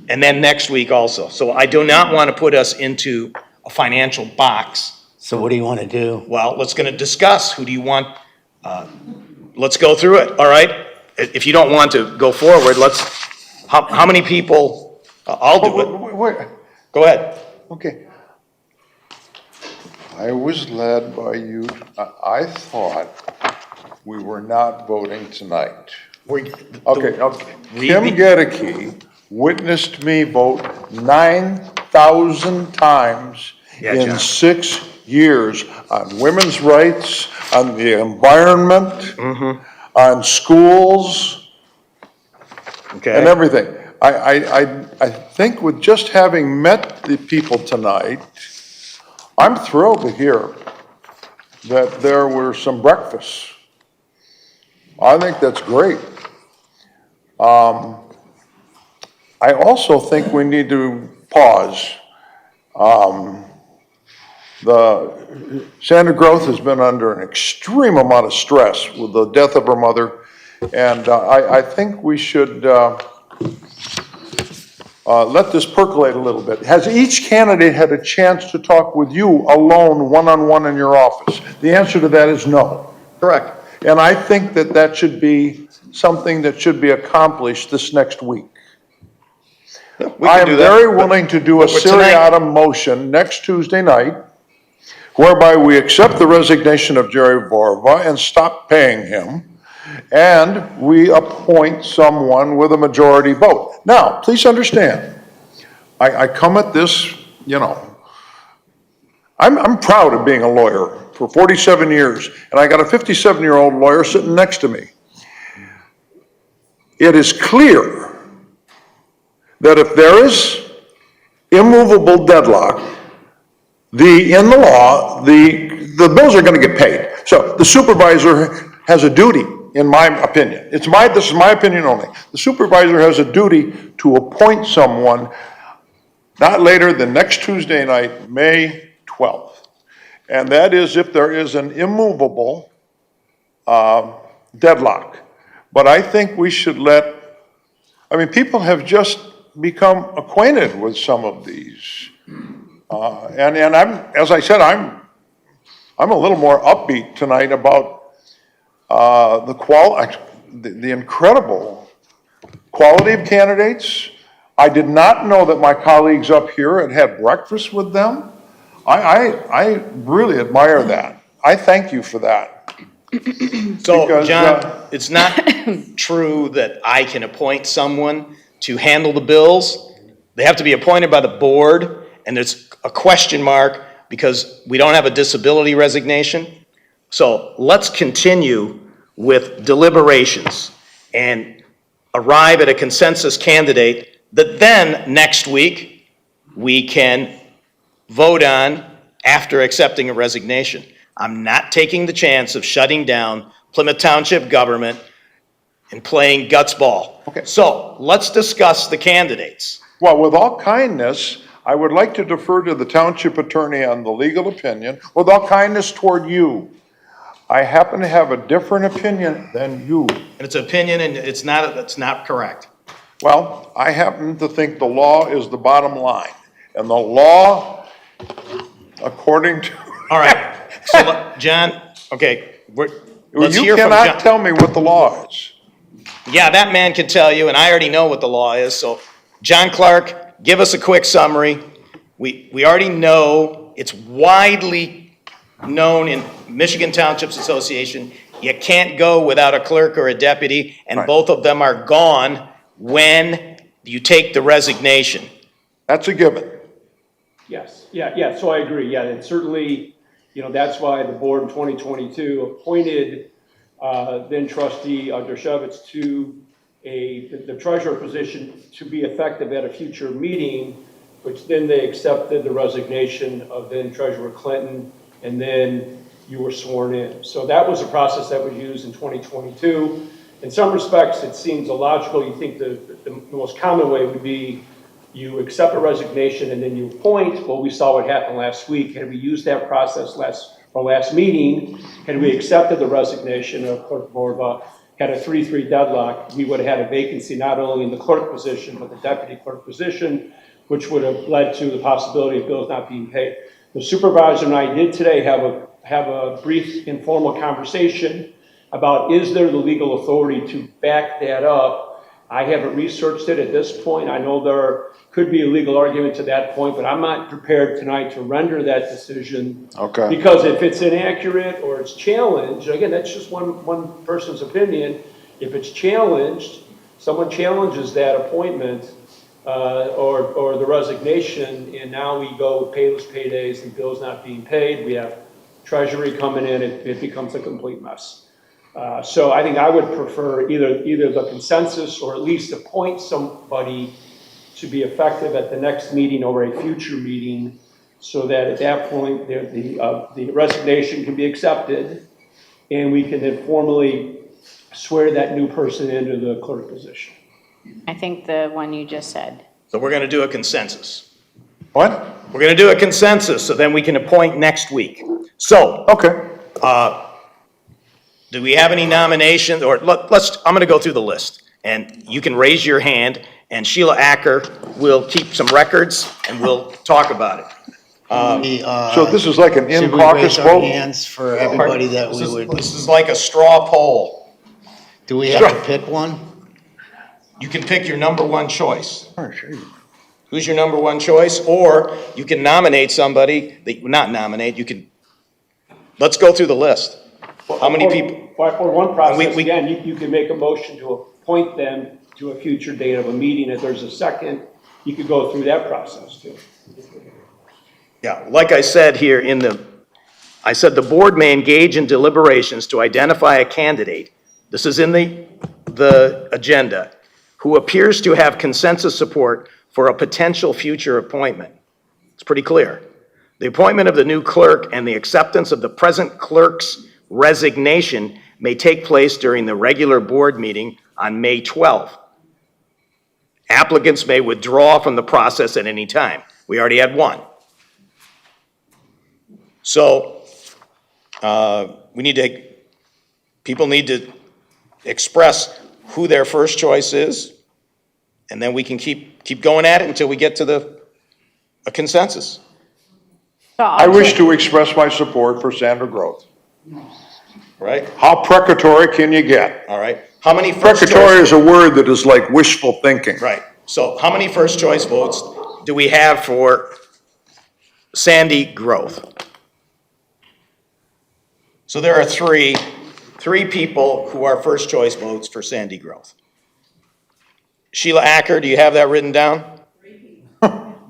and then next week also. So I do not want to put us into a financial box. So what do you want to do? Well, let's going to discuss, who do you want, let's go through it, all right? If you don't want to go forward, how many people, I'll do it. Wait, Go ahead. okay. I was led by you, I thought we were not voting tonight. Okay, Kim Gedeke witnessed me vote 9,000 times Yeah, in John. 6 years on women's rights, on the environment, on schools, Okay. and everything. I think with just having met the people tonight, I'm thrilled to hear that there were some breakfasts. I think that's great. I also think we need to pause. The Sandra Growth has been under an extreme amount of stress with the death of her mother, and I think we should let this percolate a little bit. Has each candidate had a chance to talk with you alone, one-on-one in your office? The answer to that is no. Correct. And I think that that should be something that should be accomplished this next week. We I can am do that, very but- willing to do a but for tonight- seriatim motion next Tuesday night, whereby we accept the resignation of Jerry Vorva and stop paying him, and we appoint someone with a majority vote. Now, please understand, I come at this, I'm proud of being a lawyer for 47 years, and I got a 57-year-old lawyer sitting next to me. It is clear that if there is immovable deadlock, in the law, the bills are gonna get paid. So the supervisor has a duty, in my opinion. This is my opinion only. The supervisor has a duty to appoint someone not later than next Tuesday night, May 12th. And that is if there is an immovable deadlock. But I think we should people have just become acquainted with some of these. And as I said, I'm a little more upbeat tonight about the incredible quality of candidates. I did not know that my colleagues up here had had breakfast with them. I really admire that. I thank you for that. So, Because, John, it's not true that I can appoint someone to handle the bills. They have to be appointed by the board, and there's a question mark because we don't have a disability resignation. So let's continue with deliberations and arrive at a consensus candidate that then, next week, we can vote on after accepting a resignation. I'm not taking the chance of shutting down Plymouth Township government and playing guts ball. Okay. So let's discuss the candidates. Well, with all kindness, I would like to defer to the township attorney on the legal opinion, with all kindness toward you. I happen to have a different opinion than you. And it's opinion, and it's not correct. Well, I happen to think the law is the bottom line. And the law, according to... All right. So, John, okay, let's You hear from cannot John. tell me what the law is. Yeah, that man can tell you, and I already know what the law is. So, John Clark, give us a quick summary. We already know, it's widely known in Michigan Townships Association, you can't go without a clerk or a deputy, and Right. both of them are gone when you take the resignation. That's a given. Yes, yeah, so I agree, yeah, and certainly, that's why the board in 2022 appointed then trustee Dershowitz to the treasurer position to be effective at a future meeting, which then they accepted the resignation of then treasurer Clinton, and then you were sworn in. So that was a process that was used in 2022. In some respects, it seems illogical. You think the most common way would be you accept a resignation and then you appoint. Well, we saw what happened last week. Had we used that process last meeting, had we accepted the resignation of Clerk Borba had a 3-3 deadlock, we would have had a vacancy not only in the clerk position, but the deputy clerk position, which would have led to the possibility of bills not being paid. The supervisor and I did today have a brief informal conversation about, is there the legal authority to back that up? I haven't researched it at this point. I know there could be a legal argument to that point, but I'm not prepared tonight to render that decision. Okay. Because if it's inaccurate or it's challenged, again, that's just one person's opinion. If it's challenged, someone challenges that appointment or the resignation, and now we go payless paydays and bills not being paid. We have Treasury coming in, it becomes a complete mess. So I think I would prefer either the consensus or at least appoint somebody to be effective at the next meeting or a future meeting, so that at that point the resignation can be accepted, and we can then formally swear that new person into the clerk position. I think the one you just said. So we're going to do a consensus. What? We're going to do a consensus, so then we can appoint next week. So, Okay. do we have any nominations, or I'm going to go through the list, and you can raise your hand, and Sheila Acker will keep some records, and we'll talk about it. So this is like an Should we in-caucus raise our vote? hands for everybody that we would, This is like a straw poll. do we have to pick one? You can pick your number one choice. Who's your number one choice? Or you can nominate somebody, not nominate, let's go through the list. How many people? Or one process, We- again, you can make a motion to appoint them to a future date of a meeting. If there's a second, you could go through that process too. Yeah, like I said here I said the board may engage in deliberations to identify a candidate. This is in the agenda, who appears to have consensus support for a potential future appointment. It's pretty clear. The appointment of the new clerk and the acceptance of the present clerk's resignation may take place during the regular board meeting on May 12th. Applicants may withdraw from the process at any time. We already had one. So, people need to express who their first choice is, and then we can keep going at it until we get to a consensus. So I wish to express my support for Sandra Groth. Right? How precatory can you get? All right. How many first Precatory choice? is a word that is like wishful thinking. Right. So how many first choice votes do we have for Sandy Groth? So there are three people who are first choice votes for Sandy Groth. Sheila Acker, do you have that written down?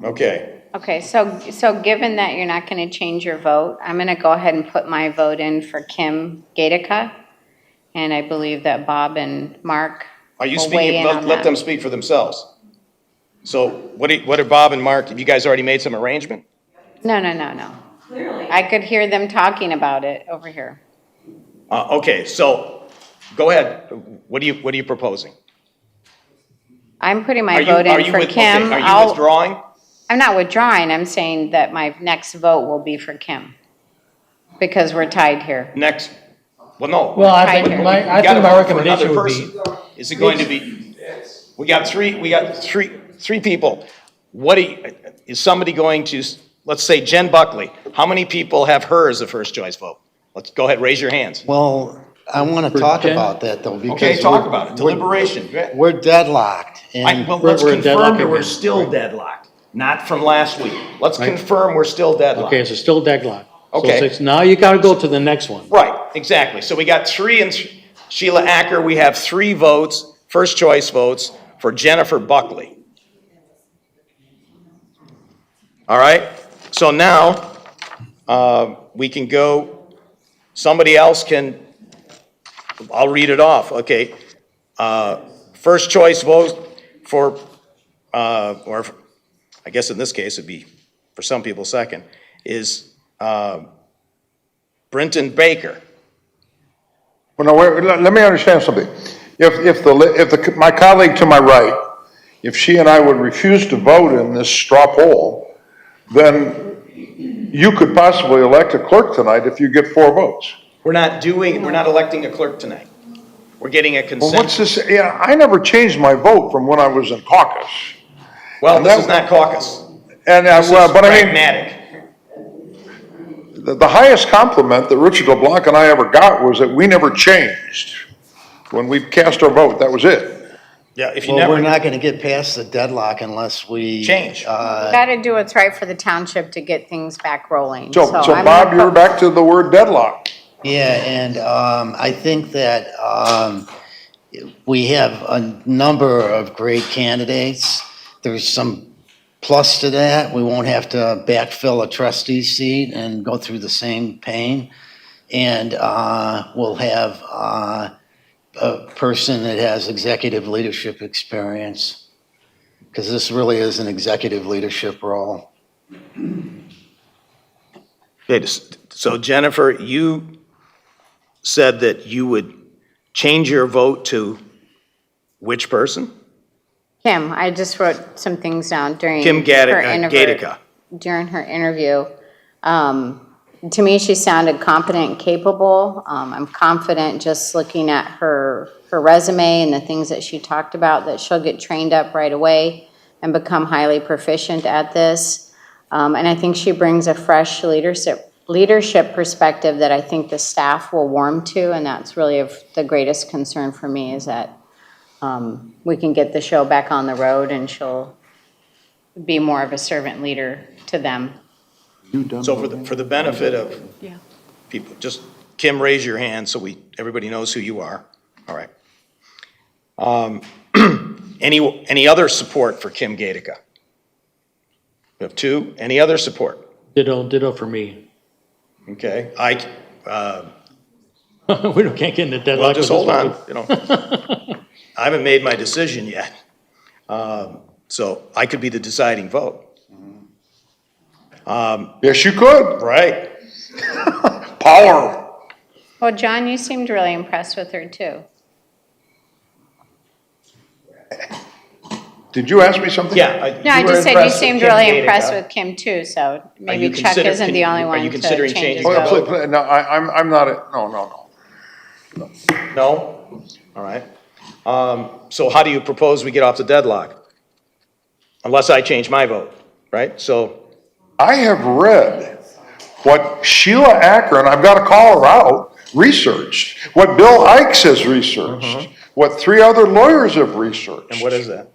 Okay. Okay, so given that you're not going to change your vote, I'm going to go ahead and put my vote in for Kim Gatica, and I believe that Bob and Mark Are you will weigh speaking, in on let that. them speak for themselves. So what are Bob and Mark, have you guys already made some arrangement? No. Clearly. I could hear them talking about it over here. Okay, so go ahead. What are you proposing? I'm putting Are my you- vote are in you for with- Kim. okay, Are you withdrawing? I'm not withdrawing, I'm saying that my next vote will be for Kim, because we're tied here. Next, well, no. Well, I Right think here. my, We I gotta think my vote for recommendation another would be, person. Is it going to be, we got three people. Is somebody going to, let's say Jen Buckley, how many people have her as a first choice vote? Let's go ahead, raise your hands. Well, I want to talk about that though, because. Okay, talk about it, deliberation. We're deadlocked, and Well, let's We're in deadlock confirm that we're again. still deadlocked, not from last week. Let's Right. confirm we're still deadlocked. Okay, so still deadlock. So Okay. now you gotta go to the next one. Right, exactly. So we got three, and Sheila Acker, we have 3 votes, first choice votes for Jennifer Buckley. All right, so now, we can go, somebody else can, I'll read it off, okay. First choice vote for, or I guess in this case it'd be, for some people, second, is Brenton Baker. Well, now, let me understand something. If my colleague to my right, if she and I would refuse to vote in this straw poll, then you could possibly elect a clerk tonight if you get 4 votes. We're not electing a clerk tonight. We're getting a Well, what's consensus. this, yeah, I never changed my vote from when I was in caucus. Well, and this that- is not caucus. And, This is well, but I mean, pragmatic. the highest compliment that Richard LeBlanc and I ever got was that we never changed. When we cast our vote, that was it. Yeah, if you Well, we're never not gonna get past the deadlock unless we. Change. Got to do what's right for the township to get things back rolling. So I'm gonna Bob, you're put- back to the word deadlock. Yeah, and I think that we have a number of great candidates. There's some plus to that. We won't have to backfill a trustee seat and go through the same pain. And we'll have a person that has executive leadership experience, because this really is an executive leadership role. Okay, so Jennifer, you said that you would change your vote to which person? Kim, I just wrote some things down during Kim her Gatica. during her interview. To me, she sounded competent and capable. I'm confident just looking at her resume and the things that she talked about, that she'll get trained up right away and become highly proficient at this. And I think she brings a fresh leadership perspective that I think the staff will warm to, and that's really of the greatest concern for me, is that we can get the show back on the road and she'll be more of a servant leader to them. So for the benefit of people, just, Kim, raise your hand so everybody knows who you are. All right. Any other support for Kim Gatica? We have two. Any other support? Ditto for me. Okay, We can't get in the deadlock. well, just with hold this on, one. I haven't made my decision yet. So I could be the deciding vote. Yes, you could. Right. Power. Well, John, you seemed really impressed with her too. Did you ask me something? Yeah. No, I you were just said you impressed with seemed Kim really Gatica. impressed with Kim too, so maybe you Chuck consider- isn't the only are one you to considering change his changing your vote. vote? No, I'm not, no. No? All right. So how do you propose we get off the deadlock? Unless I change my vote, right? So, I have read what Sheila Akron, I've got to call her out, researched, what Bill Ikes has researched, what 3 other lawyers have researched. and what is that?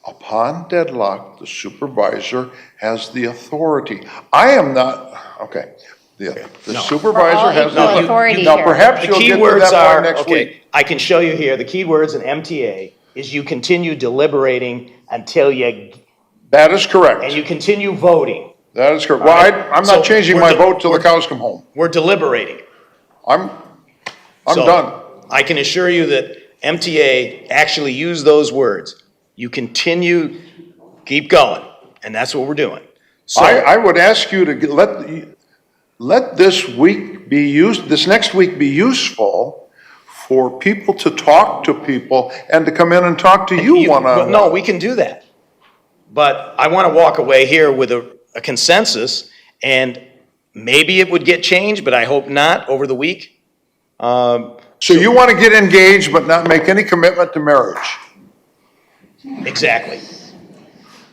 Upon deadlock, the supervisor has the authority. I am not, okay, the No. supervisor We're all has equal the. authority Now, here. perhaps The you'll key get to words that are, point next okay, week. I can show you here, the key words in MTA is you continue deliberating until That is correct. and you continue voting. That is correct. All Well, right. I'm So not changing we're my de- vote till the we're- cows come home. We're deliberating. I'm So, done. I can assure you that MTA actually used those words. You continue, keep going, and that's what we're doing. So, I would ask you to let this week be used, this next week be useful for people to talk to people and to come in and talk to you well, one-on-one. no, we can do that. But I want to walk away here with a consensus, and maybe it would get changed, but I hope not over the week. So you want to get engaged but not make any commitment to marriage? Exactly.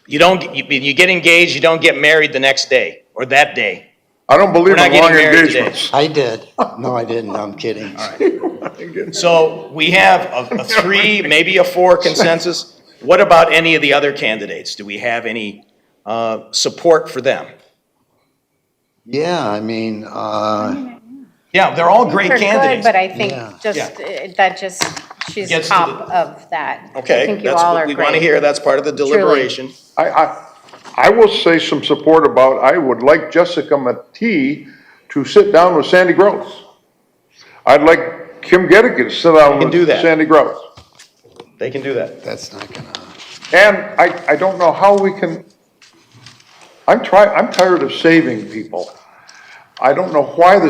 You get engaged, you don't get married the next day or that day. I don't believe We're not in long getting married today. engagements. I did. No, I didn't. I'm kidding. So we have a 3, maybe a 4 consensus. What about any of the other candidates? Do we have any support for them? Yeah, I mean, Yeah, they're all great They're good, candidates. but I think Yeah. she's Gets to top of that. I Okay, think you that's all what are we want to great. hear. That's part of the deliberation. I will say some support about, I would like Jessica Matee to sit down with Sandy Gross. I'd like Kim Gedeke to sit down can do with that. Sandy Gross. They can do that. that's not gonna. And I don't know how we can, I'm tired of saving people. I don't know why the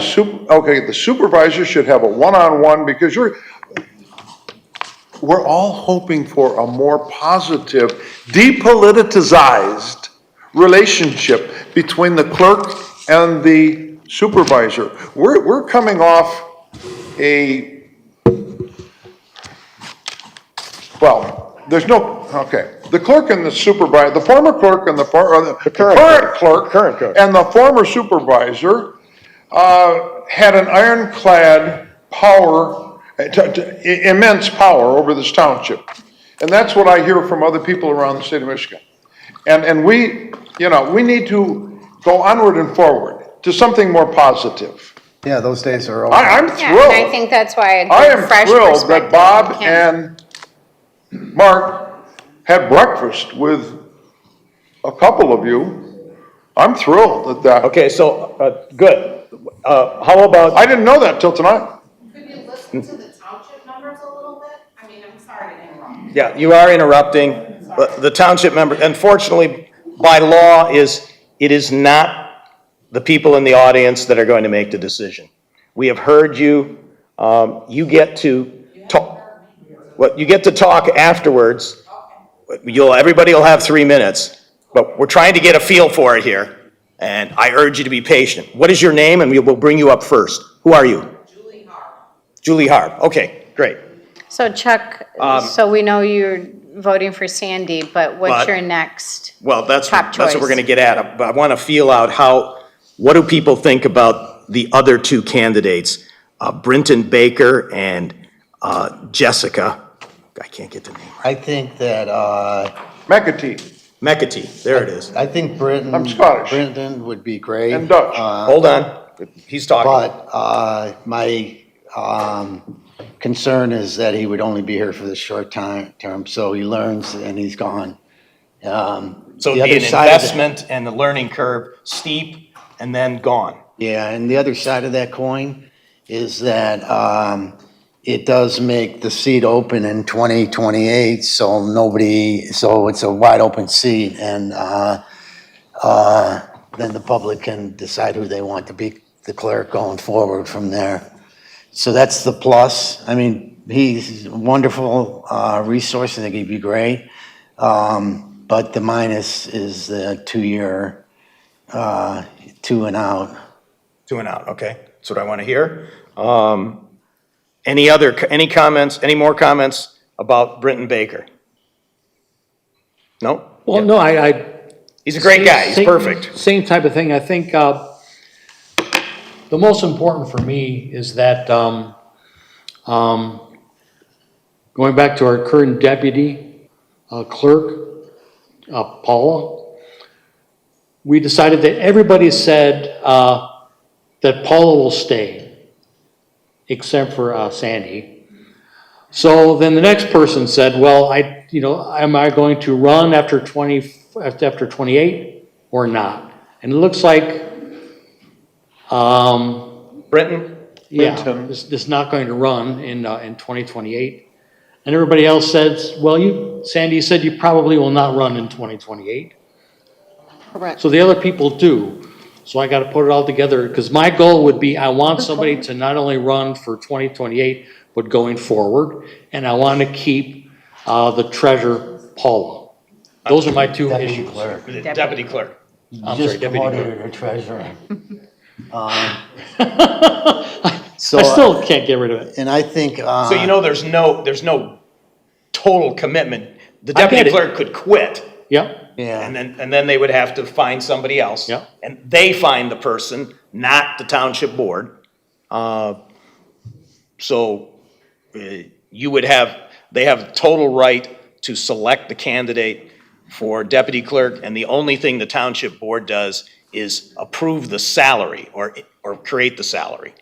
supervisor should have a one-on-one, because we're all hoping for a more positive, depoliticized relationship between the clerk and the supervisor. We're coming off a well, there's no, okay. The clerk and the supervisor, the former clerk and the current clerk and the former supervisor had an ironclad power, immense power over this township. And that's what I hear from other people around the state of Michigan. And we, we need to go onward and forward to something more positive. Yeah, those days are over. I'm Yeah, thrilled. and I think that's why a I good am fresh thrilled perspective that Bob can- and Mark had breakfast with a couple of you. I'm thrilled at that. Okay, so, good. How about, I didn't know that till tonight. Could you listen to the township members a little bit? I mean, I'm sorry to interrupt. yeah, you are interrupting, but the township member, unfortunately, by law, it is not the people in the audience that are going to make the decision. We have heard you, you get to talk, you get to talk afterwards. Everybody will have 3 minutes, but we're trying to get a feel for it here, and I urge you to be patient. What is your name, and we will bring you up first. Who are you? Julie Harb. Julie Harb, okay, great. So Chuck, so we know you're voting for Sandy, but what's your next? Well, that's Top what we're choice. gonna get at, but I wanna feel out what do people think about the other two candidates, Brinton Baker and Jessica, I can't get the name, I think that, McAtee, there it is. I think Britton. I'm Scottish. Brenton would be great. And Dutch. Hold on, he's talking. But, my, concern is that he would only be here for the short term, so he learns and he's gone. So the it'd be other an side of the- investment and the learning curve steep and then gone. Yeah, and the other side of that coin is that, it does make the seat open in 2028, so it's a wide open seat, and then the public can decide who they want to be the clerk going forward from there. So that's the plus. I mean, he's a wonderful resource, I think he'd be great. But the minus is the 2-year, 2 and out. 2 and out, okay, that's what I wanna hear. Any comments, any more comments about Brinton Baker? No? Well, no, He's a great guy, he's Same- perfect. Same type of thing. I think the most important for me is that going back to our current deputy clerk, Paula, we decided that everybody said that Paula will stay, except for Sandy. So then the next person said, well, am I going to run after 28 or not? And it looks like, Brinton? yeah, is not going to run in 2028. And everybody else says, well, Sandy said you probably will not run in 2028. Correct. So the other people do. So I got to put it all together, because my goal would be, I want somebody to not only run for 2028, but going forward. And I want to keep the treasurer, Paula. Those are my two Deputy issues. clerk. Deputy clerk. I'm Just sorry, deputy promoted clerk. her to treasurer. I So, still can't get rid of it. and I think, So there's no total commitment. The I get deputy it. clerk could quit, Yep. yeah. and then they would have to find somebody else. Yep. And they find the person, not the township board. So they have total right to select the candidate for deputy clerk, and the only thing the township board does is approve the salary or create the salary.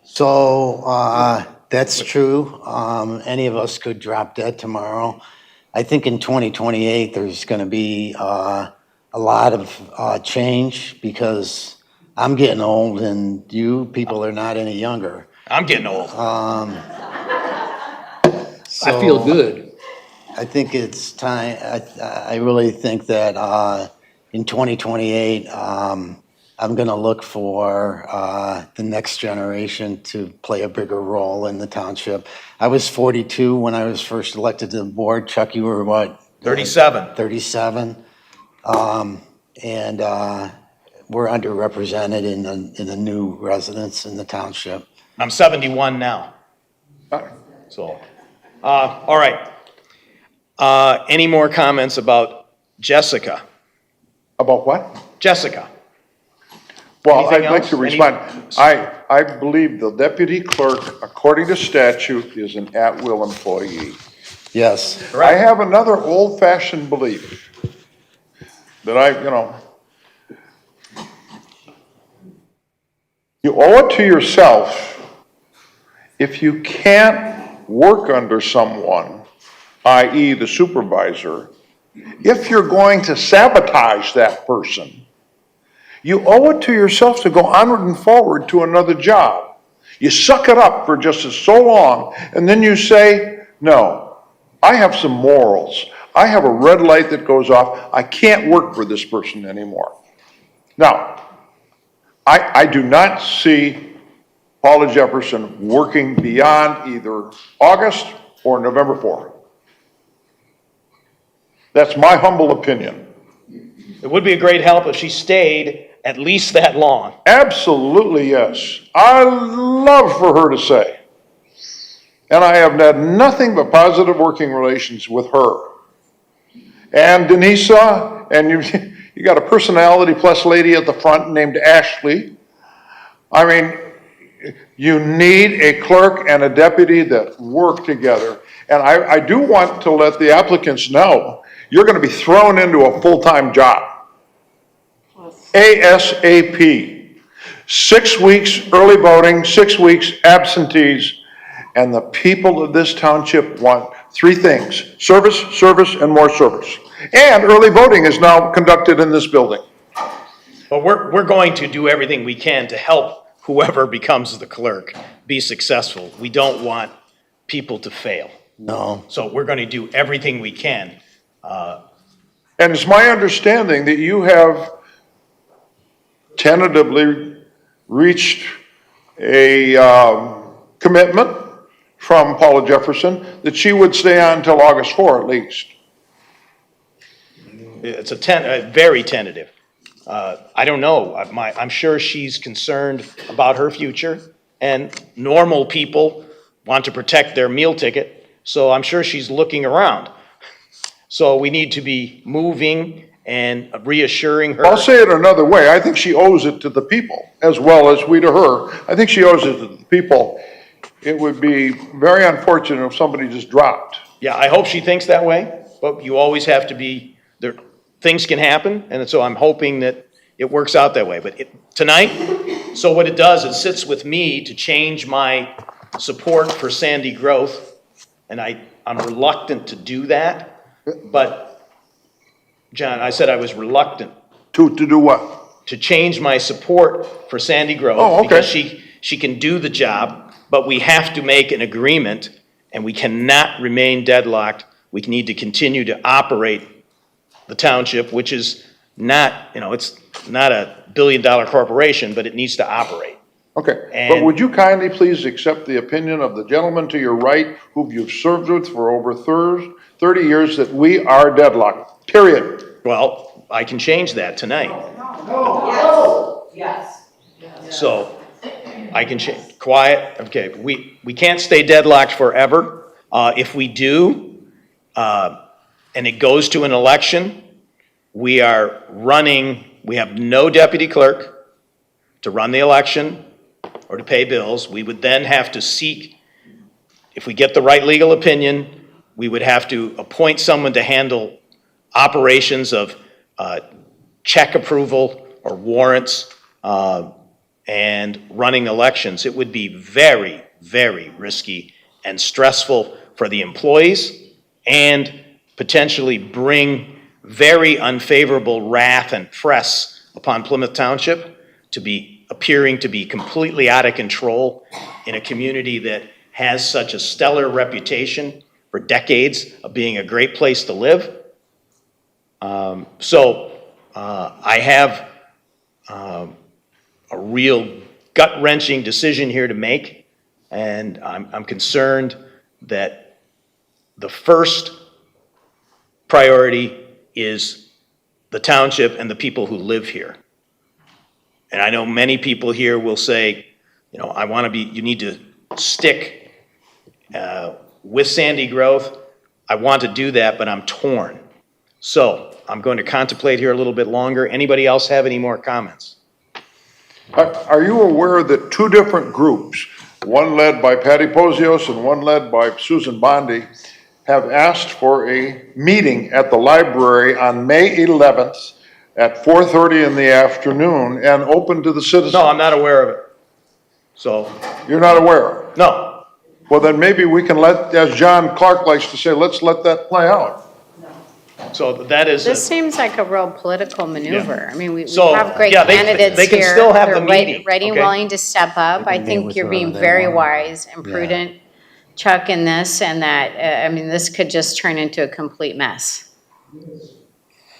So, that's true. Any of us could drop dead tomorrow. I think in 2028, there's gonna be, a lot of, change, because I'm getting old and you people are not any younger. I'm getting old. I feel good. I think it's time, I really think that, in 2028, I'm gonna look for, the next generation to play a bigger role in the township. I was 42 when I was first elected to the board. Chuck, you were what? 37. 37. And, we're underrepresented in the new residents in the township. I'm 71 now. So, All right. Any more comments about Jessica? About what? Jessica? Well, Anything I'd like else? to respond. I believe the deputy clerk, according to statute, is an at-will employee. Yes. I have another old-fashioned belief that you owe it to yourself if you can't work under someone, i.e. the supervisor, if you're going to sabotage that person, you owe it to yourself to go onward and forward to another job. You suck it up for just so long, and then you say, no, I have some morals. I have a red light that goes off. I can't work for this person anymore. Now, I do not see Paula Jefferson working beyond either August or November 4th. That's my humble opinion. It would be a great help if she stayed at least that long. Absolutely, yes. I love for her to say. And I have had nothing but positive working relations with her. And Denisa, and you got a personality plus lady at the front named Ashley. I mean, you need a clerk and a deputy that work together. And I do want to let the applicants know, you're going to be thrown into a full-time job. ASAP. 6 weeks early voting, 6 weeks absentees, and the people of this township want 3 things: service, service, and more service. And early voting is now conducted in this building. But we're going to do everything we can to help whoever becomes the clerk be successful. We don't want people to fail. No. So we're going to do everything we can. And it's my understanding that you have tentatively reached a commitment from Paula Jefferson that she would stay on until August 4 at least. It's very tentative. I don't know. I'm sure she's concerned about her future, and normal people want to protect their meal ticket, so I'm sure she's looking around. So we need to be moving and reassuring her. I'll say it another way. I think she owes it to the people as well as we to her. I think she owes it to the people. It would be very unfortunate if somebody just dropped. Yeah, I hope she thinks that way, but you always have to be, things can happen, and so I'm hoping that it works out that way. But tonight, so what it does, it sits with me to change my support for Sandy growth, and I'm reluctant to do that, but John, I said I was reluctant. To do what? To change my support for Sandy growth. Oh, okay. Because she can do the job, but we have to make an agreement, and we cannot remain deadlocked. We need to continue to operate the township, which is not, it's not a billion-dollar corporation, but it needs to operate. Okay, but would you kindly please accept the opinion of the gentleman to your right, who you've served with for over 30 years, that we are deadlocked, period? Well, I can change that tonight. Yes. So I can change, quiet, okay, we can't stay deadlocked forever. If we do, and it goes to an election, we have no deputy clerk to run the election or to pay bills. We would then have to seek, if we get the right legal opinion, we would have to appoint someone to handle operations of check approval or warrants and running elections. It would be very, very risky and stressful for the employees and potentially bring very unfavorable wrath and press upon Plymouth Township to be appearing to be completely out of control in a community that has such a stellar reputation for decades of being a great place to live. I have a real gut-wrenching decision here to make, and I'm concerned that the first priority is the township and the people who live here. And I know many people here will say, you need to stick with Sandy Growth, I want to do that, but I'm torn. So I'm going to contemplate here a little bit longer. Anybody else have any more comments? Are you aware that two different groups, one led by Patty Posios and one led by Susan Bondi, have asked for a meeting at the library on May 11th at 4:30 in the afternoon and open to the citizens? No, I'm not aware of it. So, You're not aware? no. Well, then maybe we can let, as John Clark likes to say, let's let that play out. So that is, This seems like a real political maneuver. I mean, we So, have great yeah, candidates they here. can still have the They're ready- meeting, Ready and okay? willing to step up. I meet think with you're being whoever they very want. wise and prudent, Chuck, in this, and that, I mean, this could just turn into a complete mess.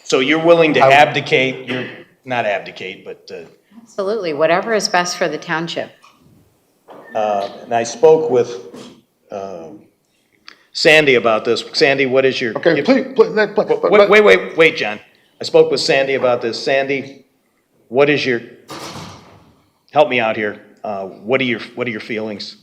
so you're willing to abdicate, you're, not abdicate, but, Absolutely, whatever is best for the township. and I spoke with Sandy about this. Sandy, what is your? Okay, Wait, John. I spoke with Sandy about this. Sandy, what is your, help me out here. What are your feelings?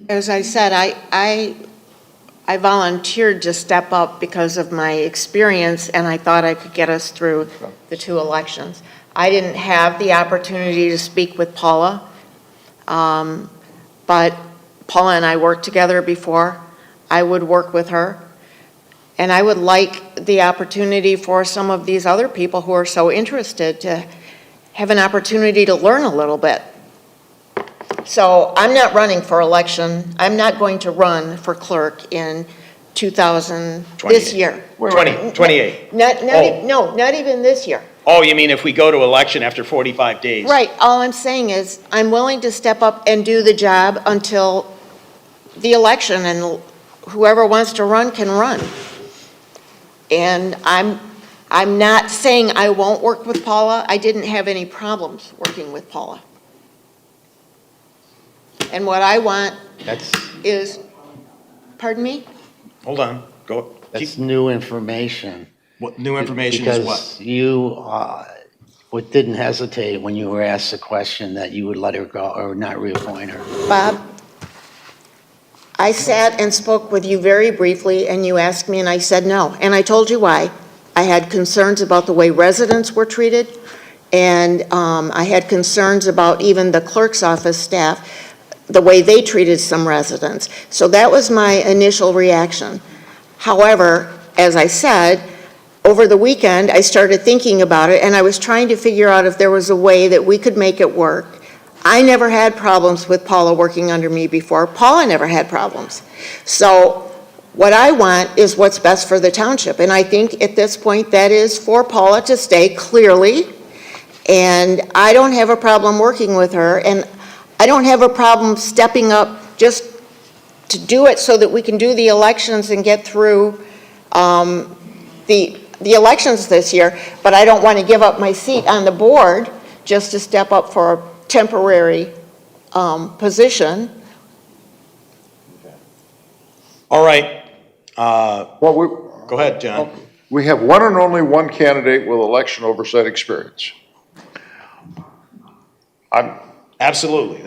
As I said, I volunteered to step up because of my experience, and I thought I could get us through the two elections. I didn't have the opportunity to speak with Paula, but Paula and I worked together before. I would work with her, and I would like the opportunity for some of these other people who are so interested to have an opportunity to learn a little bit. So I'm not running for election. I'm not going to run for clerk in 2000, this 28. year. 28. Not even this year. Oh, you mean if we go to election after 45 days? Right, all I'm saying is, I'm willing to step up and do the job until the election, and whoever wants to run can run. And I'm not saying I won't work with Paula. I didn't have any problems working with Paula. And what I want is, pardon me? Hold on, go. That's new information. What, new information is what? Because you, didn't hesitate when you were asked the question that you would let her go or not reappoint her. Bob, I sat and spoke with you very briefly, and you asked me, and I said no. And I told you why. I had concerns about the way residents were treated, and I had concerns about even the clerk's office staff, the way they treated some residents. So that was my initial reaction. However, as I said, over the weekend, I started thinking about it, and I was trying to figure out if there was a way that we could make it work. I never had problems with Paula working under me before. Paula never had problems. So what I want is what's best for the township, and I think at this point that is for Paula to stay clearly, and I don't have a problem working with her, and I don't have a problem stepping up just to do it so that we can do the elections and get through the elections this year, but I don't want to give up my seat on the board just to step up for a temporary position. All right, Well, go ahead, John. we have one and only one candidate with election oversight experience. Absolutely.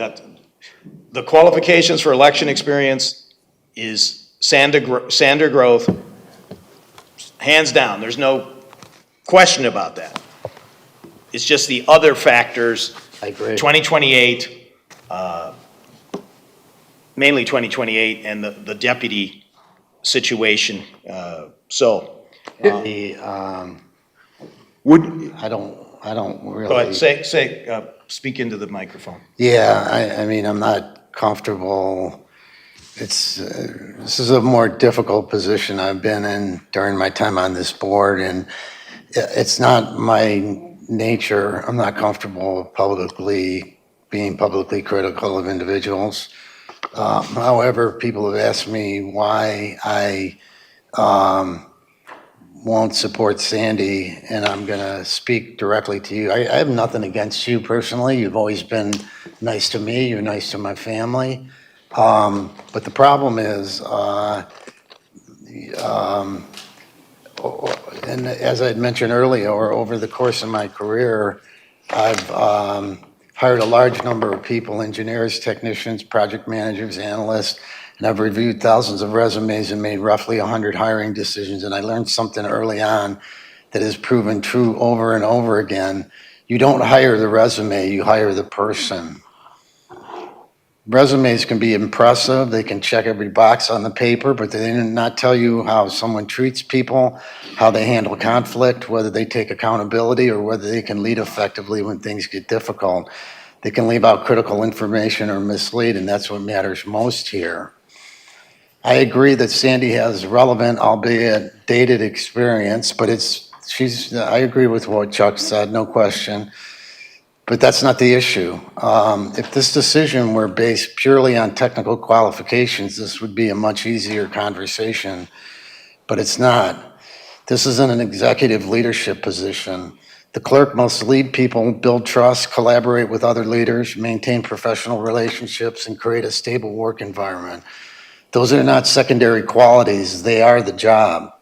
The qualifications for election experience is Sander Growth, hands down. There's no question about that. It's just the other factors. I agree. 2028, mainly 2028, and the deputy situation. The, Would, I don't really. Go ahead, speak into the microphone. Yeah, I mean, I'm not comfortable. This is a more difficult position I've been in during my time on this board, and it's not my nature. I'm not comfortable being publicly critical of individuals. However, people have asked me why I won't support Sandy, and I'm going to speak directly to you. I have nothing against you personally. You've always been nice to me. You're nice to my family. But the problem is, and as I had mentioned earlier, over the course of my career, I've hired a large number of people, engineers, technicians, project managers, analysts, and I've reviewed thousands of resumes and made roughly 100 hiring decisions. And I learned something early on that has proven true over and over again. You don't hire the resume, you hire the person. Resumes can be impressive, they can check every box on the paper, but they do not tell you how someone treats people, how they handle conflict, whether they take accountability, or whether they can lead effectively when things get difficult. They can leave out critical information or mislead, and that's what matters most here. I agree that Sandy has relevant, albeit dated experience, but I agree with what Chuck said, no question. But that's not the issue. If this decision were based purely on technical qualifications, this would be a much easier conversation, but it's not. This isn't an executive leadership position. The clerk must lead people, build trust, collaborate with other leaders, maintain professional relationships, and create a stable work environment. Those are not secondary qualities, they are the job.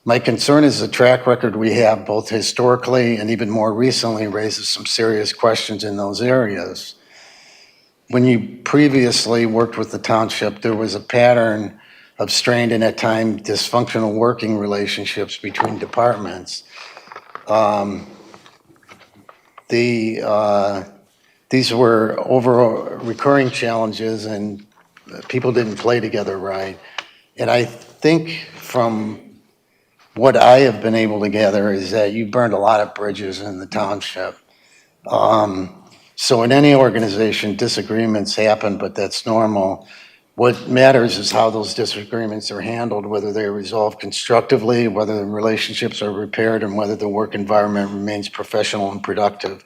My concern is the track record we have, both historically and even more recently, raises some serious questions in those areas. When you previously worked with the township, there was a pattern of strained and at times dysfunctional working relationships between departments. These were over recurring challenges and people didn't play together right. And I think from what I have been able to gather is that you burned a lot of bridges in the township. So in any organization, disagreements happen, but that's normal. What matters is how those disagreements are handled, whether they're resolved constructively, whether the relationships are repaired, and whether the work environment remains professional and productive.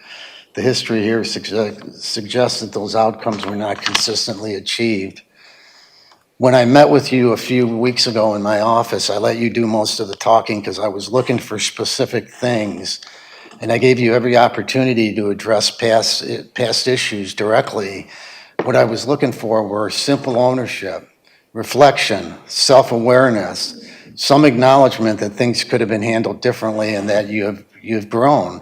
The history here suggests that those outcomes were not consistently achieved. When I met with you a few weeks ago in my office, I let you do most of the talking because I was looking for specific things. And I gave you every opportunity to address past issues directly. What I was looking for were simple ownership, reflection, self-awareness, some acknowledgement that things could have been handled differently and that you've grown.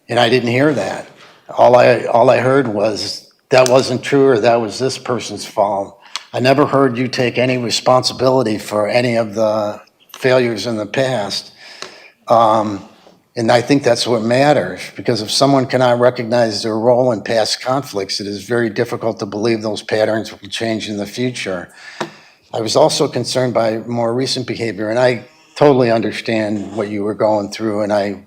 And I didn't hear that. All I heard was that wasn't true or that was this person's fault. I never heard you take any responsibility for any of the failures in the past. And I think that's what matters, because if someone cannot recognize their role in past conflicts, it is very difficult to believe those patterns will change in the future. I was also concerned by more recent behavior, and I totally understand what you were going through, and I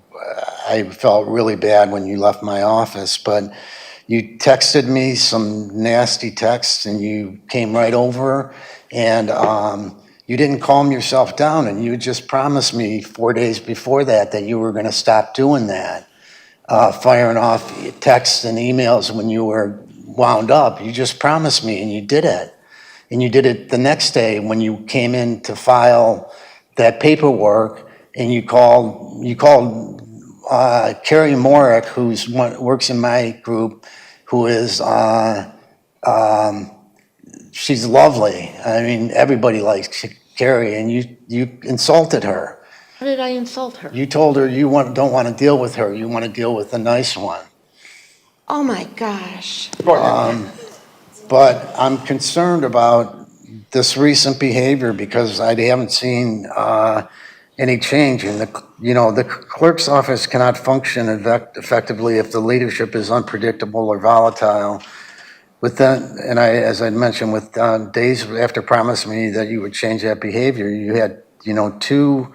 felt really bad when you left my office, but you texted me some nasty texts and you came right over and you didn't calm yourself down, and you just promised me 4 days before that you were going to stop doing that, firing off texts and emails when you were wound up. You just promised me and you did it. And you did it the next day when you came in to file that paperwork, and you called Carrie Morick, works in my group, who is, she's lovely. I mean, everybody likes Carrie, and you insulted her. How did I insult her? You told her you don't want to deal with her, you want to deal with the nice one. Oh, my gosh. But I'm concerned about this recent behavior because I haven't seen any change in the clerk's office cannot function effectively if the leadership is unpredictable or volatile. With that, and as I mentioned, with days after promising me that you would change that behavior, you had 2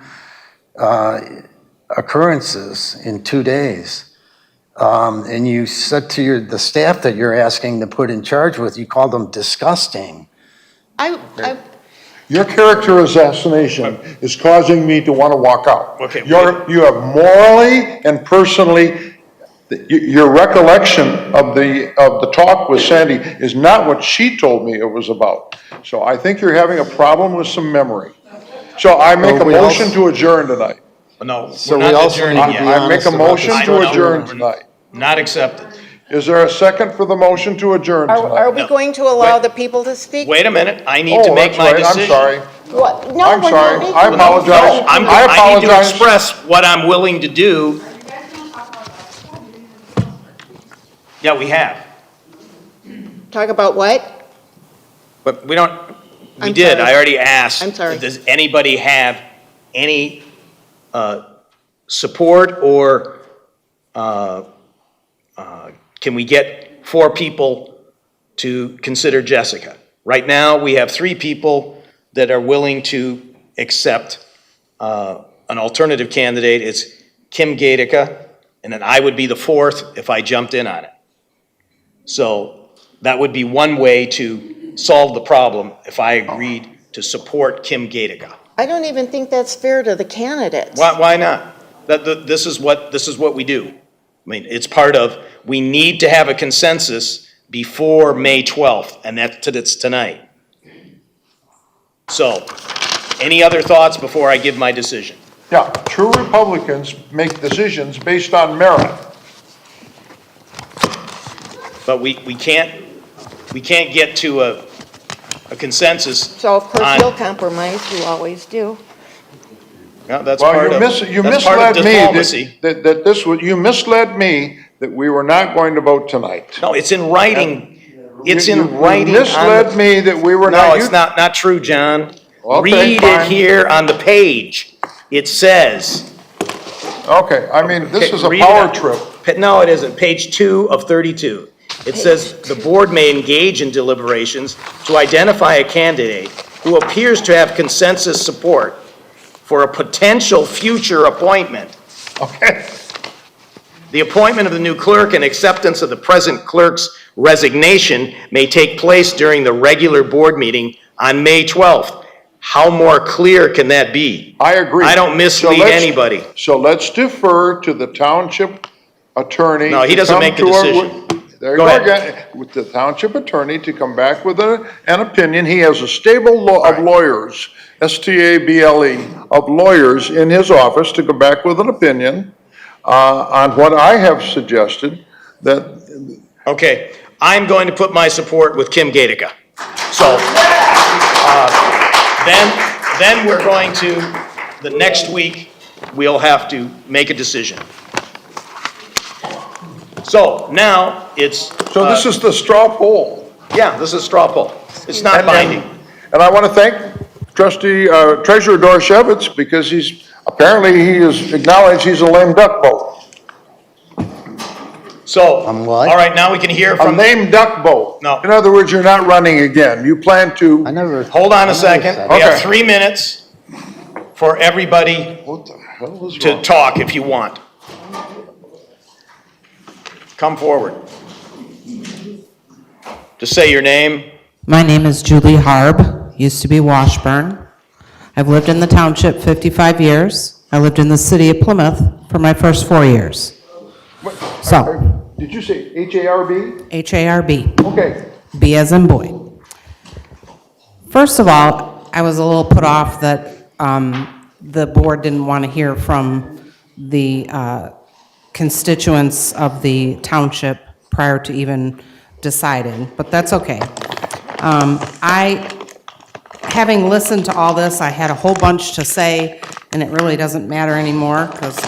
occurrences in 2 days. And you said to the staff that you're asking to put in charge with, you called them disgusting. Your character assassination is causing me to want to walk out. Okay. You have morally and personally, your recollection of the talk with Sandy is not what she told me it was about. So I think you're having a problem with some memory. So I make a motion to adjourn tonight. No, So we're we not also adjourning need to yet. be I make a motion I to don't know. adjourn tonight. Not accepted. Is there a second for the motion to adjourn Are tonight? we going to allow Wait. the people to speak? Wait a minute, I need to Oh, make that's my right, I'm decision. sorry. What? No, I'm we're sorry. not making I a apologize. motion. I need to apologize. express what I'm willing to do. Yeah, we have. Talk about what? But we don't, we I'm did, sorry. I already asked. I'm sorry. Does anybody have any support or can we get 4 people to consider Jessica? Right now, we have 3 people that are willing to accept an alternative candidate. It's Kim Gatica, and then I would be the 4th if I jumped in on it. So that would be one way to solve the problem if I agreed to support Kim Gatica. I don't even think that's fair to the candidates. Why not? This is what we do. I mean, it's part of, we need to have a consensus before May 12th, and it's tonight. So, any other thoughts before I give my decision? Yeah, true Republicans make decisions based on merit. But we can't get to a consensus. So of course on- you'll compromise, you always do. Yeah, that's Well, part of, you that's part misled of me diplomacy. you misled me that we were not going to vote tonight. No, it's in writing. It's You- in writing. You misled me that we were not. No, it's not true, John. Okay, Read it fine. here on the page. It says. Okay, I mean, this Okay, is a read it power on- trip. No, it isn't. Page 2 of 32. It says, "The board may engage in deliberations to identify a candidate who appears to have consensus support for a potential future appointment. Okay, The appointment of the new clerk and acceptance of the present clerk's resignation may take place during the regular board meeting on May 12th." How more clear can that be? I agree. I don't mislead So let's- anybody. So let's defer to the township attorney. No, he to doesn't come make the to our- decision. There you Go go ahead. again, with the township attorney to come back with an opinion. He has a stable of lawyers, STABLE, of lawyers in his office to come back with an opinion on what I have suggested, that, Okay, I'm going to put my support with Kim Gatica. So, then we're going to, the next week, we'll have to make a decision. So now it's. so this is the straw poll. Yeah, this is straw poll. It's not binding. And I want to thank Treasurer Dorshevitz, because he has acknowledged he's a lame duck boat. So, what? all right, now we can hear A from, lame duck boat. No. In other words, you're not running again. You plan to. I never. hold on I a never second. said We have Okay. 3 minutes for everybody What the hell is to wrong? talk if you want. Come forward. Just say your name. My name is Julie Harb, used to be Washburn. I've lived in the township 55 years. I lived in the city of Plymouth for my first 4 years. So, Did you say HARB? H-A-R-B, Okay. B as in boy. First of all, I was a little put off that the board didn't want to hear from the constituents of the township prior to even deciding, but that's okay. Having listened to all this, I had a whole bunch to say, and it really doesn't matter anymore, because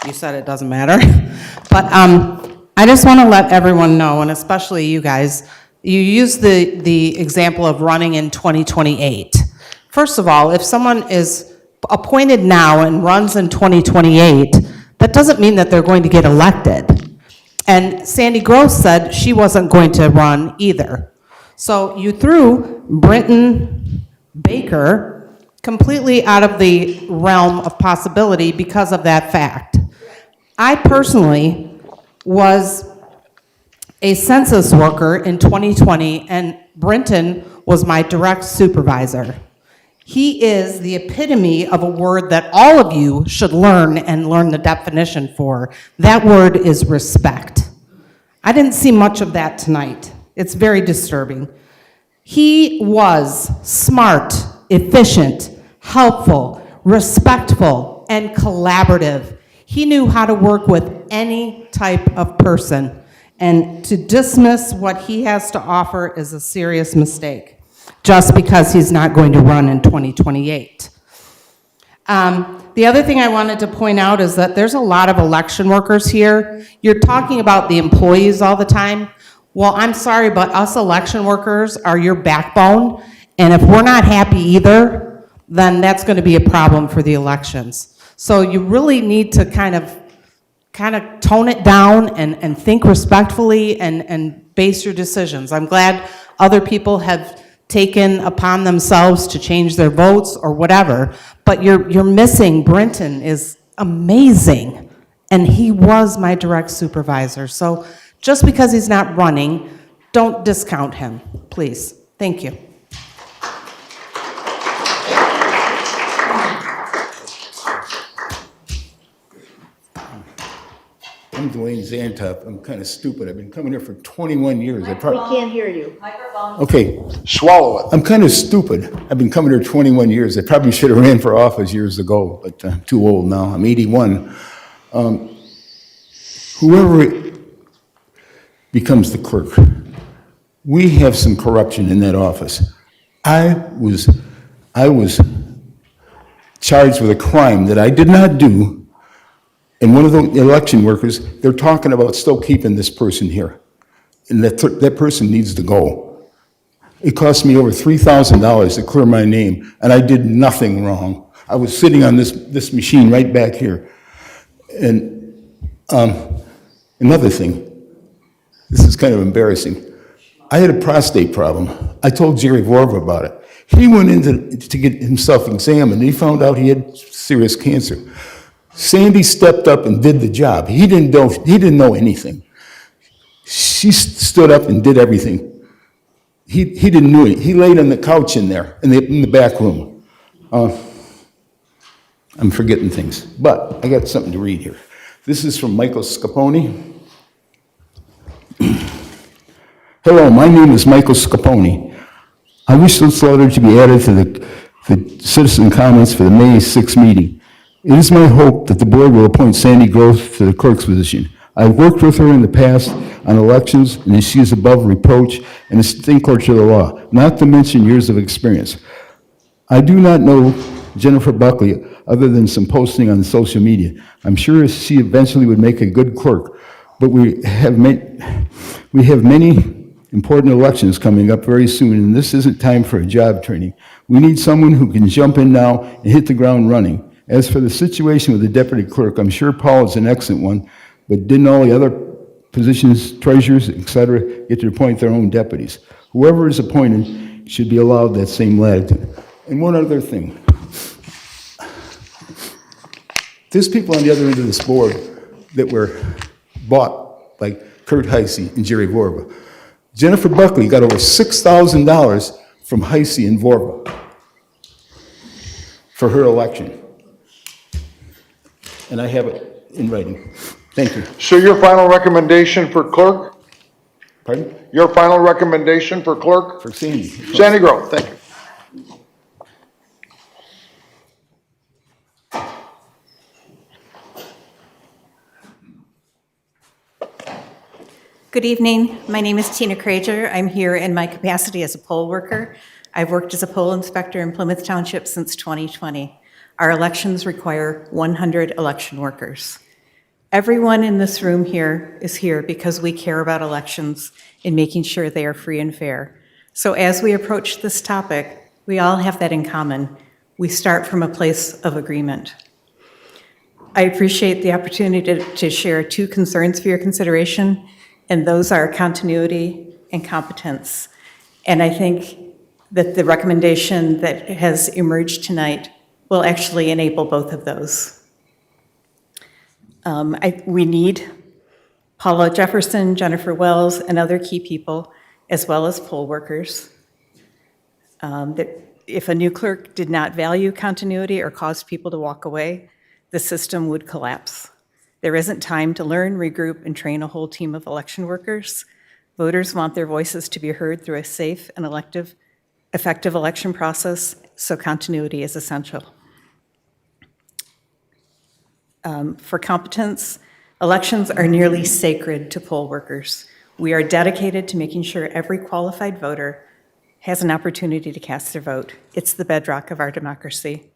you said it doesn't matter. But I just want to let everyone know, and especially you guys, you use the example of running in 2028. First of all, if someone is appointed now and runs in 2028, that doesn't mean that they're going to get elected. And Sandy Gross said she wasn't going to run either. So you threw Brenton Baker completely out of the realm of possibility because of that fact. I personally was a census worker in 2020, and Brenton was my direct supervisor. He is the epitome of a word that all of you should learn and learn the definition for. That word is respect. I didn't see much of that tonight. It's very disturbing. He was smart, efficient, helpful, respectful, and collaborative. He knew how to work with any type of person. And to dismiss what he has to offer is a serious mistake, just because he's not going to run in 2028. The The other thing I wanted to point out is that there's a lot of election workers here. You're talking about the employees all the time. Well, I'm sorry, but us election workers are your backbone, and if we're not happy either, then that's going to be a problem for the elections. So you really need to kind of tone it down and think respectfully and base your decisions. I'm glad other people have taken upon themselves to change their votes or whatever, but you're missing, Brenton is amazing, and he was my direct supervisor. So just because he's not running, don't discount him, please. Thank you. I'm Dwayne Zantoff. I'm kind of stupid. I've been coming here for 21 years. We can't hear you. Okay. Swallow it. I'm kind of stupid. I've been coming here 21 years. I probably should have ran for office years ago, but I'm too old now. I'm 81. Whoever becomes the clerk, we have some corruption in that office. I was charged with a crime that I did not do. And one of the election workers, they're talking about still keeping this person here. And that person needs to go. It cost me over $3,000 to clear my name, and I did nothing wrong. I was sitting on this machine right back here. And another thing, this is kind of embarrassing. I had a prostate problem. I told Jerry Vorva about it. He went in to get himself examined. He found out he had serious cancer. Sandy stepped up and did the job. He didn't know anything. She stood up and did everything. He didn't know it. He laid on the couch in there, in the back room. I'm forgetting things, but I got something to read here. This is from Michael Scapone. Hello, my name is Michael Scapone. I wish this letter to be added to the citizen comments for the May 6th meeting. It is my hope that the board will appoint Sandy Gross to the clerk's position. I've worked with her in the past on elections, and she is above reproach and a stickler to the law, not to mention years of experience. I do not know Jennifer Buckley other than some posting on social media. I'm sure she eventually would make a good clerk, but we have many important elections coming up very soon, and this isn't time for a job training. We need someone who can jump in now and hit the ground running. As for the situation with the deputy clerk, I'm sure Paul is an excellent one, but didn't all the other positions, treasurers, et cetera, get to appoint their own deputies? Whoever is appointed should be allowed that same latitude. And one other thing. There's people on the other end of this board that were bought by Kurt Heisey and Jerry Vorva. Jennifer Buckley got over $6,000 from Heisey and Vorva for her election. And I have it in writing. Thank you. So your final recommendation for clerk? Pardon? Your final recommendation for clerk? For Sandy. Sandy Grove, thank you. Good evening. My name is Tina Krager. I'm here in my capacity as a poll worker. I've worked as a poll inspector in Plymouth Township since 2020. Our elections require 100 election workers. Everyone in this room here is here because we care about elections and making sure they are free and fair. So as we approach this topic, we all have that in common. We start from a place of agreement. I appreciate the opportunity to share two concerns for your consideration, and those are continuity and competence. And I think that the recommendation that has emerged tonight will actually enable both of those. We need Paula Jefferson, Jennifer Wells, and other key people, as well as poll workers. That if a new clerk did not value continuity or caused people to walk away, the system would collapse. There isn't time to learn, regroup, and train a whole team of election workers. Voters want their voices to be heard through a safe and effective election process, so continuity is essential. For competence, elections are nearly sacred to poll workers. We are dedicated to making sure every qualified voter has an opportunity to cast their vote. It's the bedrock of our democracy.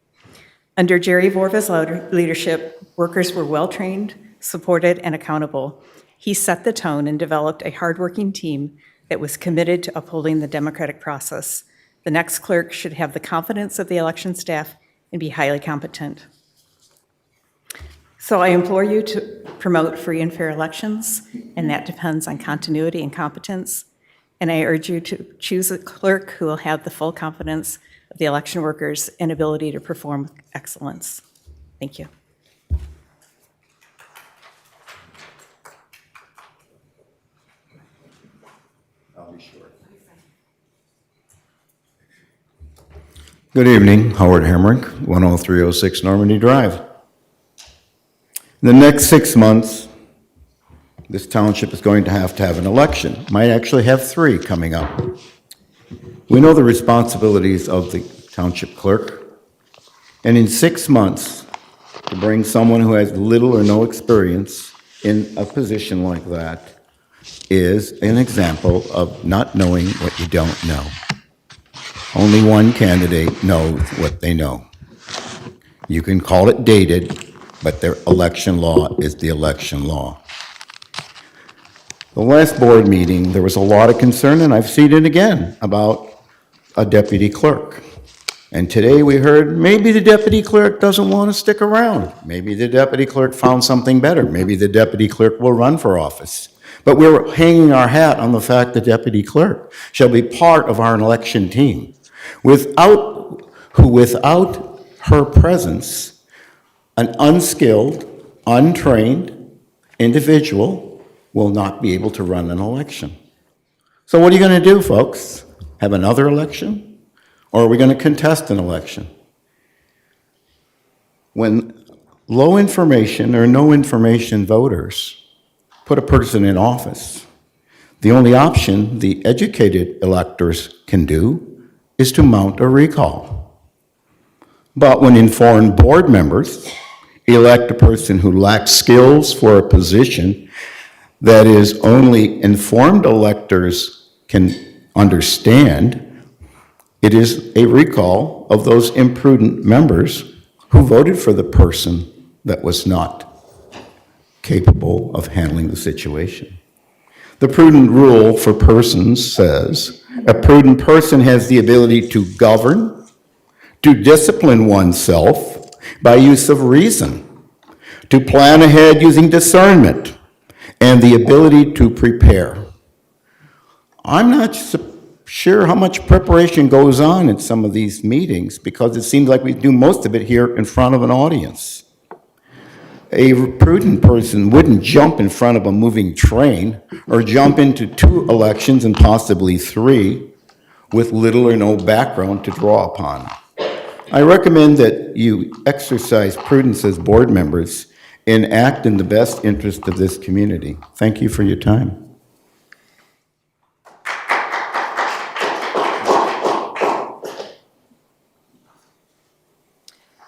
Under Jerry Vorva's leadership, workers were well-trained, supported, and accountable. He set the tone and developed a hardworking team that was committed to upholding the democratic process. The next clerk should have the confidence of the election staff and be highly competent. So I implore you to promote free and fair elections, and that depends on continuity and competence. And I urge you to choose a clerk who will have the full confidence of the election workers and ability to perform with excellence. Thank you. Good evening, Howard Hemrick, 10306 Normandy Drive. In the next 6 months, this township is going to have an election. Might actually have 3 coming up. We know the responsibilities of the township clerk, and in 6 months, to bring someone who has little or no experience in a position like that is an example of not knowing what you don't know. Only one candidate knows what they know. You can call it dated, but their election law is the election law. The last board meeting, there was a lot of concern, and I've seen it again, about a deputy clerk. And today we heard maybe the deputy clerk doesn't want to stick around. Maybe the deputy clerk found something better. Maybe the deputy clerk will run for office. But we're hanging our hat on the fact the deputy clerk shall be part of our election team. Without her presence, an unskilled, untrained individual will not be able to run an election. So what are you going to do, folks? Have another election? Or are we going to contest an election? When low information or no information voters put a person in office, the only option the educated electors can do is to mount a recall. But when informed board members elect a person who lacks skills for a position that is only informed electors can understand, it is a recall of those imprudent members who voted for the person that was not capable of handling the situation. The prudent rule for persons says, a prudent person has the ability to govern, to discipline oneself by use of reason, to plan ahead using discernment, and the ability to prepare. I'm not sure how much preparation goes on in some of these meetings, because it seems like we do most of it here in front of an audience. A prudent person wouldn't jump in front of a moving train or jump into 2 elections and possibly 3 with little or no background to draw upon. I recommend that you exercise prudence as board members and act in the best interest of this community. Thank you for your time.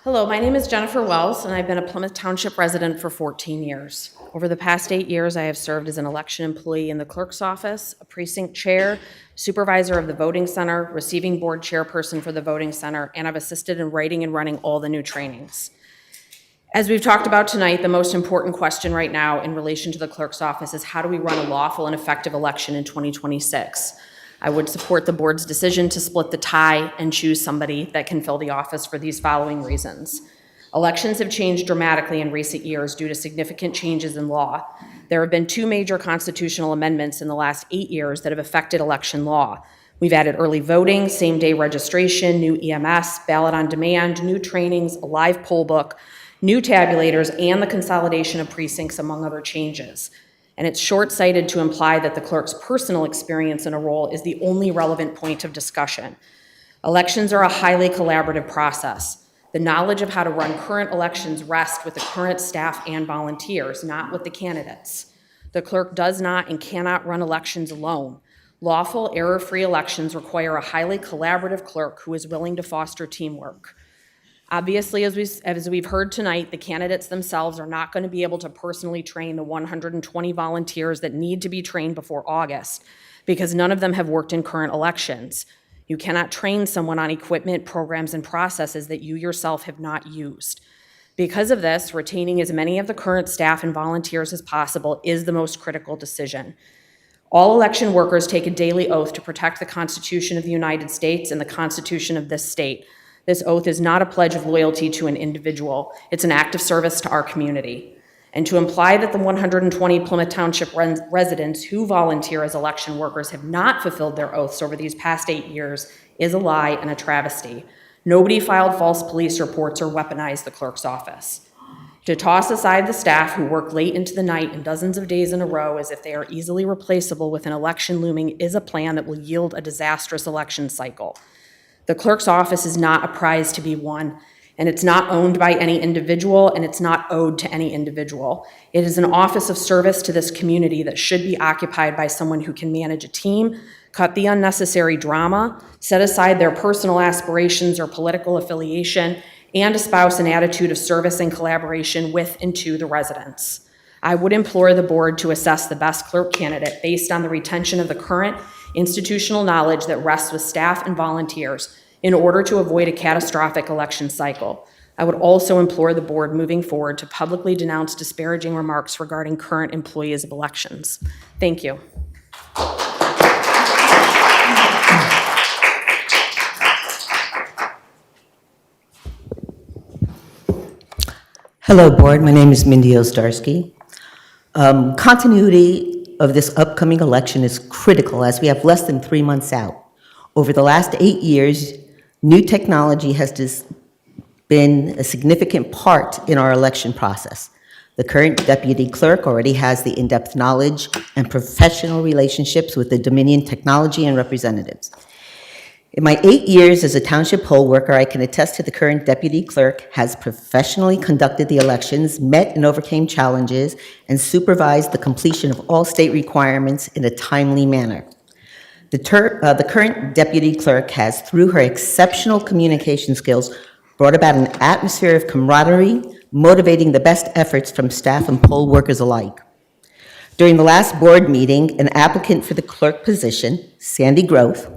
Hello, my name is Jennifer Wells, and I've been a Plymouth Township resident for 14 years. Over the past 8 years, I have served as an election employee in the clerk's office, a precinct chair, supervisor of the voting center, receiving board chairperson for the voting center, and I've assisted in writing and running all the new trainings. As we've talked about tonight, the most important question right now in relation to the clerk's office is how do we run a lawful and effective election in 2026? I would support the board's decision to split the tie and choose somebody that can fill the office for these following reasons. Elections have changed dramatically in recent years due to significant changes in law. There have been 2 major constitutional amendments in the last 8 years that have affected election law. We've added early voting, same-day registration, new EMS, ballot on demand, new trainings, a live poll book, new tabulators, and the consolidation of precincts, among other changes. And it's short-sighted to imply that the clerk's personal experience in a role is the only relevant point of discussion. Elections are a highly collaborative process. The knowledge of how to run current elections rests with the current staff and volunteers, not with the candidates. The clerk does not and cannot run elections alone. Lawful, error-free elections require a highly collaborative clerk who is willing to foster teamwork. Obviously, as we've heard tonight, the candidates themselves are not going to be able to personally train the 120 volunteers that need to be trained before August, because none of them have worked in current elections. You cannot train someone on equipment, programs, and processes that you yourself have not used. Because of this, retaining as many of the current staff and volunteers as possible is the most critical decision. All election workers take a daily oath to protect the Constitution of the United States and the Constitution of this state. This oath is not a pledge of loyalty to an individual. It's an act of service to our community. And to imply that the 120 Plymouth Township residents who volunteer as election workers have not fulfilled their oaths over these past 8 years is a lie and a travesty. Nobody filed false police reports or weaponized the clerk's office. To toss aside the staff who work late into the night and dozens of days in a row as if they are easily replaceable with an election looming is a plan that will yield a disastrous election cycle. The clerk's office is not a prize to be won, and it's not owned by any individual, and it's not owed to any individual. It is an office of service to this community that should be occupied by someone who can manage a team, cut the unnecessary drama, set aside their personal aspirations or political affiliation, and espouse an attitude of service and collaboration with and to the residents. I would implore the board to assess the best clerk candidate based on the retention of the current institutional knowledge that rests with staff and volunteers in order to avoid a catastrophic election cycle. I would also implore the board moving forward to publicly denounce disparaging remarks regarding current employees of elections. Thank you. Hello, board. My name is Mindy Ostarsky. Continuity of this upcoming election is critical as we have less than 3 months out. Over the last 8 years, new technology has been a significant part in our election process. The current deputy clerk already has the in-depth knowledge and professional relationships with the Dominion technology and representatives. In my 8 years as a township poll worker, I can attest to the current deputy clerk has professionally conducted the elections, met and overcame challenges, and supervised the completion of all state requirements in a timely manner. The current deputy clerk has, through her exceptional communication skills, brought about an atmosphere of camaraderie, motivating the best efforts from staff and poll workers alike. During the last board meeting, an applicant for the clerk position, Sandy Groth,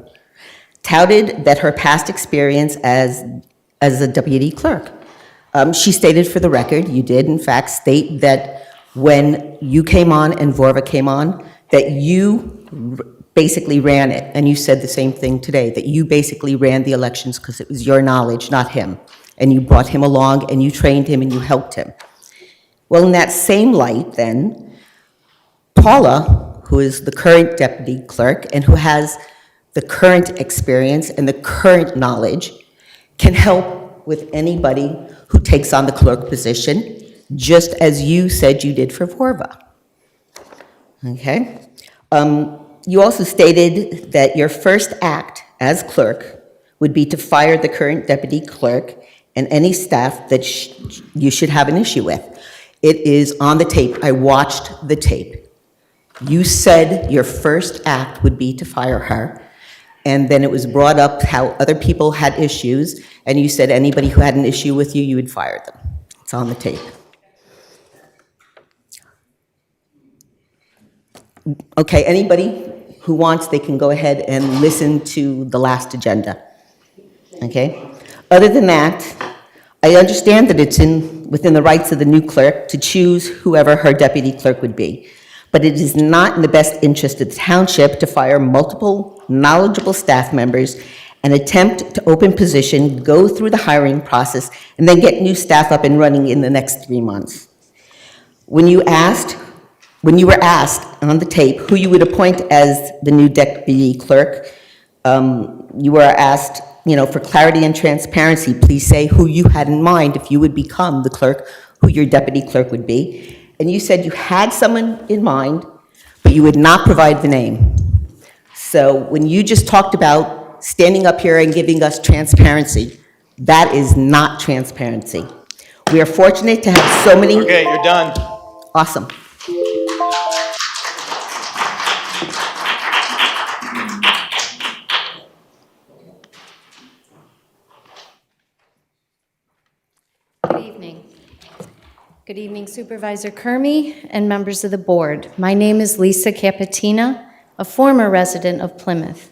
touted that her past experience as a deputy clerk. She stated for the record, you did in fact state that when you came on and Vorva came on, that you basically ran it, and you said the same thing today, that you basically ran the elections because it was your knowledge, not him, and you brought him along and you trained him and you helped him. Well, in that same light then, Paula, who is the current deputy clerk and who has the current experience and the current knowledge, can help with anybody who takes on the clerk position, just as you said you did for Vorva. Okay? You also stated that your first act as clerk would be to fire the current deputy clerk and any staff that you should have an issue with. It is on the tape. I watched the tape. You said your first act would be to fire her, and then it was brought up how other people had issues, and you said anybody who had an issue with you, you would fire them. It's on the tape. Okay, anybody who wants, they can go ahead and listen to the last agenda. Okay? Other than that, I understand that it's within the rights of the new clerk to choose whoever her deputy clerk would be. But it is not in the best interest of the township to fire multiple knowledgeable staff members and attempt to open position, go through the hiring process, and then get new staff up and running in the next 3 months. When you were asked on the tape who you would appoint as the new deputy clerk, you were asked, for clarity and transparency, please say who you had in mind if you would become the clerk, who your deputy clerk would be. And you said you had someone in mind, but you would not provide the name. So when you just talked about standing up here and giving us transparency, that is not transparency. We are fortunate to have so many... Okay, you're done. Awesome. Good evening. Good evening, Supervisor Kermey and members of the board. My name is Lisa Capatina, a former resident of Plymouth.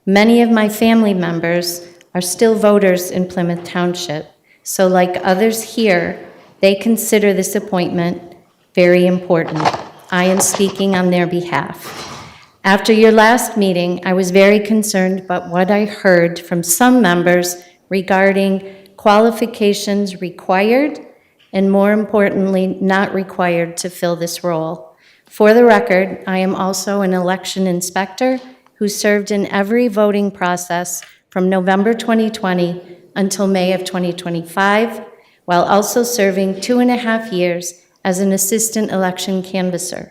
Many of my family members are still voters in Plymouth Township, so like others here, they consider this appointment very important. I am speaking on their behalf. After your last meeting, I was very concerned about what I heard from some members regarding qualifications required and, more importantly, not required to fill this role. For the record, I am also an election inspector who served in every voting process from November 2020 until May of 2025, while also serving 2.5 years as an assistant election canvasser.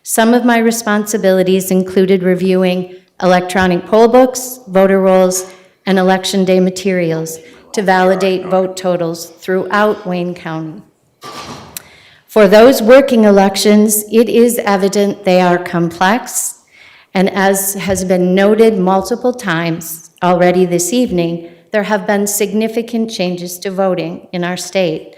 Some of my responsibilities included reviewing electronic poll books, voter rolls, and election day materials to validate vote totals throughout Wayne County. For those working elections, it is evident they are complex, and as has been noted multiple times already this evening, there have been significant changes to voting in our state.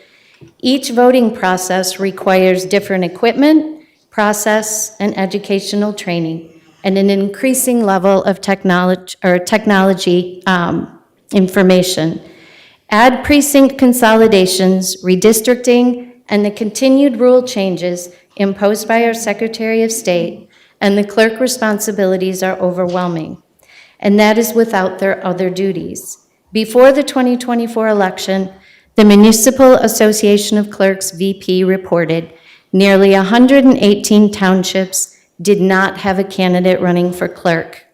Each voting process requires different equipment, process, and educational training, and an increasing level of technology information. Add precinct consolidations, redistricting, and the continued rule changes imposed by our Secretary of State, and the clerk responsibilities are overwhelming. And that is without their other duties. Before the 2024 election, the Municipal Association of Clerks VP reported nearly 118 townships did not have a candidate running for clerk.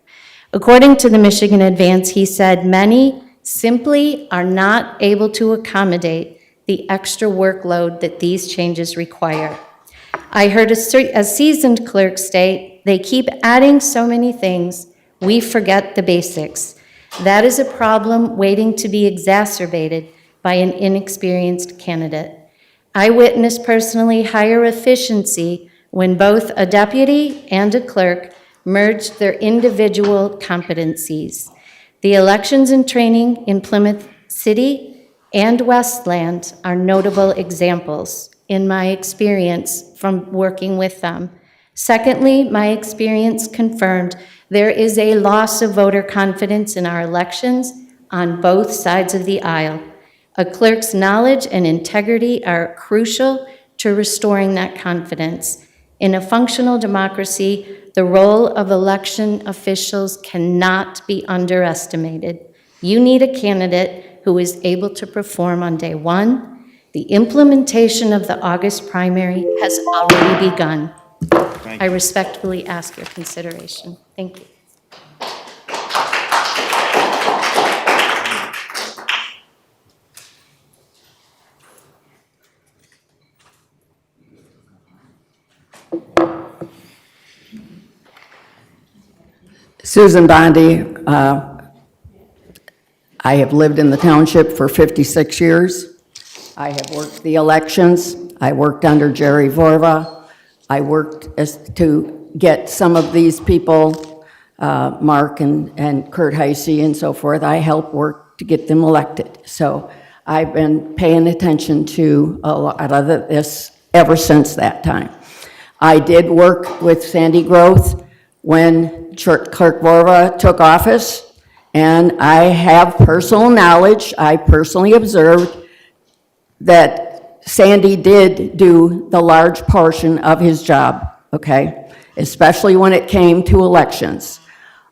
According to the Michigan Advance, he said many simply are not able to accommodate the extra workload that these changes require. I heard a seasoned clerk state, "They keep adding so many things, we forget the basics." That is a problem waiting to be exacerbated by an inexperienced candidate. I witnessed personally higher efficiency when both a deputy and a clerk merged their individual competencies. The elections and training in Plymouth City and Westland are notable examples in my experience from working with them. Secondly, my experience confirmed there is a loss of voter confidence in our elections on both sides of the aisle. A clerk's knowledge and integrity are crucial to restoring that confidence. In a functional democracy, the role of election officials cannot be underestimated. You need a candidate who is able to perform on day one. The implementation of the August primary has already begun. I respectfully ask your consideration. Thank you. Susan Bondi. I have lived in the township for 56 years. I have worked the elections. I worked under Jerry Vorva. I worked to get some of these people, Mark and Kurt Heisey and so forth. I helped work to get them elected. So I've been paying attention to a lot of this ever since that time. I did work with Sandy Groth when Clerk Vorva took office, and I have personal knowledge. I personally observed that Sandy did do the large portion of his job, okay? Especially when it came to elections.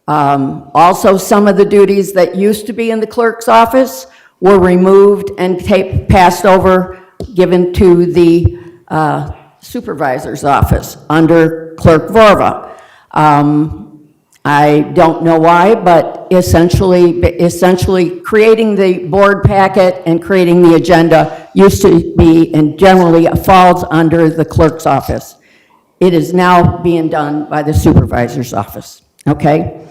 Also, some of the duties that used to be in the clerk's office were removed and passed over, given to the supervisor's office under Clerk Vorva. I don't know why, but essentially creating the board packet and creating the agenda used to be and generally falls under the clerk's office. It is now being done by the supervisor's office, okay?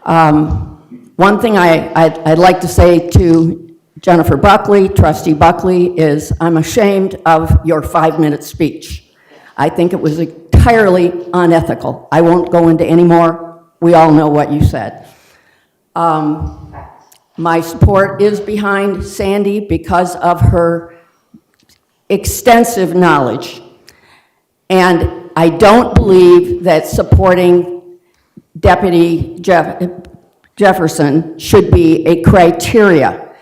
One thing I'd like to say to Jennifer Buckley, Trustee Buckley, is I'm ashamed of your 5-minute speech. I think it was entirely unethical. I won't go into any more. We all know what you said. My support is behind Sandy because of her extensive knowledge. And I don't believe that supporting Deputy Jefferson should be a criteria.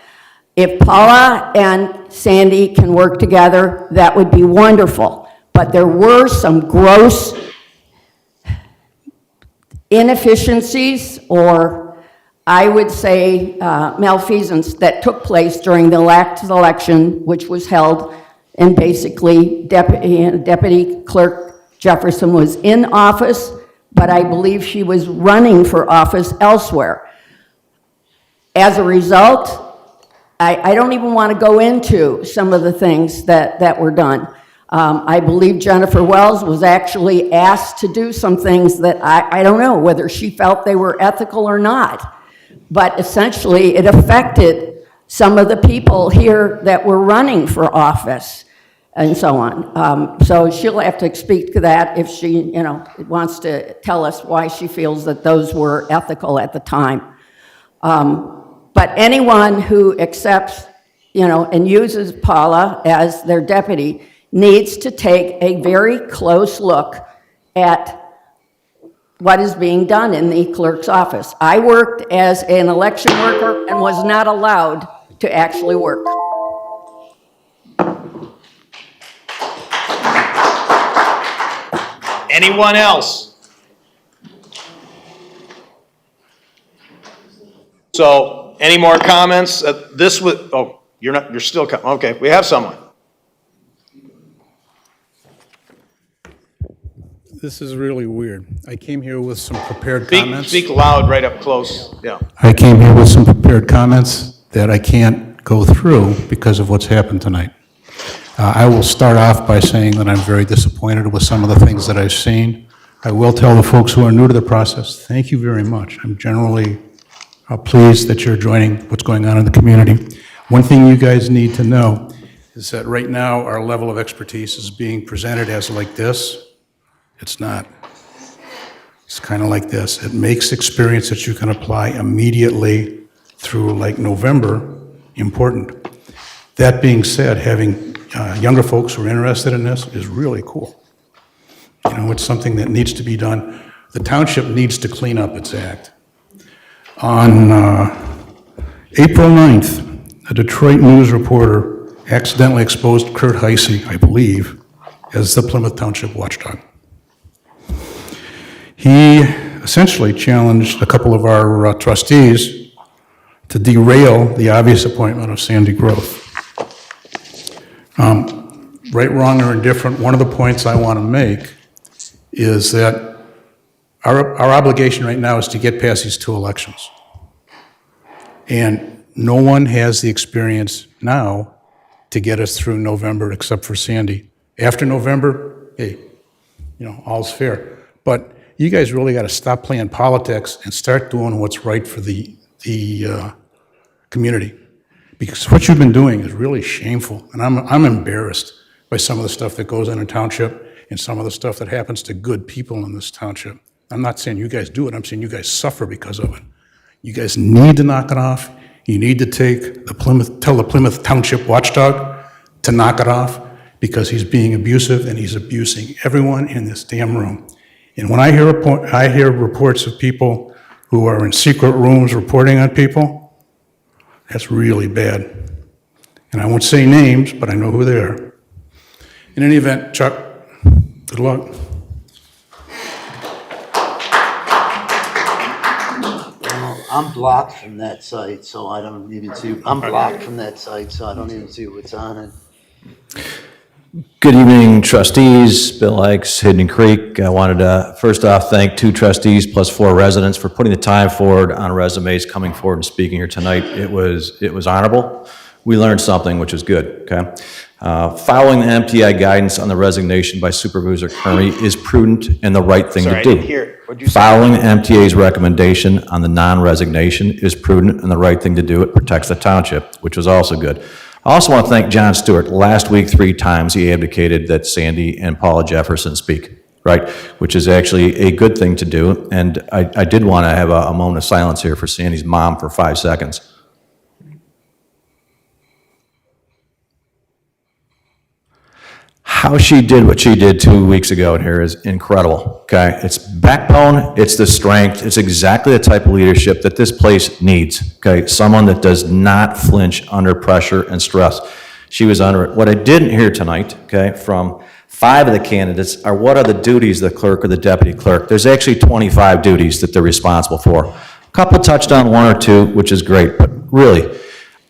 If Paula and Sandy can work together, that would be wonderful. But there were some gross inefficiencies, or I would say malfeasance, that took place during the last election, which was held, and basically Deputy Clerk Jefferson was in office, but I believe she was running for office elsewhere. As a result, I don't even want to go into some of the things that were done. I believe Jennifer Wells was actually asked to do some things that I don't know whether she felt they were ethical or not, but essentially it affected some of the people here that were running for office and so on. So she'll have to speak to that if she, wants to tell us why she feels that those were ethical at the time. But anyone who accepts, and uses Paula as their deputy needs to take a very close look at what is being done in the clerk's office. I worked as an election worker and was not allowed to actually work. Anyone else? So, any more comments? This would, you're still, okay, we have someone. This is really weird. I came here with some prepared comments. Speak loud, right up close, yeah. I came here with some prepared comments that I can't go through because of what's happened tonight. I will start off by saying that I'm very disappointed with some of the things that I've seen. I will tell the folks who are new to the process, thank you very much. I'm generally pleased that you're joining what's going on in the community. One thing you guys need to know is that right now our level of expertise is being presented as like this. It's not. It's kind of like this. It makes experience that you can apply immediately through like November important. That being said, having younger folks who are interested in this is really cool. It's something that needs to be done. The township needs to clean up its act. On April 9th, a Detroit News reporter accidentally exposed Kurt Heisey, I believe, as the Plymouth Township watchdog. He essentially challenged a couple of our trustees to derail the obvious appointment of Sandy Groth. Right, wrong, or indifferent, one of the points I want to make is that our obligation right now is to get past these two elections. And no one has the experience now to get us through November except for Sandy. After November, hey, all's fair. But you guys really got to stop playing politics and start doing what's right for the community. Because what you've been doing is really shameful, and I'm embarrassed by some of the stuff that goes on in township and some of the stuff that happens to good people in this township. I'm not saying you guys do it, I'm saying you guys suffer because of it. You guys need to knock it off. You need to tell the Plymouth Township watchdog to knock it off because he's being abusive and he's abusing everyone in this damn room. And when I hear reports of people who are in secret rooms reporting on people, that's really bad. And I won't say names, but I know who they are. In any event, Chuck, good luck. I'm blocked from that site, so I don't even see, I'm blocked from that site, so I don't even see what's on it. Good evening, trustees, Bill Ikes, Hidden Creek. I wanted to first off thank 2 trustees plus 4 residents for putting the time forward on resumes, coming forward and speaking here tonight. It was honorable. We learned something, which is good, okay? Following the MTI guidance on the resignation by Supervisor Kearney is prudent and the right thing to do. Sorry, I didn't hear. What'd you say? Following the MTA's recommendation on the non-resignation is prudent and the right thing to do. It protects the township, which was also good. I also want to thank John Stewart. Last week, 3 times he advocated that Sandy and Paula Jefferson speak, right? Which is actually a good thing to do. And I did want to have a moment of silence here for Sandy's mom for 5 seconds. how she did what she did 2 weeks ago here is incredible, okay? It's backbone, it's the strength, it's exactly the type of leadership that this place needs, okay? Someone that does not flinch under pressure and stress. She was under it. What I didn't hear tonight, okay, from 5 of the candidates are what are the duties of the clerk or the deputy clerk. There's actually 25 duties that they're responsible for. A couple touched on 1 or 2, which is great, but really,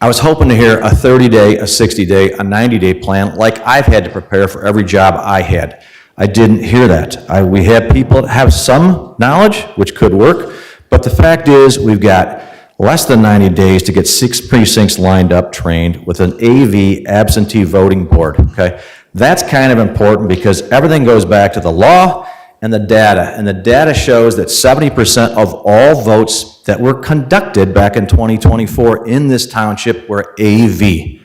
I was hoping to hear a 30-day, a 60-day, a 90-day plan like I've had to prepare for every job I had. I didn't hear that. We have people that have some knowledge, which could work, but the fact is we've got less than 90 days to get 6 precincts lined up, trained with an AV absentee voting board, okay? That's kind of important because everything goes back to the law and the data shows that 70% of all votes that were conducted back in 2024 in this township were AV.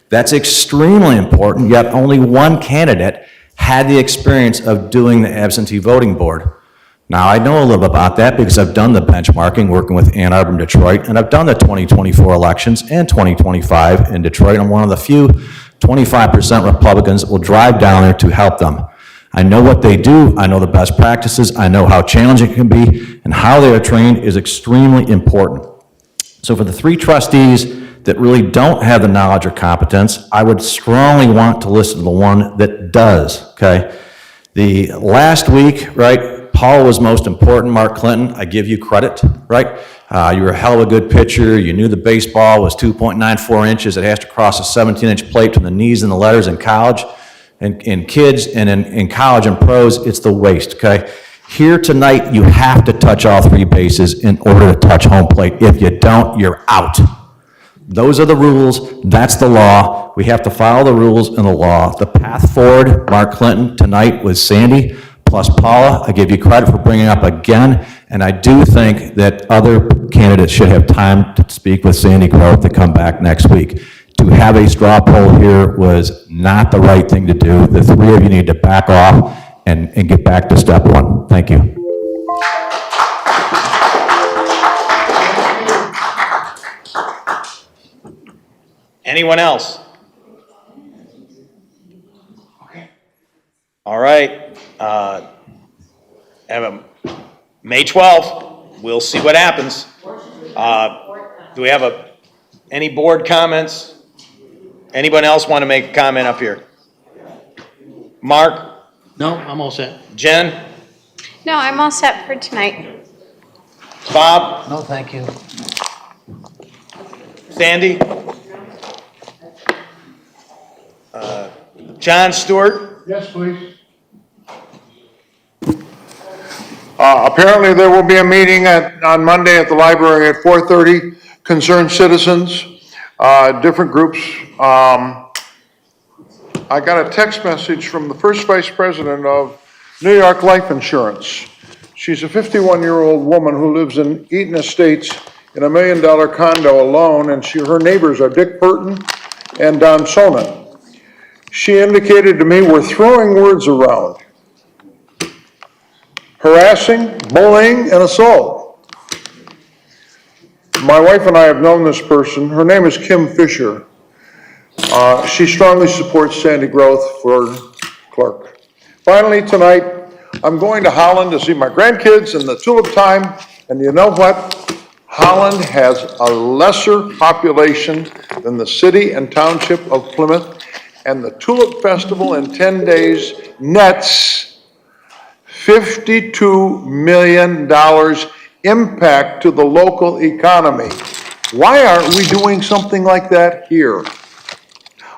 That's extremely important, yet only 1 candidate had the experience of doing the absentee voting board. Now, I know a little bit about that because I've done the benchmarking working with Ann Arbor and Detroit, and I've done the 2024 elections and 2025 in Detroit. I'm one of the few 25% Republicans that will drive down there to help them. I know what they do, I know the best practices, I know how challenging it can be, and how they are trained is extremely important. So for the 3 trustees that really don't have the knowledge or competence, I would strongly want to listen to the one that does, okay? The last week, right, Paul was most important, Mark Clinton, I give you credit, right? You were a hell of a good pitcher, you knew the baseball was 2.94 inches, it has to cross a 17-inch plate from the knees and the letters in college. In kids and in college and pros, it's the waist, okay? Here tonight, you have to touch all 3 bases in order to touch home plate. If you don't, you're out. Those are the rules, that's the law. We have to follow the rules and the law. The path forward, Mark Clinton tonight with Sandy, plus Paula, I give you credit for bringing it up again, and I do think that other candidates should have time to speak with Sandy Groth to come back next week. To have a straw poll here was not the right thing to do. The 3 of you need to back off and get back to step 1. Thank you. Anyone else? Okay. All right. May 12th, we'll see what happens. Do we have any board comments? Anyone else want to make a comment up here? Mark? No, I'm all set. Jen? No, I'm all set for tonight. Bob? No, thank you. Sandy? John Stewart? Yes, please. Apparently, there will be a meeting on Monday at the library at 4:30. Concerned citizens, different groups. I got a text message from the first vice president of New York Life Insurance. She's a 51-year-old woman who lives in Eaton Estates in a $1 million condo alone, and her neighbors are Dick Burton and Don Sonnen. She indicated to me we're throwing words around. Harassing, bullying, and assault. My wife and I have known this person. Her name is Kim Fisher. She strongly supports Sandy Groth for clerk. Finally, tonight, I'm going to Holland to see my grandkids in the tulip time, and you know what? Holland has a lesser population than the city and township of Plymouth, and the Tulip Festival in 10 days nets $52 million impact to the local economy. Why aren't we doing something like that here?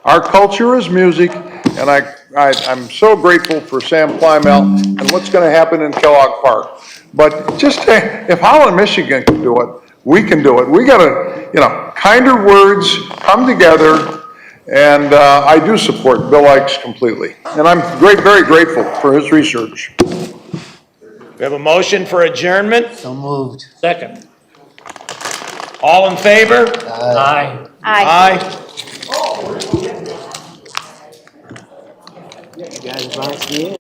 Our culture is music, and I'm so grateful for Sam Plymell and what's going to happen in Kellogg Park. But just if Holland, Michigan can do it, we can do it. We got to, kinder words come together, and I do support Bill Ikes completely. And I'm very grateful for his research. We have a motion for adjournment. So moved. Second. All in favor? Aye. Aye. You guys want to see it?